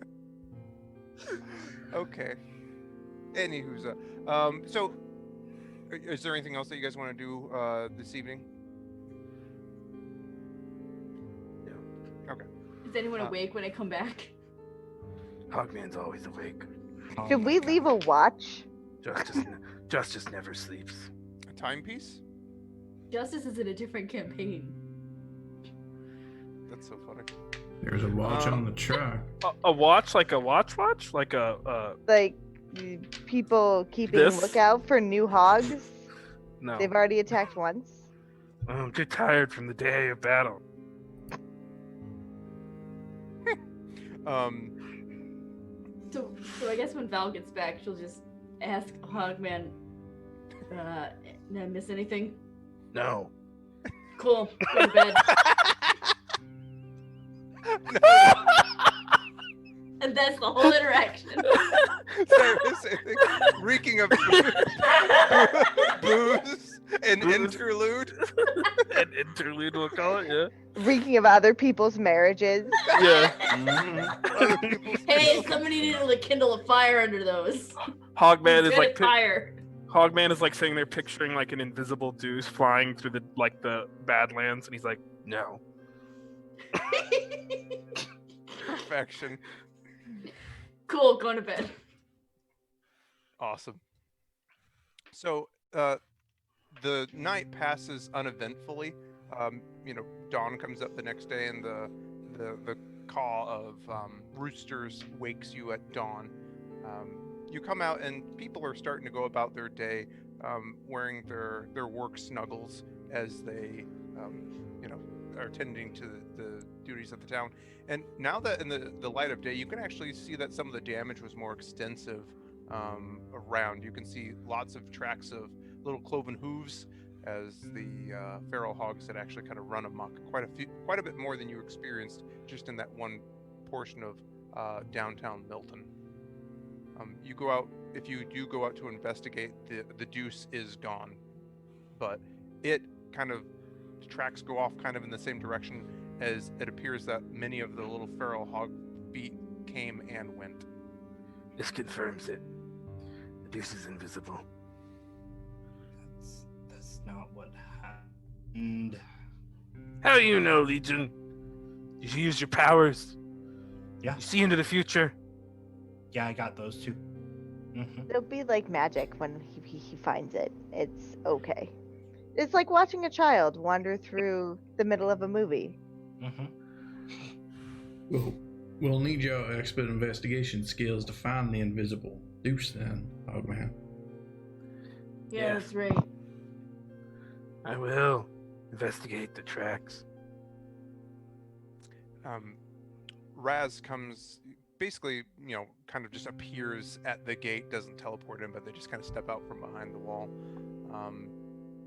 Okay. Anywho's so is there anything else that you guys want to do this evening? Okay. Is anyone awake when I come back? Hogman's always awake. Should we leave a watch? Justice never sleeps. A timepiece? Justice is in a different campaign. That's so funny. There's a watch on the truck. A watch, like a watch, like Like people keeping This? lookout for new hogs? no. They've already attacked once. I'm too tired from the day of battle. So I guess when Val gets back, she'll just ask Hogman, did I miss anything? No. Cool. Go to bed. And that's the whole interaction. Reeking of booze and interlude. An interlude, we'll call it, yeah. Reeking of other people's marriages. Yeah. Hey, somebody needed to kindle a fire under those. Hogman is Good like at fire. Hogman is like sitting there picturing like an invisible Deuce flying through the Badlands, and he's like, no. Perfection. Cool, going to bed. Awesome. So the night passes uneventfully. Dawn comes up the next day, and the call of roosters wakes you at dawn. You come out, and people are starting to go about their day, wearing their work snuggles as they, are tending to the duties of the town. And now that in the light of day, you can actually see that some of the damage was more extensive around. You can see lots of tracks of little cloven hooves as the feral hogs had actually kind of run amok, quite a bit more than you experienced just in that one portion of downtown Milton. You go out, if you do go out to investigate, the Deuce is gone, but it kind of tracks go off kind of in the same direction, as it appears that many of the little feral hog feet came and went. This confirms it. The Deuce is invisible. That's not what happened. How do you know, Legion? Did you use your powers? Yeah. You see into the future? Yeah, I got those two. It'll be like magic when he finds it. It's okay. It's like watching a child wander through the middle of a movie. We'll need your expert investigation skills to find the invisible Deuce then, Hogman. Yeah, that's right. I will investigate the tracks. Raz comes, basically, kind of just appears at the gate, doesn't teleport in, but they just kind of step out from behind the wall.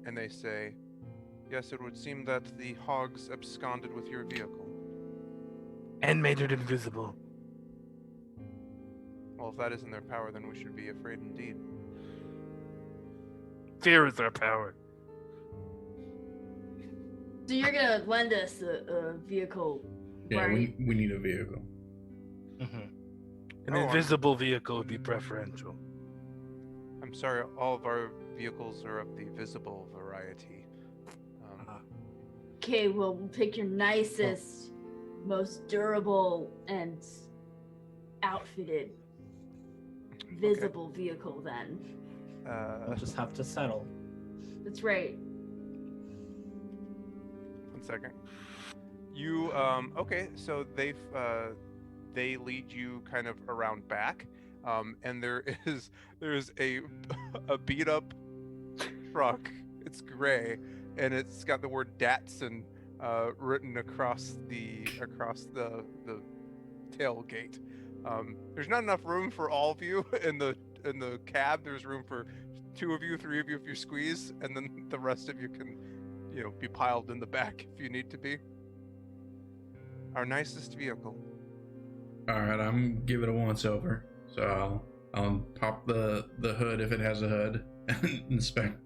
And they say, yes, it would seem that the hogs absconded with your vehicle. And made it invisible. Well, if that isn't their power, then we should be afraid indeed. Fear is our power. So you're gonna lend us a vehicle, Yeah, right? we need a vehicle. An invisible vehicle would be preferential. I'm sorry, all of our vehicles are of the visible variety. Okay, well, we'll pick your nicest, most durable, and outfitted, visible vehicle then. We'll just have to settle. That's right. 1 second. You okay? So they lead you kind of around back, and there's a beat up truck. It's gray, and it's got the word Datsun written across the tailgate. There's not enough room for all of you in the cab. There's room for 2 of you, 3 of you if you squeeze, and then the rest of you can, be piled in the back if you need to be. Our nicest vehicle. All right, I'm give it a once over. So I'll pop the hood if it has a hood and inspect.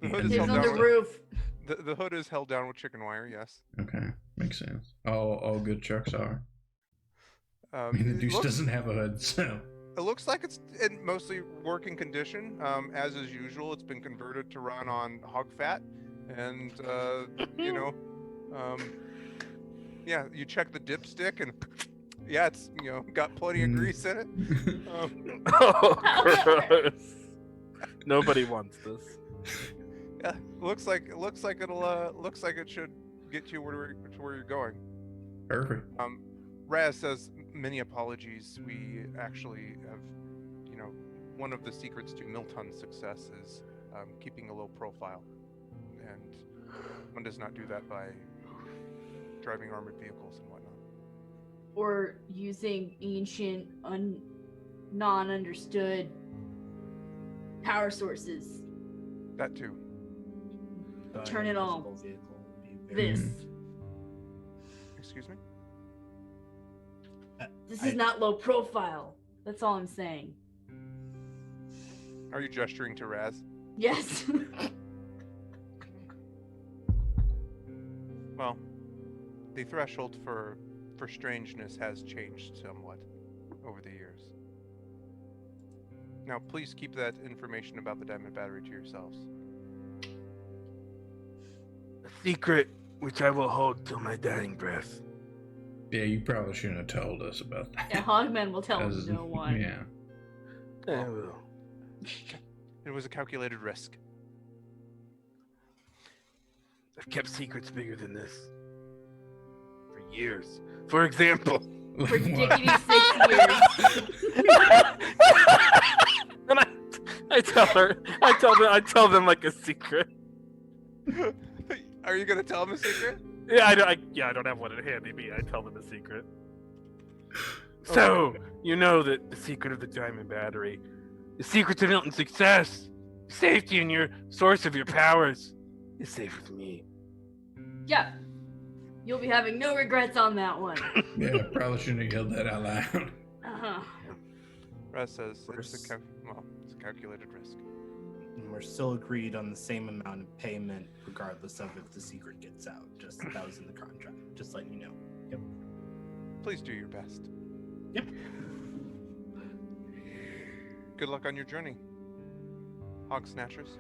The hood It's is held on down the with, roof. the hood is held down with chicken wire. Yes. Okay, makes sense. All good trucks are. I mean, the It Deuce looks- doesn't have a hood, so. It looks like it's in mostly working condition. As is usual, it's been converted to run on hog fat, and yeah, you check the dipstick, and yeah, it's got plenty of grease in it. Oh, gross. Nobody wants this. Yeah, looks like it should get you to where you're going. Perfect. Raz says, many apologies. We actually have, one of the secrets to Milton's success is keeping a low profile. And one does not do that by driving armored vehicles and whatnot. Or using ancient, non-understood power sources. That too. But Turn it on. invisible vehicle would be very- This. Excuse me? This is not low profile. That's all I'm saying. Are you gesturing to Raz? Yes. Well, the threshold for strangeness has changed somewhat over the years. Now, please keep that information about the diamond battery to yourselves. A secret which I will hold till my dying breath. Yeah, you probably shouldn't have told us about that. Yeah, Hogman will tell As- no one. Yeah. I will. It was a calculated risk. I've kept secrets bigger than this for years. For example, For dickety 6 years. and I tell them like a secret. Are you gonna tell them a secret? Yeah, I don't have one in handy me. I tell them a secret. So, you know that the secret of the diamond battery, the secret to Milton's success, safety and your source of your powers is safe with me. Yeah. You'll be having no regrets on that one. Yeah, probably shouldn't have yelled that out loud. Uh-huh. Raz says Worse. it's a calculated risk. And we're still agreed on the same amount of payment, regardless of if the secret gets out. Just that was in the contract. Just letting you know. Yep. Please do your best. Yep. Good luck on your journey, hog snatchers.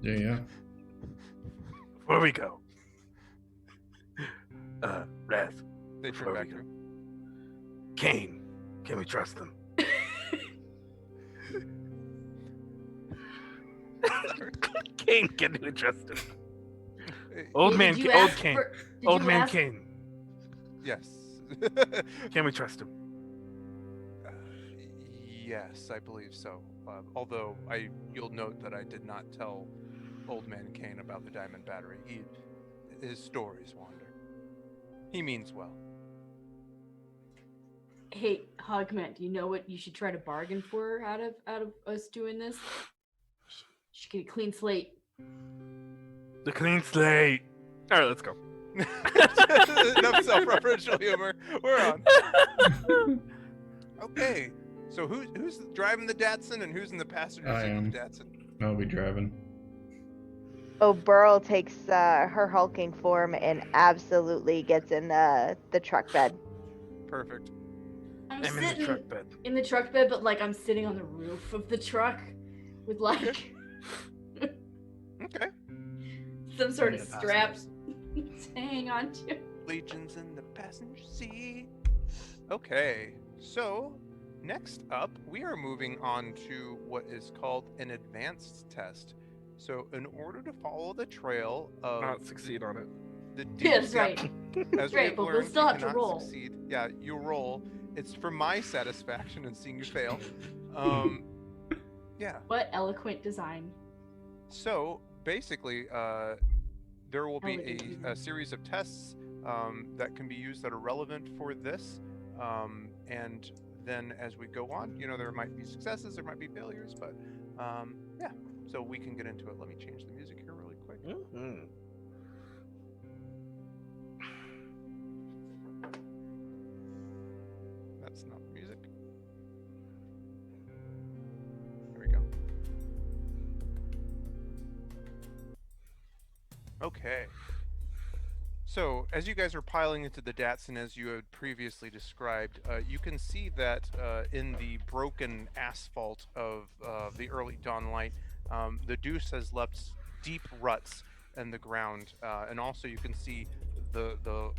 Yeah. Before we go, Raz, They Before turn we back go. to Kane, can we trust them? Kane, can we trust him? Old you. man, Did you old ask Kane, for- did old you man ask- Kane. Yes. Can we trust him? Yes, I believe so. Although you'll note that I did not tell Old Man Kane about the diamond battery. His stories wander. He means well. Hey, Hogman, do you know what you should try to bargain for out of us doing this? You should get a clean slate. The clean slate. All right, let's go. Enough self-referential humor. We're on. Okay. So who's driving the Datsun and who's in the passenger I seat of am. the Datsun? I'll be driving. Oh, Burl takes her hulking form and absolutely gets in the truck bed. Perfect. I'm I'm in the sitting truck bed. in the truck bed, but like I'm sitting on the roof of the truck with like Okay. some sort In of the strap passengers. to hang on to. Legion's in the passenger seat. Okay. So, next up, we are moving on to what is called an advanced test. So, in order to follow the trail of Not succeed on it. the Yeah, deep, that's right. as we Right, have but we'll learned, still you have to cannot roll. succeed. Yeah, you roll. It's for my satisfaction in seeing you fail. Yeah. What eloquent design. So basically, there will be Elegant. a series of tests that can be used that are relevant for this, and then as we go on, there might be successes, there might be failures, but yeah. So we can get into it. Let me change the music here really quick. Mm-hmm. That's not the music. There we go. Okay. So, as you guys are piling into the Datsun as you had previously described, you can see that in the broken asphalt of the early dawn light, the Deuce has left deep ruts in the ground, and also you can see the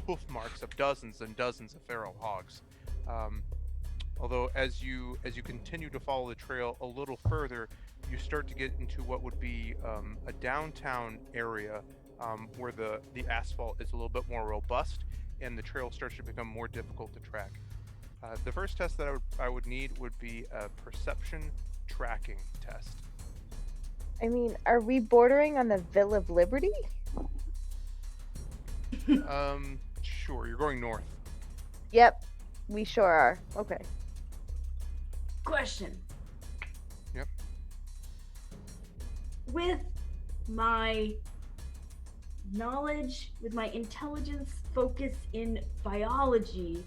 hoof marks of dozens and dozens of feral hogs. Although, as you continue to follow the trail a little further, you start to get into what would be a downtown area. Where the asphalt is a little bit more robust and the trail starts to become more difficult to track. The first test that I would need would be a perception tracking test. I mean, are we bordering on the Ville of Liberty? Sure, you're going north. Yep, we sure are. Okay. Question. Yep. With my knowledge, with my intelligence focus in biology,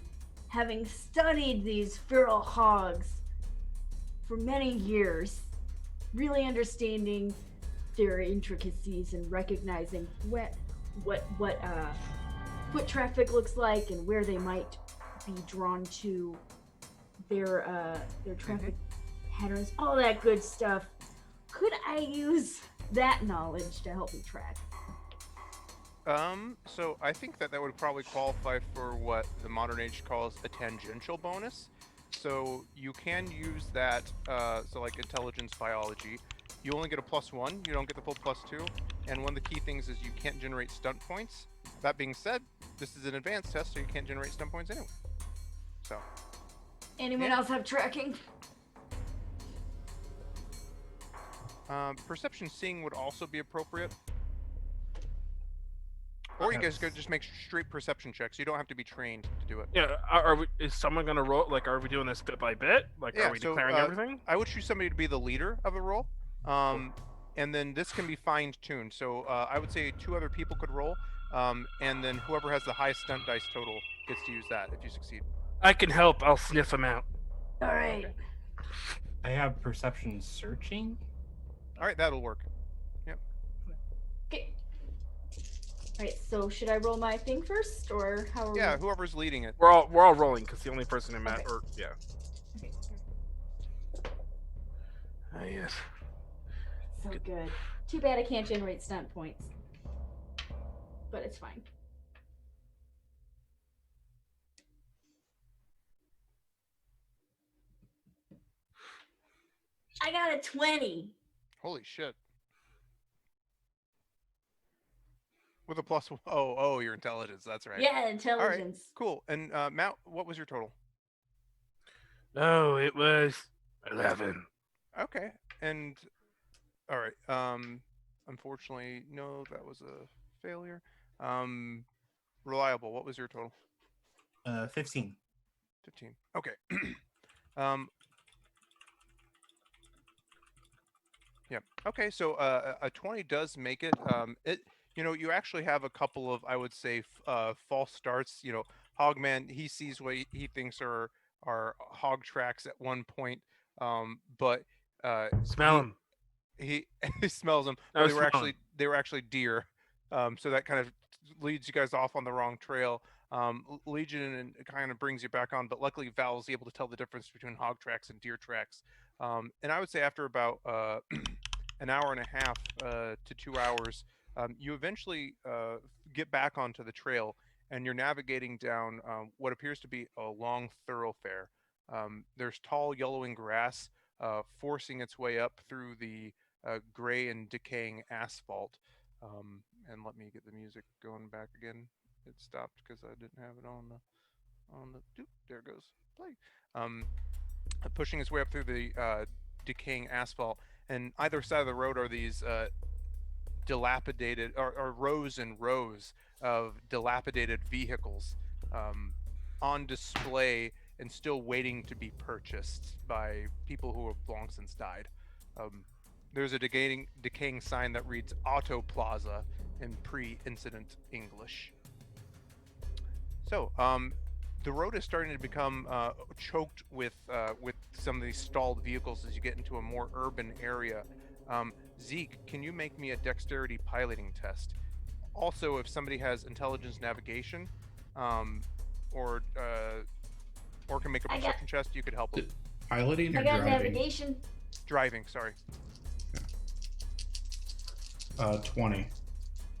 having studied these feral hogs for many years, really understanding their intricacies and recognizing what foot traffic looks like and where they might be drawn to, their traffic patterns, all that good stuff. Could I use that knowledge to help me track? So I think that would probably qualify for what the modern age calls a tangential bonus. So you can use that, so like intelligence biology, you only get a +1, you don't get the full +2, and one of the key things is you can't generate stunt points. That being said, this is an advanced test, so you can't generate stunt points anyway. So. Anyone Yeah. else have tracking? Perception seeing would also be appropriate. Or you guys could just make straight perception checks. You don't have to be trained to do it. Yeah, are we? Is someone gonna roll? Like, are we doing this bit by bit? Like, Yeah, are we so, declaring everything? I would choose somebody to be the leader of the roll. And then this can be fine-tuned. So I would say 2 other people could roll, and then whoever has the highest stunt dice total gets to use that if you succeed. I can help. I'll sniff them out. All right. I have perception searching. All right, that'll work. Okay. All right. So should I roll my thing first, or how are Yeah, we? whoever's leading it. We're all rolling because the only person in Matt, Okay. or yeah. Okay. Ah, yes. So good. Too bad I can't generate stunt points, but it's fine. I got a 20. Holy shit. With a +1. Oh, your intelligence. That's right. Yeah, intelligence. Cool. And Matt, what was your total? No, it was 11. Okay. And all right. Unfortunately, no, that was a failure. Reliable, what was your total? 15. 15. Okay. Yeah. Okay, so a 20 does make it. You actually have a couple of, I would say, false starts. Hogman, he sees what he thinks are hog tracks at one point, but Smell them. he smells them. I But was smelling. they were actually deer. So that kind of leads you guys off on the wrong trail. Legion kind of brings you back on, but luckily Val's able to tell the difference between hog tracks and deer tracks. And I would say after about an hour and a half to 2 hours, you eventually get back onto the trail, and you're navigating down what appears to be a long thoroughfare. There's tall yellowing grass forcing its way up through the gray and decaying asphalt. And let me get the music going back again. It stopped because I didn't have it on the. There it goes. Play. Um, Pushing its way up through the decaying asphalt, and either side of the road are these dilapidated, or rows and rows of dilapidated vehicles on display and still waiting to be purchased by people who have long since died. There's a decaying sign that reads Auto Plaza in pre-incident English. So, the road is starting to become choked with some of these stalled vehicles as you get into a more urban area. Zeke, can you make me a dexterity piloting test? Also, if somebody has intelligence navigation, or can make a I got- perception test, you could help them. Piloting or I got driving? navigation. Driving, sorry. 20.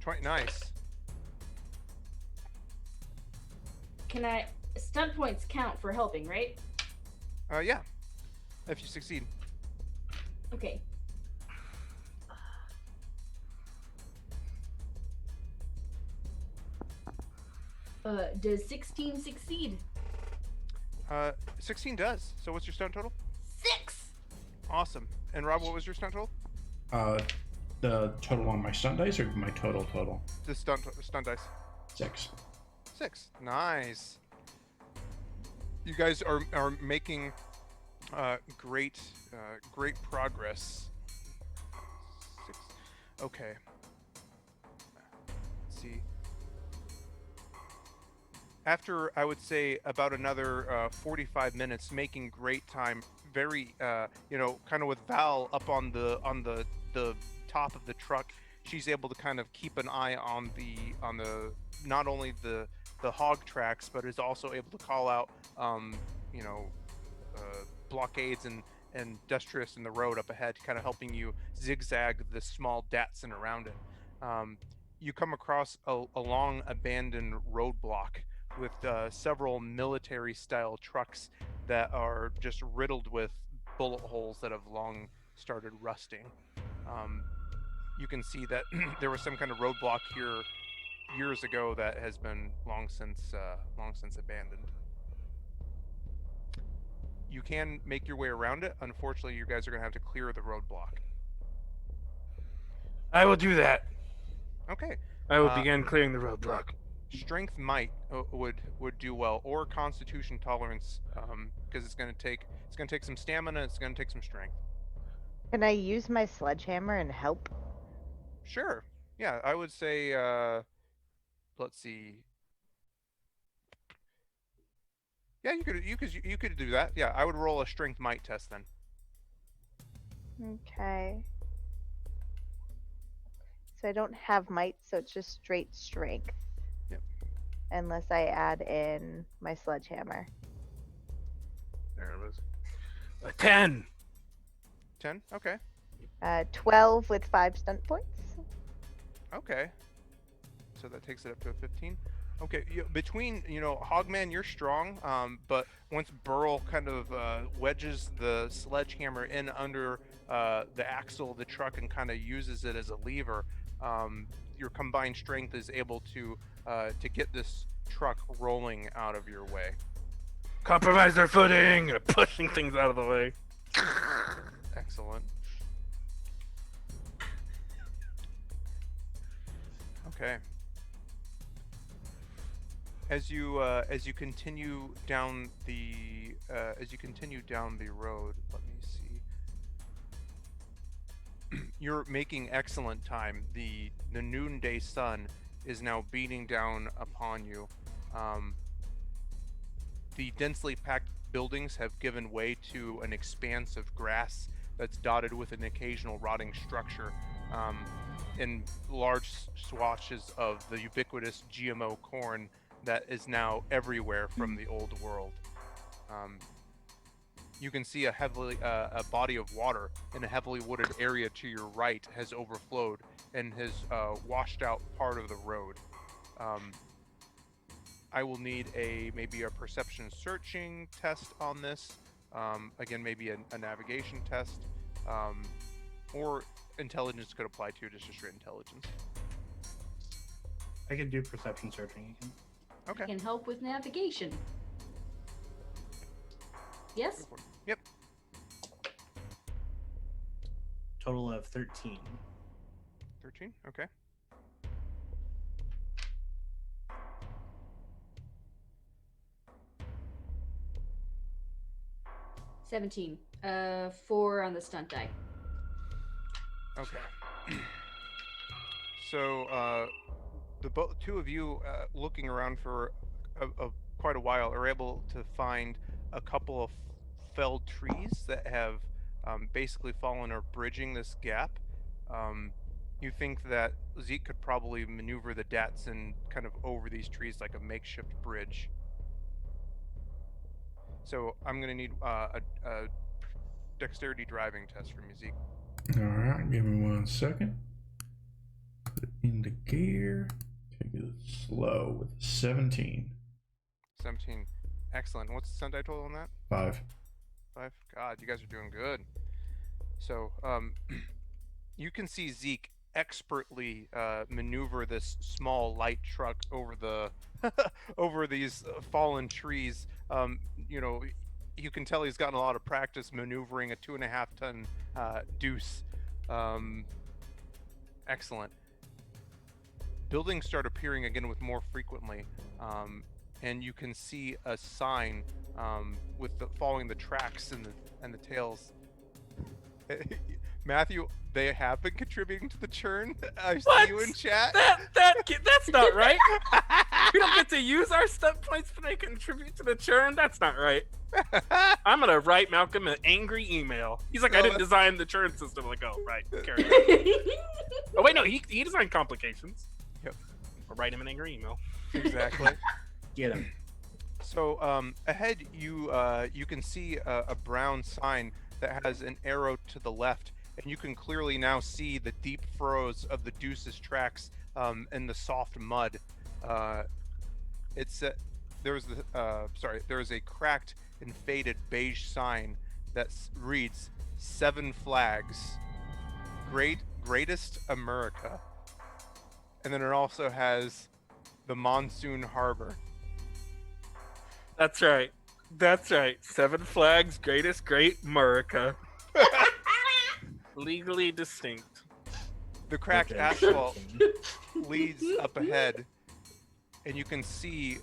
20, nice. Can I? Stunt points count for helping, right? Yeah, if you succeed. Okay. Does 16 succeed? 16 does. So what's your stunt total? 6. Awesome. And Rob, what was your stunt total? The total on my stunt dice or my total? The stunt dice. 6. 6. Nice. You guys are making great progress. 6. Okay. Let's see. After, I would say, about another 45 minutes, making great time, very kind of with Val up on the top of the truck, she's able to kind of keep an eye on the not only the hog tracks, but is also able to call out blockades and destritus in the road up ahead, kind of helping you zigzag the small Datsun around it. You come across a long abandoned roadblock with several military-style trucks that are just riddled with bullet holes that have long started rusting. You can see that there was some kind of roadblock here years ago that has been long since abandoned. You can make your way around it. Unfortunately, you guys are going to have to clear the roadblock. I will do that. Okay. I will begin clearing the roadblock. Strength might would do well, or Constitution tolerance, because it's going to take some stamina. It's going to take some strength. Can I use my sledgehammer and help? Sure. Yeah, I would say. Let's see. Yeah, you could do that. Yeah, I would roll a strength might test then. Okay. So I don't have might, so it's just straight strength. Yep. Unless I add in my sledgehammer. There it is. A 10. 10. Okay. 12 with 5 stunt points. Okay. So that takes it up to a 15. Okay, between, Hogman, you're strong, but once Burl kind of wedges the sledgehammer in under the axle of the truck and kind of uses it as a lever, your combined strength is able to get this truck rolling out of your way. Compromise their footing, pushing things out of the way. Excellent. Okay. As you continue down the road, let me see. You're making excellent time. The noonday sun is now beating down upon you. The densely packed buildings have given way to an expanse of grass that's dotted with an occasional rotting structure, in large swatches of the ubiquitous GMO corn that is now everywhere from the old world. You can see a body of water in a heavily wooded area to your right has overflowed and has washed out part of the road. I will need maybe a perception searching test on this. Again, maybe a navigation test, or intelligence could apply to just straight intelligence. I could do perception searching again. Okay. Can help with navigation. Yes? Go for it. Yep. Total of 13. 13. Okay. $17. 4 on the stunt die. Okay. So the two of you, looking around for quite a while, are able to find a couple of felled trees that have basically fallen or bridging this gap. You think that Zeke could probably maneuver the Datsun kind of over these trees like a makeshift bridge. So I'm going to need a dexterity driving test from you, Zeke. All right, give me 1 second. Put it into gear. Take it slow with 17. 17. Excellent. What's the stunt die total on that? 5. 5. God, you guys are doing good. So, you can see Zeke expertly maneuver this small light truck over the over these fallen trees. You know, you can tell he's gotten a lot of practice maneuvering a 2.5-ton deuce. Excellent. Buildings start appearing again with more frequently, and you can see a sign with following the tracks and the tails. Matthew, they have been contributing to the churn. I see you in chat. That's not right. We don't get to use our stunt points when they contribute to the churn. That's not right. I'm gonna write Malcolm an angry email. He's like, No, I didn't design the churn system. I'm like, oh, right. Carry on. Oh wait, no, he designed complications. Yep. Or write him an angry email. Exactly. Get him. So ahead, you can see a brown sign that has an arrow to the left, and you can clearly now see the deep furrows of the Deuce's tracks in the soft mud. There is a cracked and faded beige sign that reads 7 Flags, Greatest America, and then it also has the Monsoon Harbor. That's right. 7 Flags, Great Murica. Legally distinct. The cracked Okay. asphalt leads up ahead, and you can see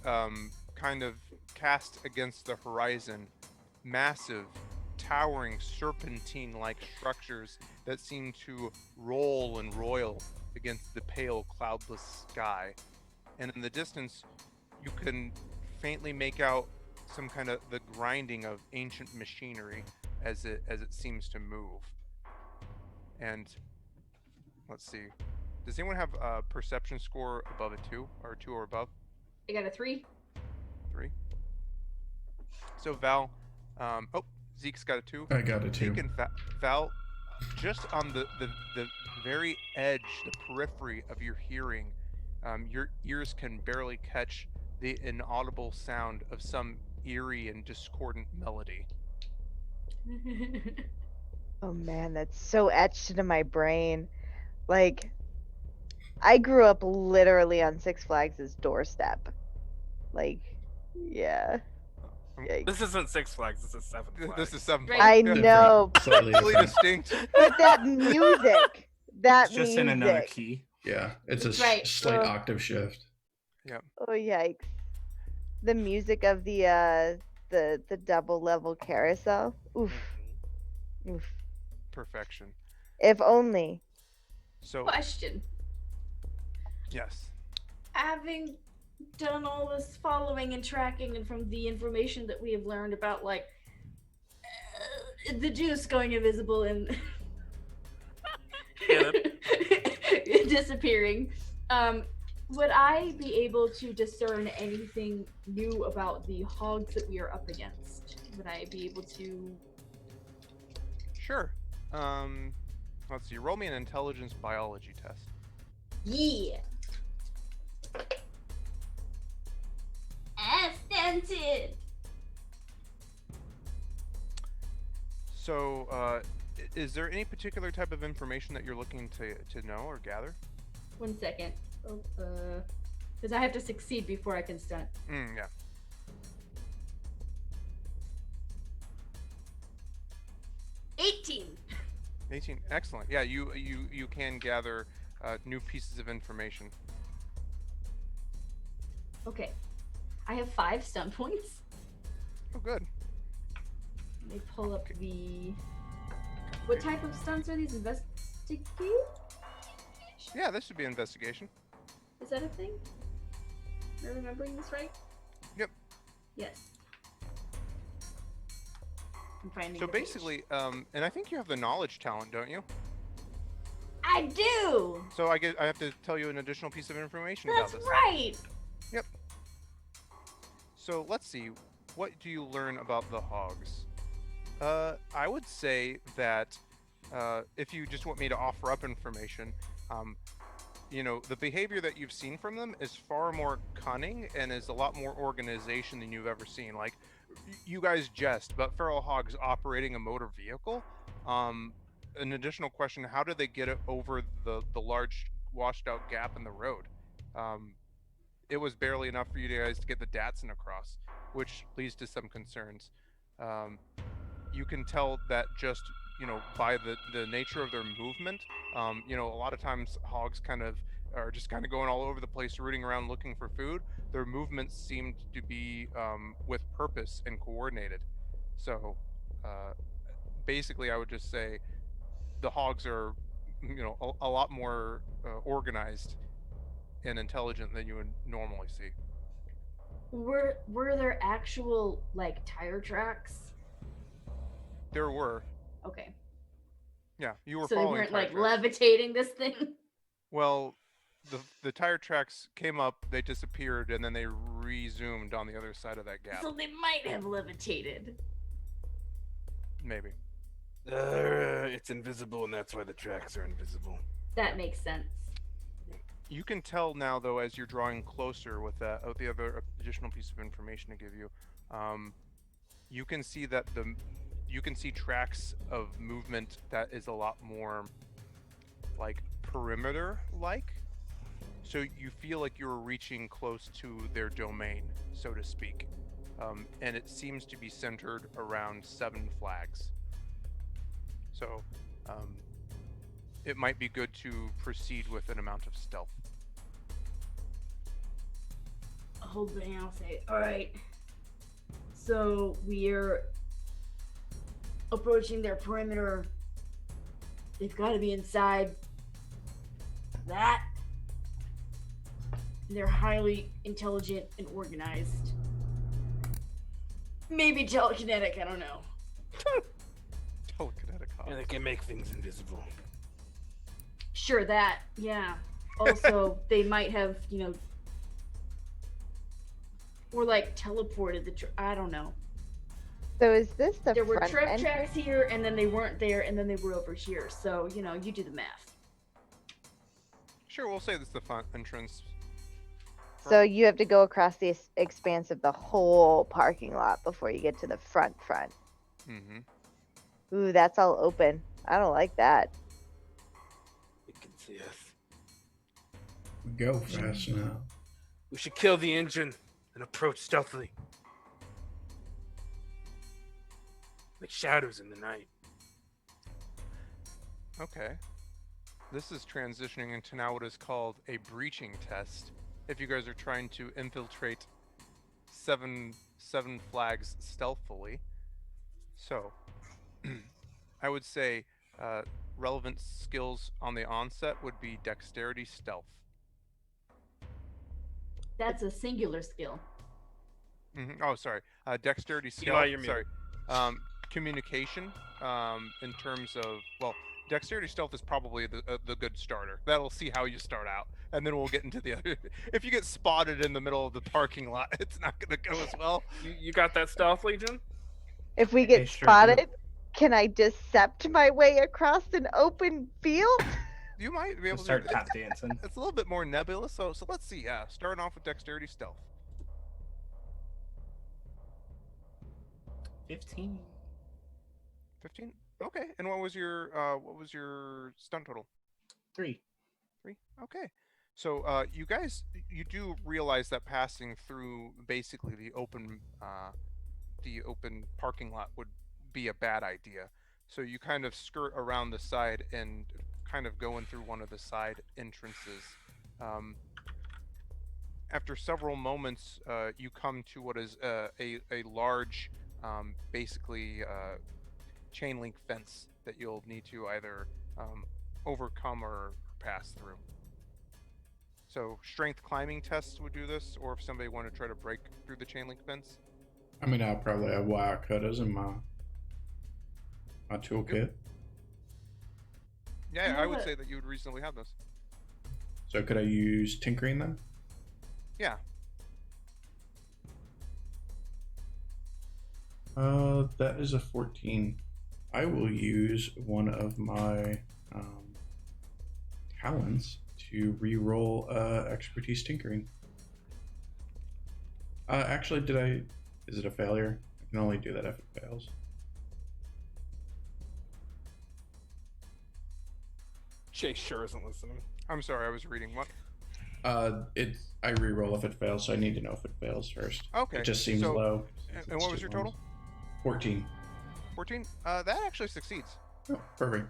kind of cast against the horizon massive, towering, serpentine-like structures that seem to roll and roil against the pale, cloudless sky. And in the distance, you can faintly make out some kind of the grinding of ancient machinery as it seems to move. And let's see, does anyone have a perception score above a 2 or 2 or above? I got a 3. 3. So Val, Zeke's got a 2. I got a 2. Zeke and Val, just on the very edge, the periphery of your hearing, your ears can barely catch the inaudible sound of some eerie and discordant melody. Oh man, that's so etched into my brain. Like, I grew up literally on Six Flags' doorstep. Like, yeah. Yikes. This isn't 6 Flags. This is 7 Flags. This is 7 Right. Flags. I Yeah. know, Slightly Really different. distinct. but that music, It's just in another music. key. Yeah, it's a Right. slight octave shift. Oh yikes! The music of the double level carousel. Oof, oof. Perfection. If only. So Question. yes. Having done all this following and tracking, and from the information that we have learned about, like, the juice going invisible and disappearing, would I be able to discern anything new about the hogs that we are up against? Would I be able to? Sure. Let's see. Roll me an intelligence biology test. Yeah. Represented. So, is there any particular type of information that you're looking to know or gather? 1 second. Because I have to succeed before I can stunt. Yeah. 18. 18. Excellent. Yeah, you can gather new pieces of information. Okay. I have 5 stunt points. Oh, good. Let me pull up the. What type of stunts are these? Investigate? Yeah, this should be investigation. Is that a thing? Am I remembering this right? Yep. Yes. I'm finding So the page. basically, and I think you have the knowledge talent, don't you? I do! So I have to tell you an additional piece of information That's about this. right! Yep. So let's see. What do you learn about the hogs? I would say that if you just want me to offer up information, the behavior that you've seen from them is far more cunning and is a lot more organization than you've ever seen. Like, you guys jest about feral hogs operating a motor vehicle. An additional question: how did they get it over the large washed out gap in the road? It was barely enough for you guys to get the Datsun across, which leads to some concerns. You can tell that just by the nature of their movement. A lot of times hogs are just kind of going all over the place, rooting around looking for food. Their movements seemed to be with purpose and coordinated. So basically, I would just say the hogs are a lot more organized and intelligent than you would normally see. Were there actual, like, tire tracks? There were. Okay. Yeah, you were So they following weren't, tire like, tracks. levitating this thing? Well, the tire tracks came up, they disappeared, and then they resumed on the other side of that gap. So they might have levitated. Maybe. It's invisible, and that's why the tracks are invisible. That makes sense. You can tell now, though, as you're drawing closer with the other additional piece of information to give you, you can see that you can see tracks of movement that is a lot more like perimeter-like. So you feel like you're reaching close to their domain, so to speak, and it seems to be centered around 7 flags. So it might be good to proceed with an amount of stealth. Hold the hand, I'll say, alright. So we're approaching their perimeter. They've got to be inside that. They're highly intelligent and organized. Maybe telekinetic, I don't know. Telekinetic hogs. And they can make things invisible. Sure, that, yeah. Also, they might have, or like teleported I don't know. So is this the There were front trip entrance? tracks here, and then they weren't there, and then they were over here. So, you do the math. Sure, we'll say this is the front entrance. So you have to go across the expanse of the whole parking lot before you get to the front. Mm-hmm. Ooh, that's all open. I don't like that. It can see us. Go fast now. We should kill the engine and approach stealthily. Like shadows in the night. Okay. This is transitioning into now what is called a breaching test. If you guys are trying to infiltrate seven flags stealthily. So, I would say relevant skills on the onset would be dexterity stealth. That's a singular skill. Mm-hmm. Oh, sorry. Dexterity stealth. Eli, you're sorry. Communication. In terms of, well, dexterity stealth is probably the good starter. That'll see how you start out, and then we'll get into the other. If you get spotted in the middle of the parking lot, it's not gonna go as well. You got that stealth, Legion? If we get They sure spotted, can I decept my way across an open field? You might be able Just to start tap dancing. It's a little bit more nebulous, so let's see. Yeah, starting off with dexterity stealth. 15. 15. Okay. And what was your stunt total? 3. 3. Okay. So you guys, you do realize that passing through basically the open parking lot would be a bad idea. So you kind of skirt around the side and kind of go in through one of the side entrances. Um, After several moments, you come to what is a large, basically chain link fence that you'll need to either overcome or pass through. So strength climbing tests would do this, or if somebody wanted to try to break through the chain link fence. I mean, I probably have wire cutters in my toolkit. Yeah, I would say that you would reasonably have those. So could I use tinkering then? Yeah. That is a 14. I will use one of my talents to re-roll expertise tinkering. Actually, is it a failure? I can only do that if it fails. Chase sure isn't listening. I'm sorry, I was reading what? I re-roll if it fails, so I need to know if it fails first. Okay. It just seems so, low. And what was your total? 14. 14? That actually succeeds. Oh, perfect.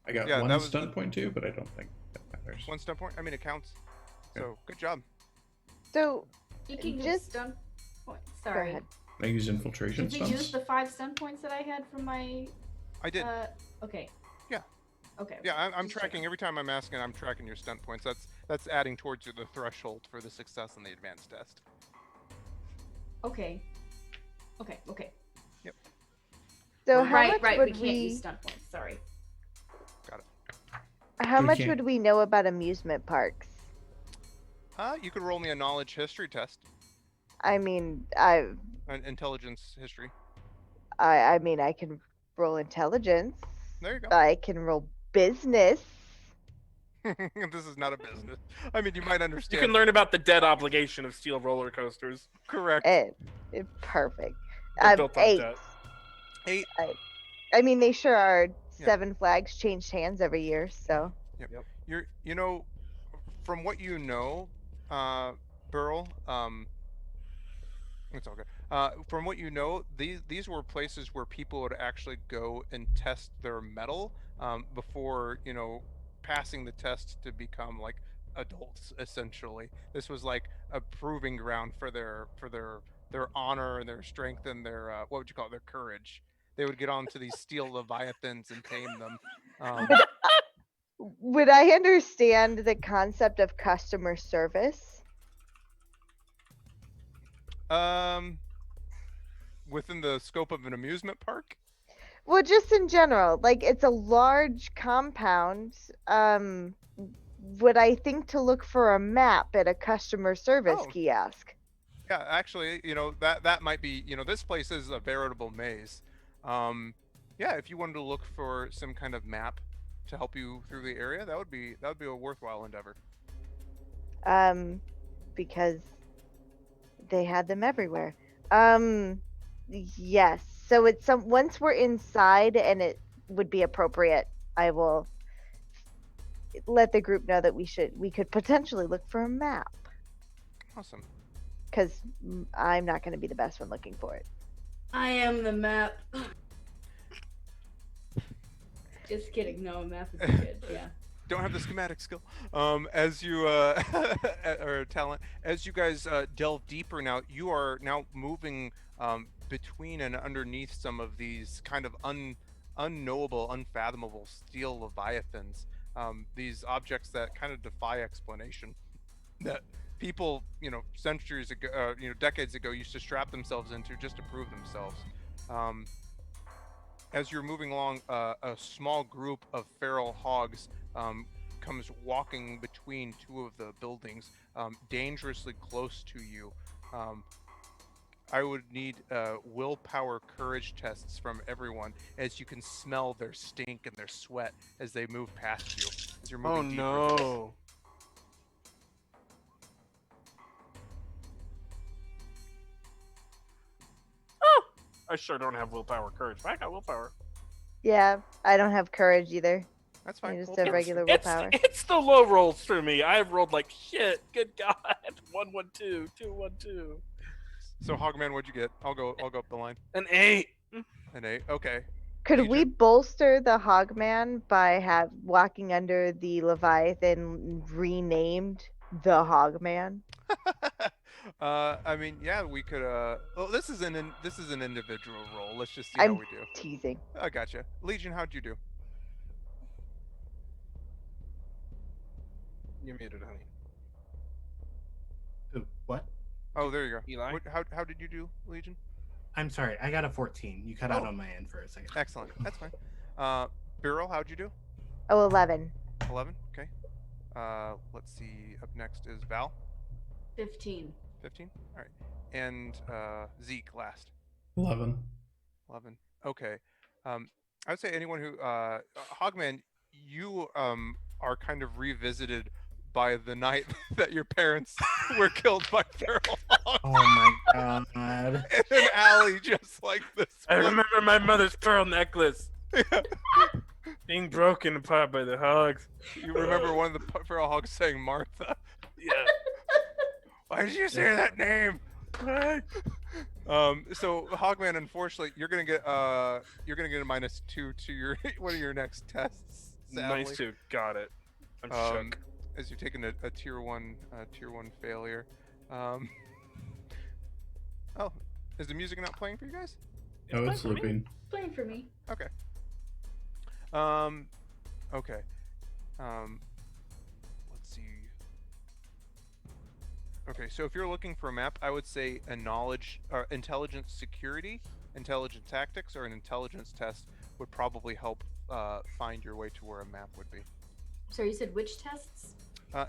I got one stunt point too, but I don't think that matters. One stunt point? I mean, it counts. So, good job. So, Speaking of just stun points, go sorry. ahead. Can I use infiltration Did we stunts? use the 5 stun points that I had from my? I did. Okay. Yeah. Okay. Yeah, I'm Just tracking checking. every time I'm asking. I'm tracking your stunt points. That's adding towards the threshold for the success in the advanced test. Okay. Okay. Yep. So how much Right. would We can't use stun points. Sorry. Got it. How We much can't- would we know about amusement parks? You could roll me a knowledge history test, I mean, an intelligence history. I mean, I can roll intelligence. There you go. I can roll business. This is not a business. I mean, you might You understand. can learn about the debt obligation of steel roller coasters. Correct. Perfect. They're built on 8. debt. 8. I mean, they sure are. Yeah. 7 flags changed hands every year, so. You know, from what you know, Burl, it's all good. From what you know, these were places where people would actually go and test their metal before, passing the test to become like adults. Essentially, this was like a proving ground for their honor and their strength and their what would you call it, their courage. They would get onto these steel leviathans and tame them. Would I understand the concept of customer service? Within the scope of an amusement park. Well, just in general, like it's a large compound. Would I think to look for a map at a customer service Oh. kiosk? Yeah, actually, that might be, this place is a veritable maze. Yeah, if you wanted to look for some kind of map to help you through the area, that would be a worthwhile endeavor. Because they had them everywhere. Yes. So it's once we're inside and it would be appropriate, I will let the group know that we could potentially look for a map. Awesome. Because I'm not going to be the best one looking for it. I am the map. Just kidding. No, map is good. Yeah. Don't have the schematic skill. As you or talent, as you guys delve deeper now, you are now moving between and underneath some of these kind of unknowable, unfathomable steel leviathans. These objects that kind of defy explanation. That people, centuries ago, decades ago, used to strap themselves into just to prove themselves. As you're moving along, a small group of feral hogs comes walking between two of the buildings, dangerously close to you. I would need willpower courage tests from everyone, as you can smell their stink and their sweat as they move past you. As you're moving deeper. No. I sure don't have willpower, courage. But I got willpower. Yeah, I don't have courage either. That's I fine. just We'll have do it. regular willpower. It's the low rolls for me. I've rolled like shit. Good God. 1, 1, 2, 2, 1, 2. So Hogman, what'd you get? I'll go up the line. An 8. An 8. Okay. Could we Legion? bolster the Hogman by walking under the Leviathan renamed the Hogman? I mean, yeah, we could. Well, this is an individual roll. Let's just see I'm how we do. teasing. I gotcha. Legion, how'd you do? You're muted, honey. Ooh, what? Oh, there you go. Eli? How did you do, Legion? I'm sorry, I got a 14. You cut out on my end for a second. Excellent. That's fine. Beryl, how'd you do? Oh, 11. 11. Okay. Let's see. Up next is Val. 15. 15. All right. And Zeke last. 11. 11. Okay. I would say anyone who Hogman, you are kind of revisited by the night that your parents were killed by feral hogs Oh my god. in an alley just like this. I one. remember my mother's pearl necklace being broken apart by the hogs. You remember one of the feral hogs saying Martha? Yeah. Why did you say that name? So Hogman, unfortunately, you're gonna get a -2 to your one of your next tests. Sadly. Nice to got it. I'm shook. As you're taking a tier 1 failure. Oh, is the music not playing for you guys? Oh, it's looping. Playing for me. Okay. Okay. Let's see. Okay, so if you're looking for a map, I would say a knowledge or intelligence security, intelligence tactics, or an intelligence test would probably help find your way to where a map would be. So you said which tests?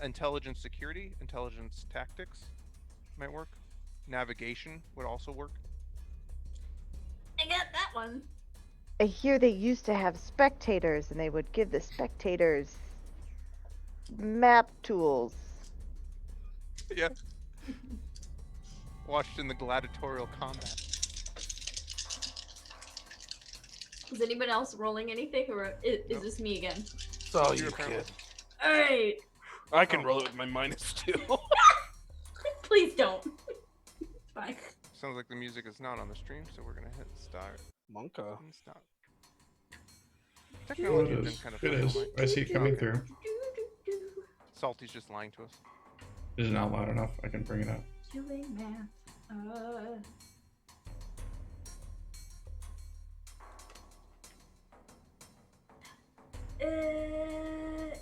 Intelligence security, intelligence tactics might work. Navigation would also work. I got that one. I hear they used to have spectators, and they would give the spectators map tools. Yeah. Watched in the gladiatorial combat. Is anyone else rolling anything, or is this me again? It's all you, apparently. kid. All right. I can roll it with my -2. Please don't. Fine. Sounds like the music is not on the stream, so we're gonna hit start Monka. and stop. Oh, Technology it has been is. kind of It is. funny. I see it coming through. Salty's just lying to us. Is it not loud enough? I can bring it up. Doing math.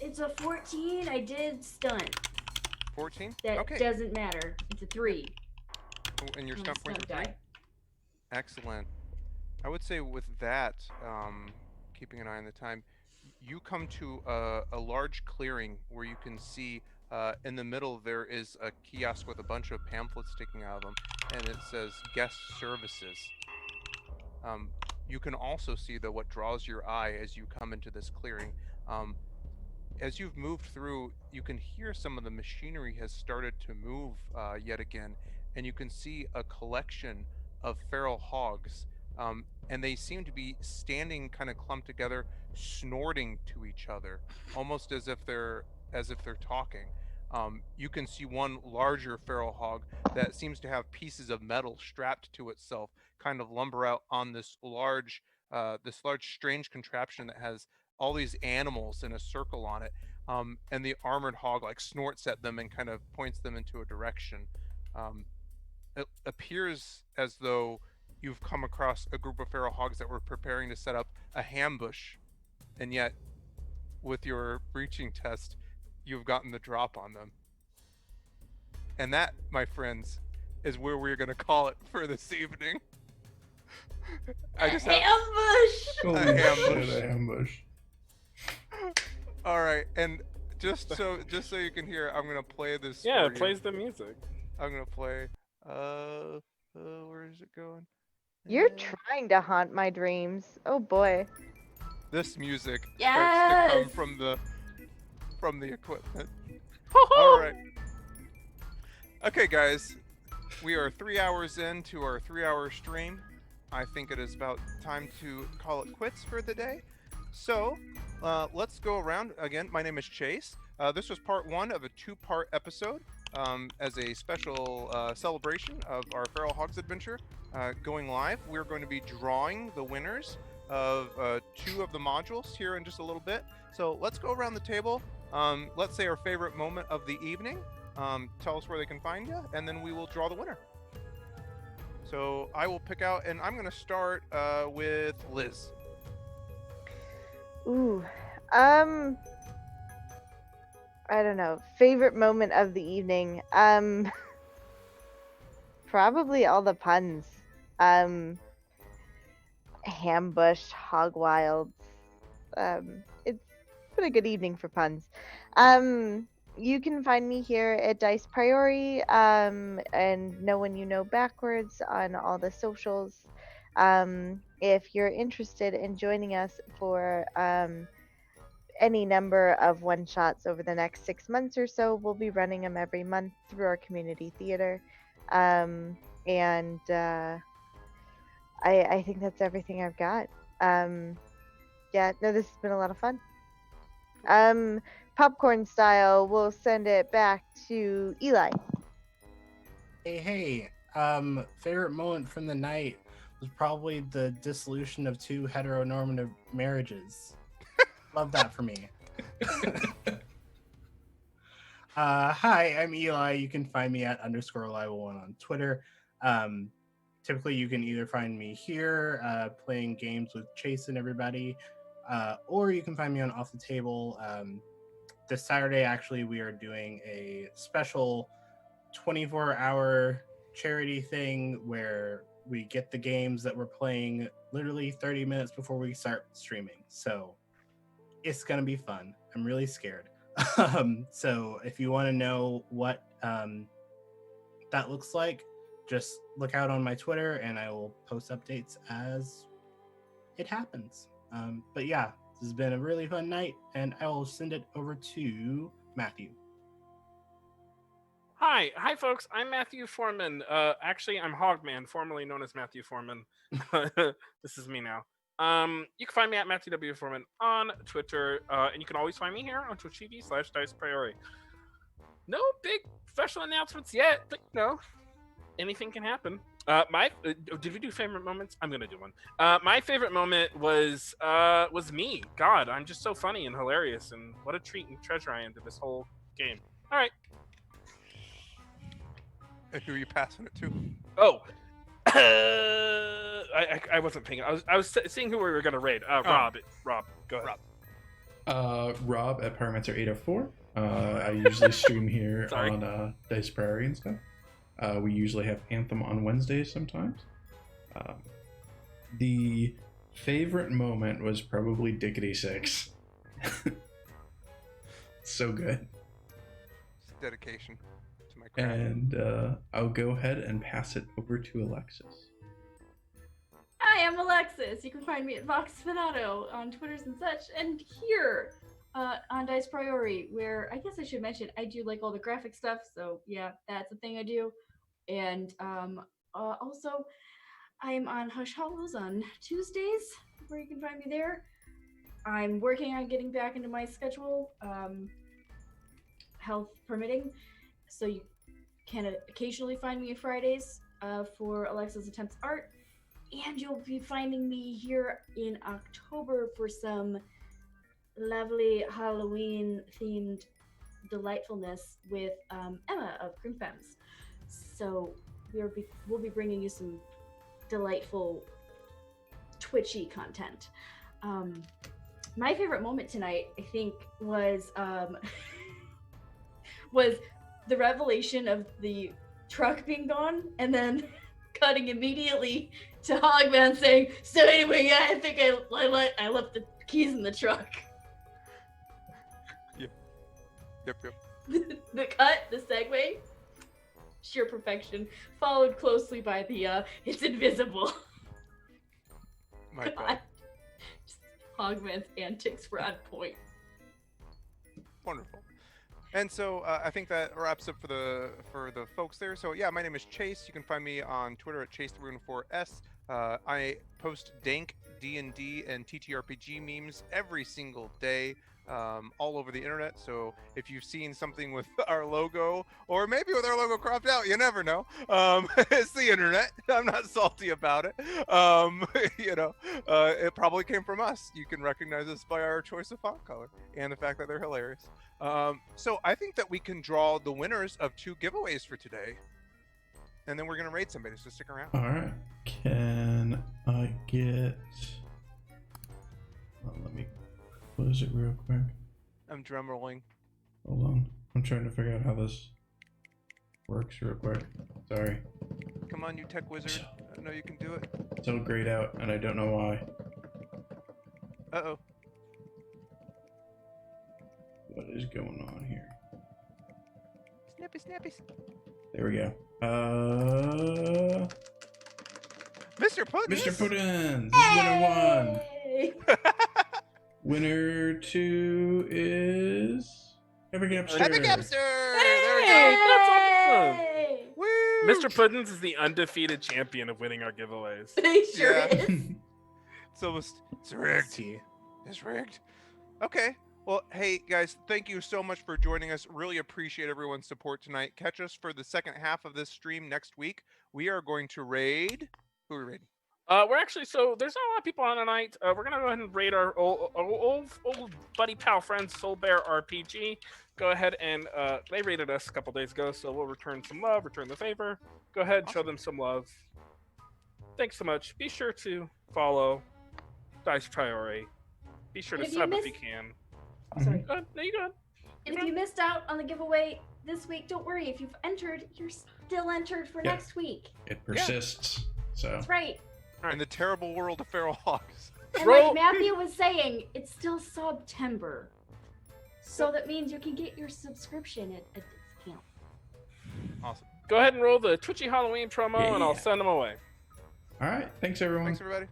It's a 14. I did stunt. 14? That Okay. doesn't matter. It's a 3. And your on the stunt points are stunt 3? die. Excellent. I would say with that, keeping an eye on the time, you come to a large clearing where you can see in the middle there is a kiosk with a bunch of pamphlets sticking out of them, and it says guest services. You can also see that what draws your eye as you come into this clearing. As you've moved through, you can hear some of the machinery has started to move yet again, and you can see a collection of feral hogs, and they seem to be standing kind of clumped together, snorting to each other, almost as if they're talking. You can see one larger feral hog that seems to have pieces of metal strapped to itself, kind of lumber out on this large strange contraption that has all these animals in a circle on it. And the armored hog like snorts at them and kind of points them into a direction. It appears as though you've come across a group of feral hogs that were preparing to set up a ambush, and yet with your breaching test, you've gotten the drop on them. And that, my friends, is where we're going to call it for this evening. I just have Ambush! ambush. Shit, ambush. All right, and just so you can hear, I'm gonna play this. Yeah, for it you. plays the music. I'm gonna play. Where is it going? You're Uh, trying to haunt my dreams. Oh boy. This music starts to Yes! come from the equipment. All right. Okay, guys, we are 3 hours into our 3-hour stream. I think it is about time to call it quits for the day. So, let's go around again. My name is Chase. This was part 1 of a 2-part episode as a special celebration of our Feral Hogs adventure going live. We're going to be drawing the winners of 2 of the modules here in just a little bit. So let's go around the table. Let's say our favorite moment of the evening. Tell us where they can find you, and then we will draw the winner. So I will pick out, and I'm going to start with Liz. Ooh. I don't know. Favorite moment of the evening. Probably all the puns. Hambush, Hog Wild. It's been a good evening for puns. You can find me here at Dice Priori, and Know When You Know Backwards on all the socials. If you're interested in joining us for any number of one-shots over the next 6 months or so, we'll be running them every month through our community theater. I think that's everything I've got. Yeah, no, this has been a lot of fun. Popcorn style, we'll send it back to Eli. Hey, favorite moment from the night was probably the dissolution of 2 heteronormative marriages. Love that for me. Hi, I'm Eli. You can find me at _Live1 on Twitter. Typically, you can either find me here playing games with Chase and everybody, or you can find me on Off the Table. This Saturday, actually, we are doing a special 24-hour charity thing where we get the games that we're playing literally 30 minutes before we start streaming. So it's going to be fun. I'm really scared. So if you want to know what that looks like, just look out on my Twitter and I will post updates as it happens. But yeah, this has been a really fun night, and I will send it over to Matthew. Hi, folks. I'm Matthew Foreman. Actually, I'm Hogman, formerly known as Matthew Foreman. This is me now. You can find me at Matthew W. Foreman on Twitter, and you can always find me here on Twitch TV/Dice Priori. No big special announcements yet, but anything can happen. Did we do favorite moments? I'm gonna do one. My favorite moment was me. God, I'm just so funny and hilarious, and what a treat and treasure I am to this whole game. All right. And who are you passing it to? Oh, I wasn't paying. I was seeing who we were gonna raid. Rob, go ahead. Rob at Parameter 804. I usually stream here Sorry. on Dice Priori and stuff. We usually have Anthem on Wednesdays sometimes. The favorite moment was probably Dickety 6. So good. It's dedication to my craft. And I'll go ahead and pass it over to Alexis. Hi, I'm Alexis. You can find me at Voxfinato on Twitters and such, and here on Dice Priori, where I guess I should mention I do like all the graphic stuff, so yeah, that's a thing I do. And also, I'm on Hush Hollows on Tuesdays, where you can find me there. I'm working on getting back into my schedule, health permitting, so you can occasionally find me on Fridays for Alexa's Attempts Art. And you'll be finding me here in October for some lovely Halloween-themed delightfulness with Emma of Grim Femmes. So we'll be bringing you some delightful twitchy content. My favorite moment tonight, I think, was was the revelation of the truck being gone, and then cutting immediately to Hogman saying, "So anyway, yeah, I think I left the keys in the truck." Yep. The cut, the segue, sheer perfection, followed closely by the "it's invisible." My God. Just Hogman's antics were on point. Wonderful. And so I think that wraps up for the folks there. So yeah, my name is Chase. You can find me on Twitter at Chase314S. I post dank D&D and TTRPG memes every single day, all over the internet. So if you've seen something with our logo, or maybe with our logo cropped out, you never know. It's the internet. I'm not salty about it. It probably came from us. You can recognize us by our choice of font color and the fact that they're hilarious. So I think that we can draw the winners of 2 giveaways for today, and then we're gonna raid somebody. So stick around. All right. Can I get? Let me close it real quick. I'm drum rolling. Hold on. I'm trying to figure out how this works real quick. Sorry. Come on, you tech wizard. I know you can do it. It's all grayed out, and I don't know why. Uh-oh. What is going on here? Snappy, snappy. There we go. Mr. Puddins! Mr. Puddins! This is winner 1. Hey! Winner 2 is Epic Gapster. Epic Gapster! There we go. Hey, that's awesome. Hey! Woo! Mr. Puddins is the undefeated champion of winning our giveaways. He sure Yeah. is. It's almost... It's rigged. It's rigged. Okay. Well, hey, guys, thank you so much for joining us. Really appreciate everyone's support tonight. Catch us for the second half of this stream next week. We are going to raid... Who are we raiding? We're actually, so there's not a lot of people on tonight. We're gonna go ahead and raid our old buddy pal friend Soul Bear RPG. Go ahead and they raided us a couple days ago, so we'll return some love, return the favor. Go ahead and show them some love. Thanks so much. Be sure to follow Dice Priori. Be sure to If you sub if miss- you can. Sorry. Go ahead. No, you go ahead. And if you missed out on the giveaway this week, don't worry. If you've entered, you're still entered for Yeah. next week. It persists. So That's right. In the terrible world of Feral Hogs. And Roll- like Matthew was saying, it's still September. So that means you can get your subscription at a discount. Awesome. Go ahead and roll the Twitchy Halloween promo, and I'll Yeah. send them away. all right. Thanks everyone. Thanks, everybody.